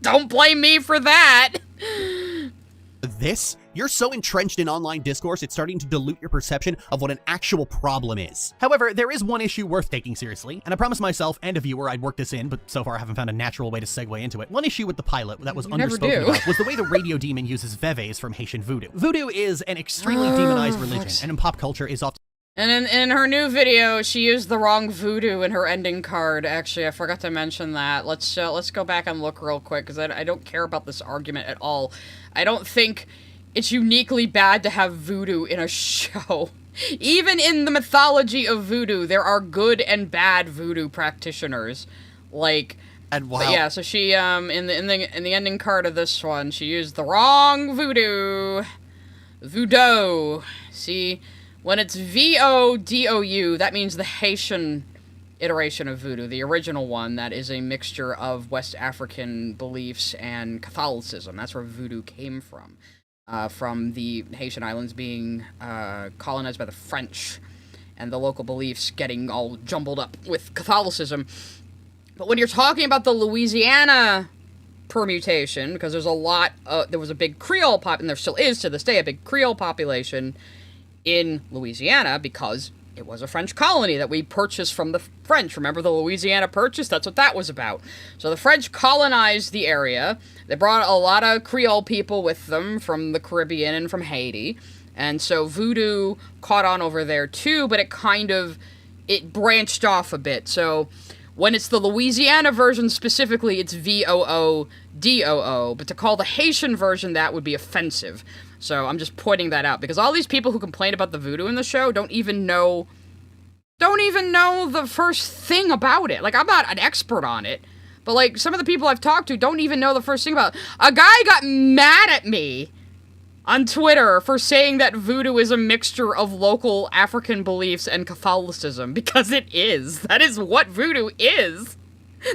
Don't blame me for that. This? You're so entrenched in online discourse, it's starting to dilute your perception of what an actual problem is. However, there is one issue worth taking seriously, and I promised myself and a viewer I'd work this in, but so far I haven't found a natural way to segue into it. One issue with the pilot that was underspoken about was the way the radio demon uses veves from Haitian voodoo. Voodoo is an extremely demonized religion, and in pop culture is often... And in her new video, she used the wrong voodoo in her ending card. Actually, I forgot to mention that. Let's go back and look real quick, because I don't care about this argument at all. I don't think it's uniquely bad to have voodoo in a show. Even in the mythology of voodoo, there are good and bad voodoo practitioners. Like, and wow. But yeah, so she in the ending card of this one, she used the wrong voodoo. Voodoo. See, when it's V-O-D-O-U, that means the Haitian iteration of voodoo, the original one that is a mixture of West African beliefs and Catholicism. That's where voodoo came from. from the Haitian islands being colonized by the French, and the local beliefs getting all jumbled up with Catholicism. But when you're talking about the Louisiana permutation, because there's a lot, there was a big Creole and there still is to this day, a big Creole population in Louisiana, because it was a French colony that we purchased from the French. Remember the Louisiana Purchase? That's what that was about. So the French colonized the area. They brought a lot of Creole people with them from the Caribbean and from Haiti. And so voodoo caught on over there too, but it branched off a bit. So when it's the Louisiana version specifically, it's VOODOO. But to call the Haitian version that would be offensive. So I'm just pointing that out, because all these people who complain about the voodoo in the show don't even know the first thing about it. Like, I'm not an expert on it, but like some of the people I've talked to don't even know the first thing about it. A guy got mad at me on Twitter for saying that voodoo is a mixture of local African beliefs and Catholicism, because it is. That is what voodoo is.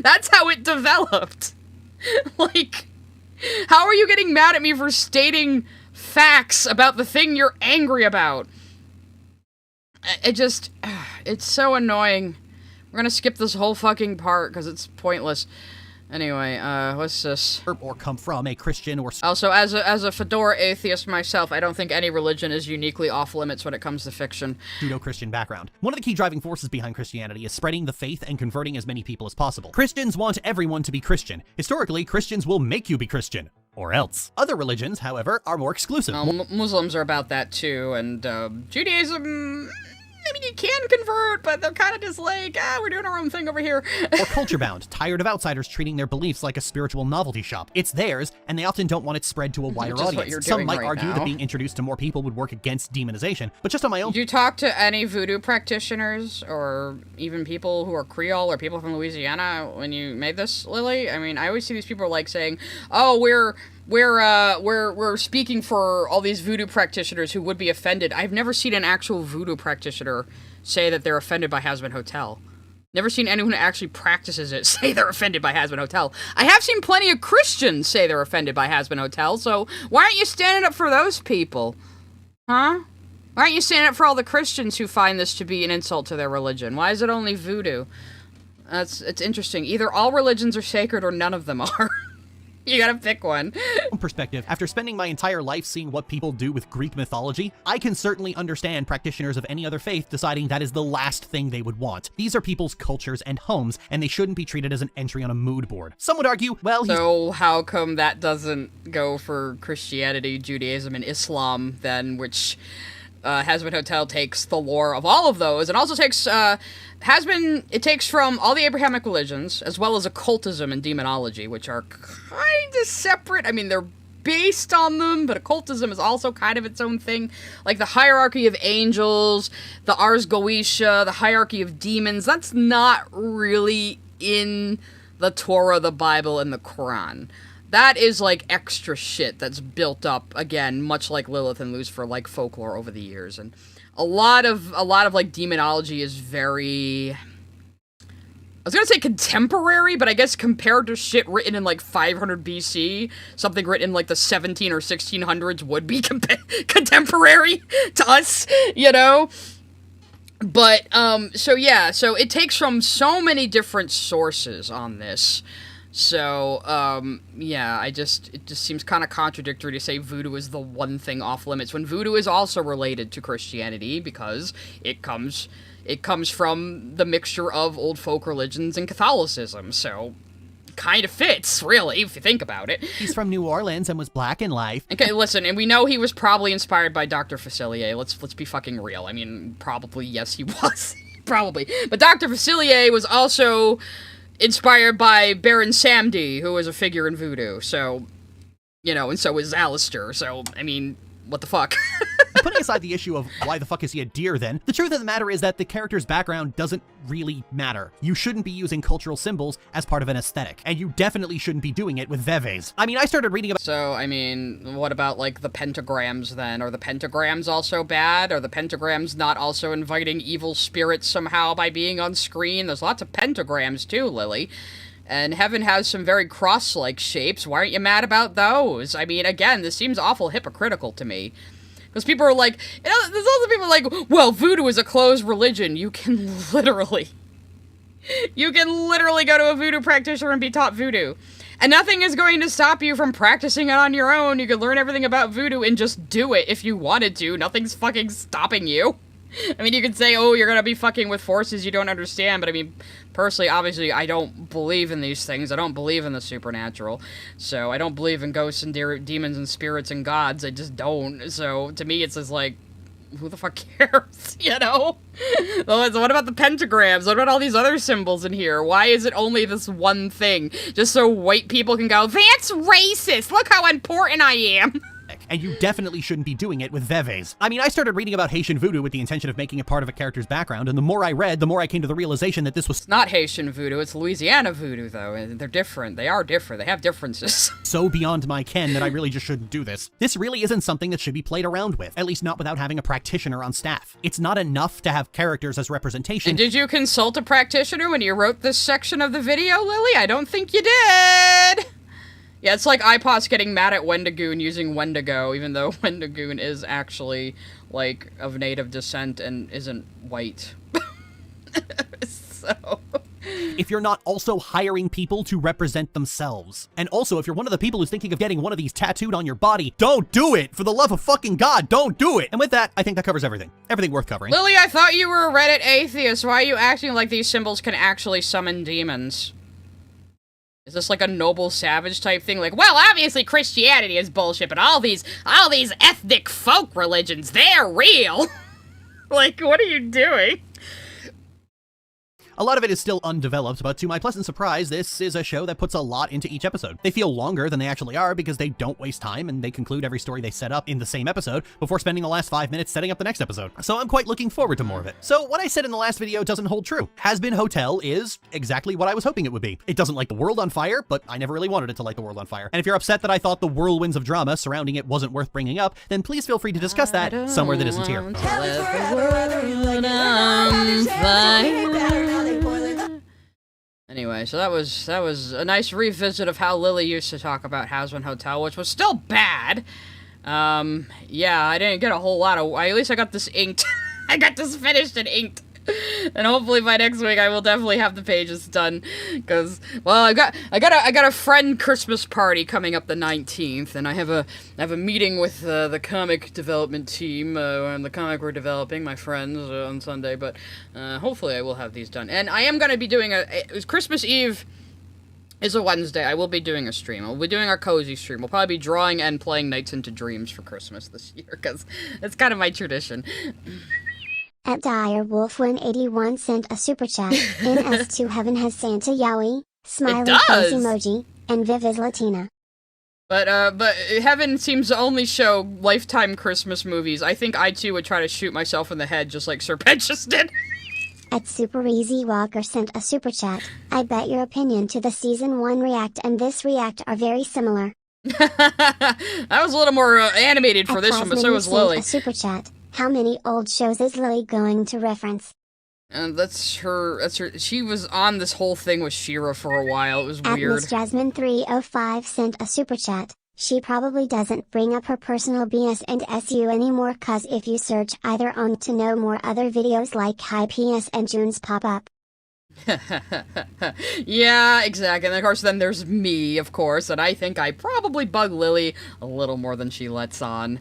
That's how it developed. Like, how are you getting mad at me for stating facts about the thing you're angry about? It's so annoying. We're gonna skip this whole fucking part because it's pointless. Anyway, what's this? Or come from a Christian or... Also, as a fedora atheist myself, I don't think any religion is uniquely off-limits when it comes to fiction. Pseudo-Christian background. One of the key driving forces behind Christianity is spreading the faith and converting as many people as possible. Christians want everyone to be Christian. Historically, Christians will make you be Christian. Or else. Other religions, however, are more exclusive. Muslims are about that too, and Judaism... I mean, you can convert, but they're kind of just like, we're doing our own thing over here. Or culture-bound, tired of outsiders treating their beliefs like a spiritual novelty shop. It's theirs, and they often don't want it spread to a wider audience. Some might argue that being introduced to more people would work against demonization, but just on my own... Did you talk to any voodoo practitioners, or even people who are Creole, or people from Louisiana when you made this, Lily? I mean, I always see these people like saying, oh, we're speaking for all these voodoo practitioners who would be offended. I've never seen an actual voodoo practitioner say that they're offended by Hazbin Hotel. Never seen anyone who actually practices it say they're offended by Hazbin Hotel. I have seen plenty of Christians say they're offended by Hazbin Hotel, so why aren't you standing up for those people? Huh? Why aren't you standing up for all the Christians who find this to be an insult to their religion? Why is it only voodoo? It's interesting. Either all religions are sacred or none of them are. You gotta pick one. Perspective. After spending my entire life seeing what people do with Greek mythology, I can certainly understand practitioners of any other faith deciding that is the last thing they would want. These are people's cultures and homes, and they shouldn't be treated as an entry on a mood board. Some would argue, well, So how come that doesn't go for Christianity, Judaism, and Islam, then, which Hazbin Hotel takes the lore of all of those, and also takes, it takes from all the Abrahamic religions, as well as occultism and demonology, which are kind of separate. I mean, they're based on them, but occultism is also kind of its own thing. Like the hierarchy of angels, the Ars Goetia, the hierarchy of demons, that's not really in the Torah, the Bible, and the Quran. That is, like, extra shit that's built up, again, much like Lilith and Lucifer, like folklore over the years. And a lot of like, demonology is very... I was gonna say contemporary, but I guess compared to shit written in, like, 500 BC, something written in, like, the 17 or 1600s would be contemporary to us, you know? But, so yeah, so it takes from so many different sources on this. So, yeah, it just seems kind of contradictory to say voodoo is the one thing off limits, when voodoo is also related to Christianity, because it comes from the mixture of old folk religions and Catholicism, so kind of fits, really, if you think about it. He's from New Orleans and was black in life. Okay, listen, and we know he was probably inspired by Dr. Facilier. Let's be fucking real. I mean, probably, yes, he was. Probably. But Dr. Facilier was also inspired by Baron Samedi, who was a figure in voodoo, so, you know, and so is Alistair, so, I mean, what the fuck? Putting aside the issue of why the fuck is he a deer then, the truth of the matter is that the character's background doesn't really matter. You shouldn't be using cultural symbols as part of an aesthetic, and you definitely shouldn't be doing it with veves. I mean, I started reading about— So, I mean, what about, like, the pentagrams then? Are the pentagrams also bad? Are the pentagrams not also inviting evil spirits somehow by being on screen? There's lots of pentagrams too, Lily. And Heaven has some very cross-like shapes. Why aren't you mad about those? I mean, again, this seems awful hypocritical to me. Because people are like, you know, there's also people like, well, voodoo is a closed religion. You can literally go to a voodoo practitioner and be taught voodoo. And nothing is going to stop you from practicing it on your own. You could learn everything about voodoo and just do it if you wanted to. Nothing's fucking stopping you. I mean, you could say, oh, you're gonna be fucking with forces you don't understand, but I mean, personally, obviously, I don't believe in these things. I don't believe in the supernatural. So, I don't believe in ghosts and demons and spirits and gods. I just don't. So, to me, it's just like, who the fuck cares, you know? So what about the pentagrams? What about all these other symbols in here? Why is it only this one thing? Just so white people can go, that's racist! Look how important I am! And you definitely shouldn't be doing it with Veves. I mean, I started reading about Haitian voodoo with the intention of making it part of a character's background, and the more I read, the more I came to the realization that this was— It's not Haitian voodoo, it's Louisiana voodoo, though. They're different. They are different. They have differences. So beyond my ken that I really just shouldn't do this. This really isn't something that should be played around with, at least not without having a practitioner on staff. It's not enough to have characters as representation. And did you consult a practitioner when you wrote this section of the video, Lily? I don't think you did! Yeah, it's like iPos getting mad at Wendigoon using Wendigo, even though Wendigoon is actually, like, of native descent and isn't white. So... If you're not also hiring people to represent themselves. And also, if you're one of the people who's thinking of getting one of these tattooed on your body, don't do it! For the love of fucking God, don't do it! And with that, I think that covers everything. Everything worth covering. Lily, I thought you were a Reddit atheist. Why are you acting like these symbols can actually summon demons? Is this like a noble savage type thing? Like, well, obviously Christianity is bullshit, but all these ethnic folk religions, they're real! Like, what are you doing? A lot of it is still undeveloped, but to my pleasant surprise, this is a show that puts a lot into each episode. They feel longer than they actually are because they don't waste time and they conclude every story they set up in the same episode before spending the last 5 minutes setting up the next episode. So I'm quite looking forward to more of it. So what I said in the last video doesn't hold true. Hazbin Hotel is exactly what I was hoping it would be. It doesn't light the world on fire, but I never really wanted it to light the world on fire. And if you're upset that I thought the whirlwinds of drama surrounding it wasn't worth bringing up, then please feel free to discuss that somewhere that isn't here. Anyway, so that was a nice revisit of how Lily used to talk about Hazbin Hotel, which was still bad. Yeah, I didn't get a whole lot of... At least I got this inked. I got this finished and inked. And hopefully by next week I will definitely have the pages done, because, well, I got a friend Christmas party coming up the 19th, and I have a meeting with the comic development team on the comic we're developing, my friends, on Sunday, but hopefully I will have these done. And I am going to be doing Christmas Eve is a Wednesday. I will be doing a stream. We'll be doing our cozy stream. We'll probably be drawing and playing Nights into Dreams for Christmas this year, because it's kind of my tradition. At Direwolf181 sent a super chat. NS2 Heaven has Santa Yowie, smiley face emoji, and Viv is Latina. But Heaven seems to only show Lifetime Christmas movies. I think I too would try to shoot myself in the head just like Serpentius did. At Super Easy Walker sent a super chat. I bet your opinion to the season 1 react and this react are very similar. I was a little more animated for this one, but so was Lily. A super chat. How many old shows is Lily going to reference? That's her, she was on this whole thing with She-Ra for a while. It was weird. Miss Jasmine305 sent a super chat. She probably doesn't bring up her personal BS and SU anymore, cause if you search either on to know more, other videos like High PS and Junes pop up. Yeah, exactly. And of course then there's me, of course, and I think I probably bug Lily a little more than she lets on.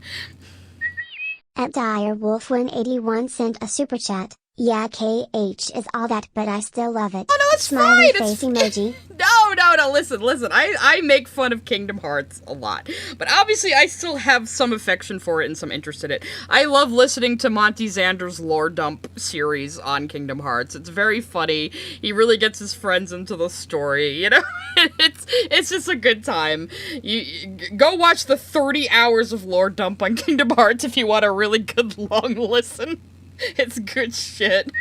At Direwolf181 sent a super chat. Yeah, KH is all that, but I still love it. Oh, no, it's smiley fine. face emoji. No, listen. I make fun of Kingdom Hearts a lot. But obviously, I still have some affection for it and some interest in it. I love listening to Monty Xander's lore dump series on Kingdom Hearts. It's very funny. He really gets his friends into the story, you know? It's just a good time. You go watch the 30 hours of lore dump on Kingdom Hearts if you want a really good long listen. It's good shit.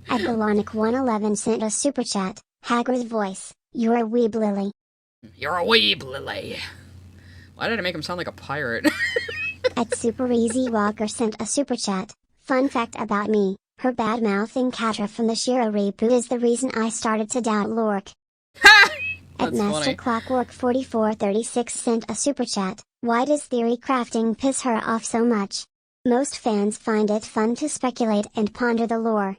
At Galonic111 sent a super chat. Hagrid's voice. You're a weeb, Lily. You're a weeb, Lily. Why did I make him sound like a pirate? At Super Easy Walker sent a super chat. Fun fact about me. Her bad-mouthing Catra from the She-Ra reboot is the reason I started to doubt Lork. Ha! At That's Master funny. Clockwork 4436 sent a super chat. Why does theory crafting piss her off so much? Most fans find it fun to speculate and ponder the lore.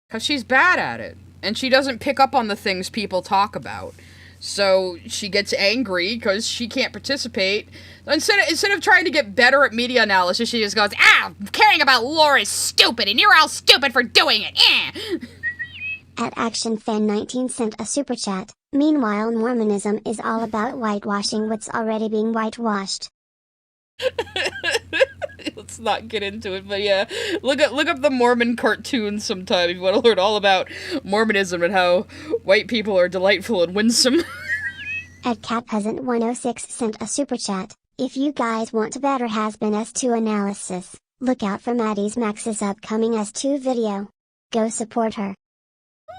Because she's bad at it. And she doesn't pick up on the things people talk about. So she gets angry because she can't participate. Instead of trying to get better at media analysis, she just goes, caring about lore is stupid and you're all stupid for doing it. At ActionFan19 sent a super chat. Meanwhile, Mormonism is all about whitewashing what's already being whitewashed. Let's not get into it, but yeah, look up the Mormon cartoons sometime if you want to learn all about Mormonism and how white people are delightful and winsome. At CatPeasant106 sent a super chat. If you guys want a better Hazbin S2 analysis, look out for Maddie's Max's upcoming S2 video. Go support her.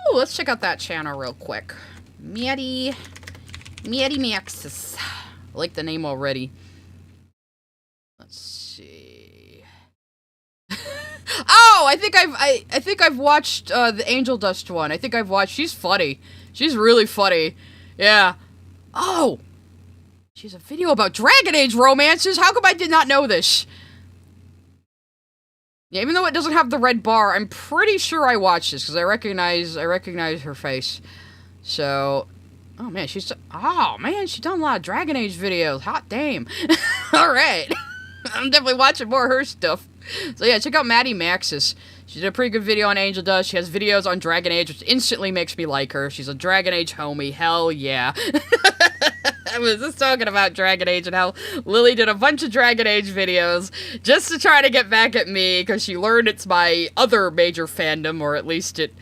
Ooh, let's check out that channel real quick. Maddie Maxis. I like the name already. Let's see. Oh, I think I've watched the Angel Dust one. I think I've watched. She's funny. She's really funny. Yeah. Oh, she's a video about Dragon Age romances. How come I did not know this? Yeah, even though it doesn't have the red bar, I'm pretty sure I watched this because I recognize her face. So, oh man, she's done a lot of Dragon Age videos. Hot damn. All right. I'm definitely watching more of her stuff. So yeah, check out Maddie Maxis. She did a pretty good video on Angel Dust. She has videos on Dragon Age, which instantly makes me like her. She's a Dragon Age homie. Hell yeah. I was just talking about Dragon Age and how Lily did a bunch of Dragon Age videos just to try to get back at me because she learned it's my other major fandom, or at least it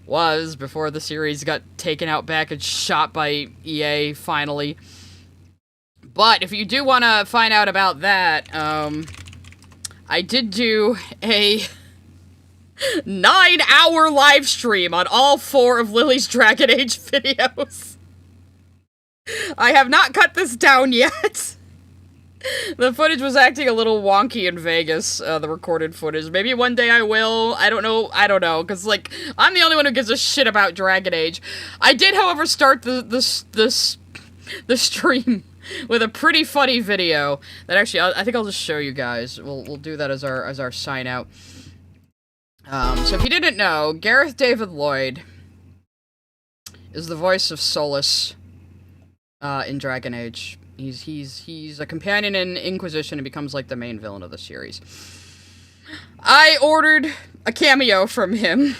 was before the series got taken out back and shot by EA finally. But if you do want to find out about that, I did do a 9-hour live stream on all 4 of Lily's Dragon Age videos. I have not cut this down yet. The footage was acting a little wonky in Vegas, the recorded footage. Maybe one day I will. I don't know, because, like, I'm the only one who gives a shit about Dragon Age. I did, however, start the stream with a pretty funny video that actually, I think I'll just show you guys. We'll do that as our sign out. So if you didn't know, Gareth David Lloyd is the voice of Solus in Dragon Age. He's a companion in Inquisition and becomes like the main villain of the series. I ordered a cameo from him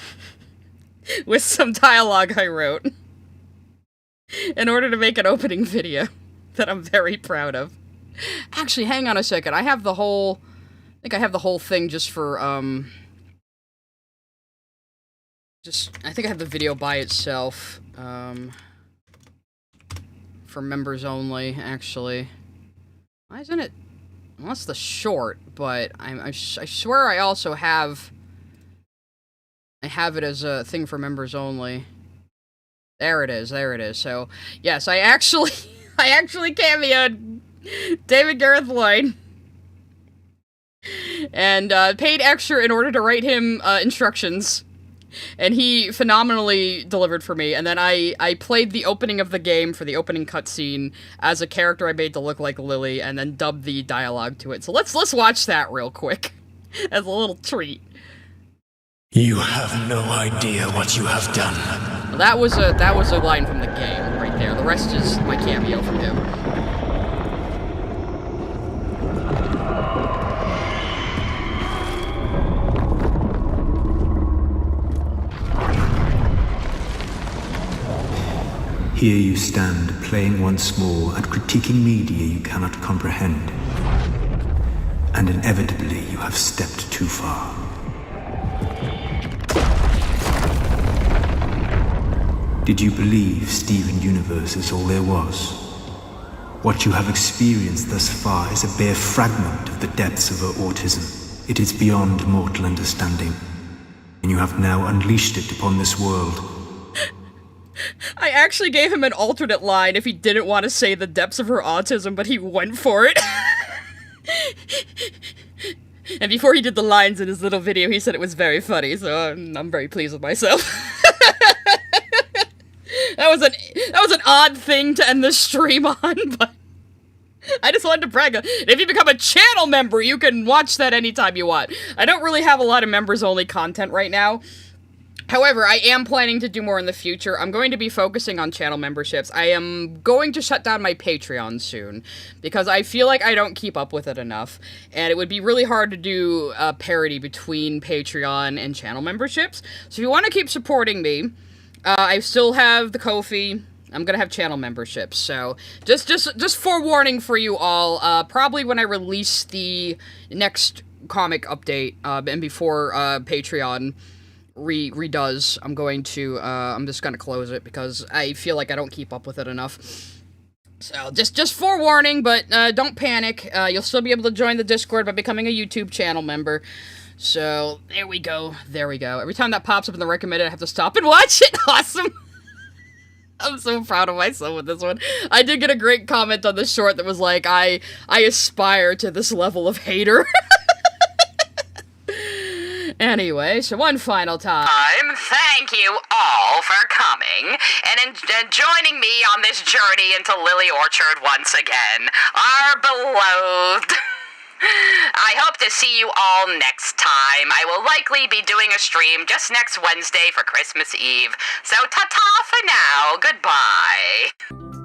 with some dialogue I wrote in order to make an opening video that I'm very proud of. Actually, hang on a second. I think I have the whole thing just for, I think I have the video by itself, for members only, actually. Why isn't it? Well, that's the short, but I swear I also have, I have it as a thing for members only. There it is. So, yes, I actually cameoed David Gareth Lloyd. And, paid extra in order to write him, instructions. And he phenomenally delivered for me. And then I played the opening of the game for the opening cutscene as a character I made to look like Lily, and then dubbed the dialogue to it. So let's watch that real quick as a little treat. You have no idea what you have done. Well, that was a line from the game right there. The rest is my cameo from him. Here you stand, playing once more and critiquing media you cannot comprehend. And inevitably you have stepped too far. Did you believe Steven Universe is all there was? What you have experienced thus far is a bare fragment of the depths of her autism. It is beyond mortal understanding, and you have now unleashed it upon this world. I actually gave him an alternate line if he didn't want to say the depths of her autism, but he went for it. And before he did the lines in his little video, he said it was very funny, so I'm very pleased with myself. That was an odd thing to end the stream on, but I just wanted to brag. If you become a channel member, you can watch that anytime you want. I don't really have a lot of members-only content right now. However, I am planning to do more in the future. I'm going to be focusing on channel memberships. I am going to shut down my Patreon soon, because I feel like I don't keep up with it enough, and it would be really hard to do a parity between Patreon and channel memberships. So if you want to keep supporting me, I still have the Ko-fi. I'm gonna have channel memberships, so just forewarning for you all, probably when I release the next comic update, and before, Patreon redoes, I'm just gonna close it, because I feel like I don't keep up with it enough. So, just forewarning, but, don't panic, you'll still be able to join the Discord by becoming a YouTube channel member. So, there we go. Every time that pops up in the recommended, I have to stop and watch it. Awesome! I'm so proud of myself with this one. I did get a great comment on the short that was like, I aspire to this level of hater. Anyway, so one final time. Thank you all for coming and joining me on this journey into Lily Orchard once again, our beloved. I hope to see you all next time. I will likely be doing a stream just next Wednesday for Christmas Eve. So ta-ta for now. Goodbye.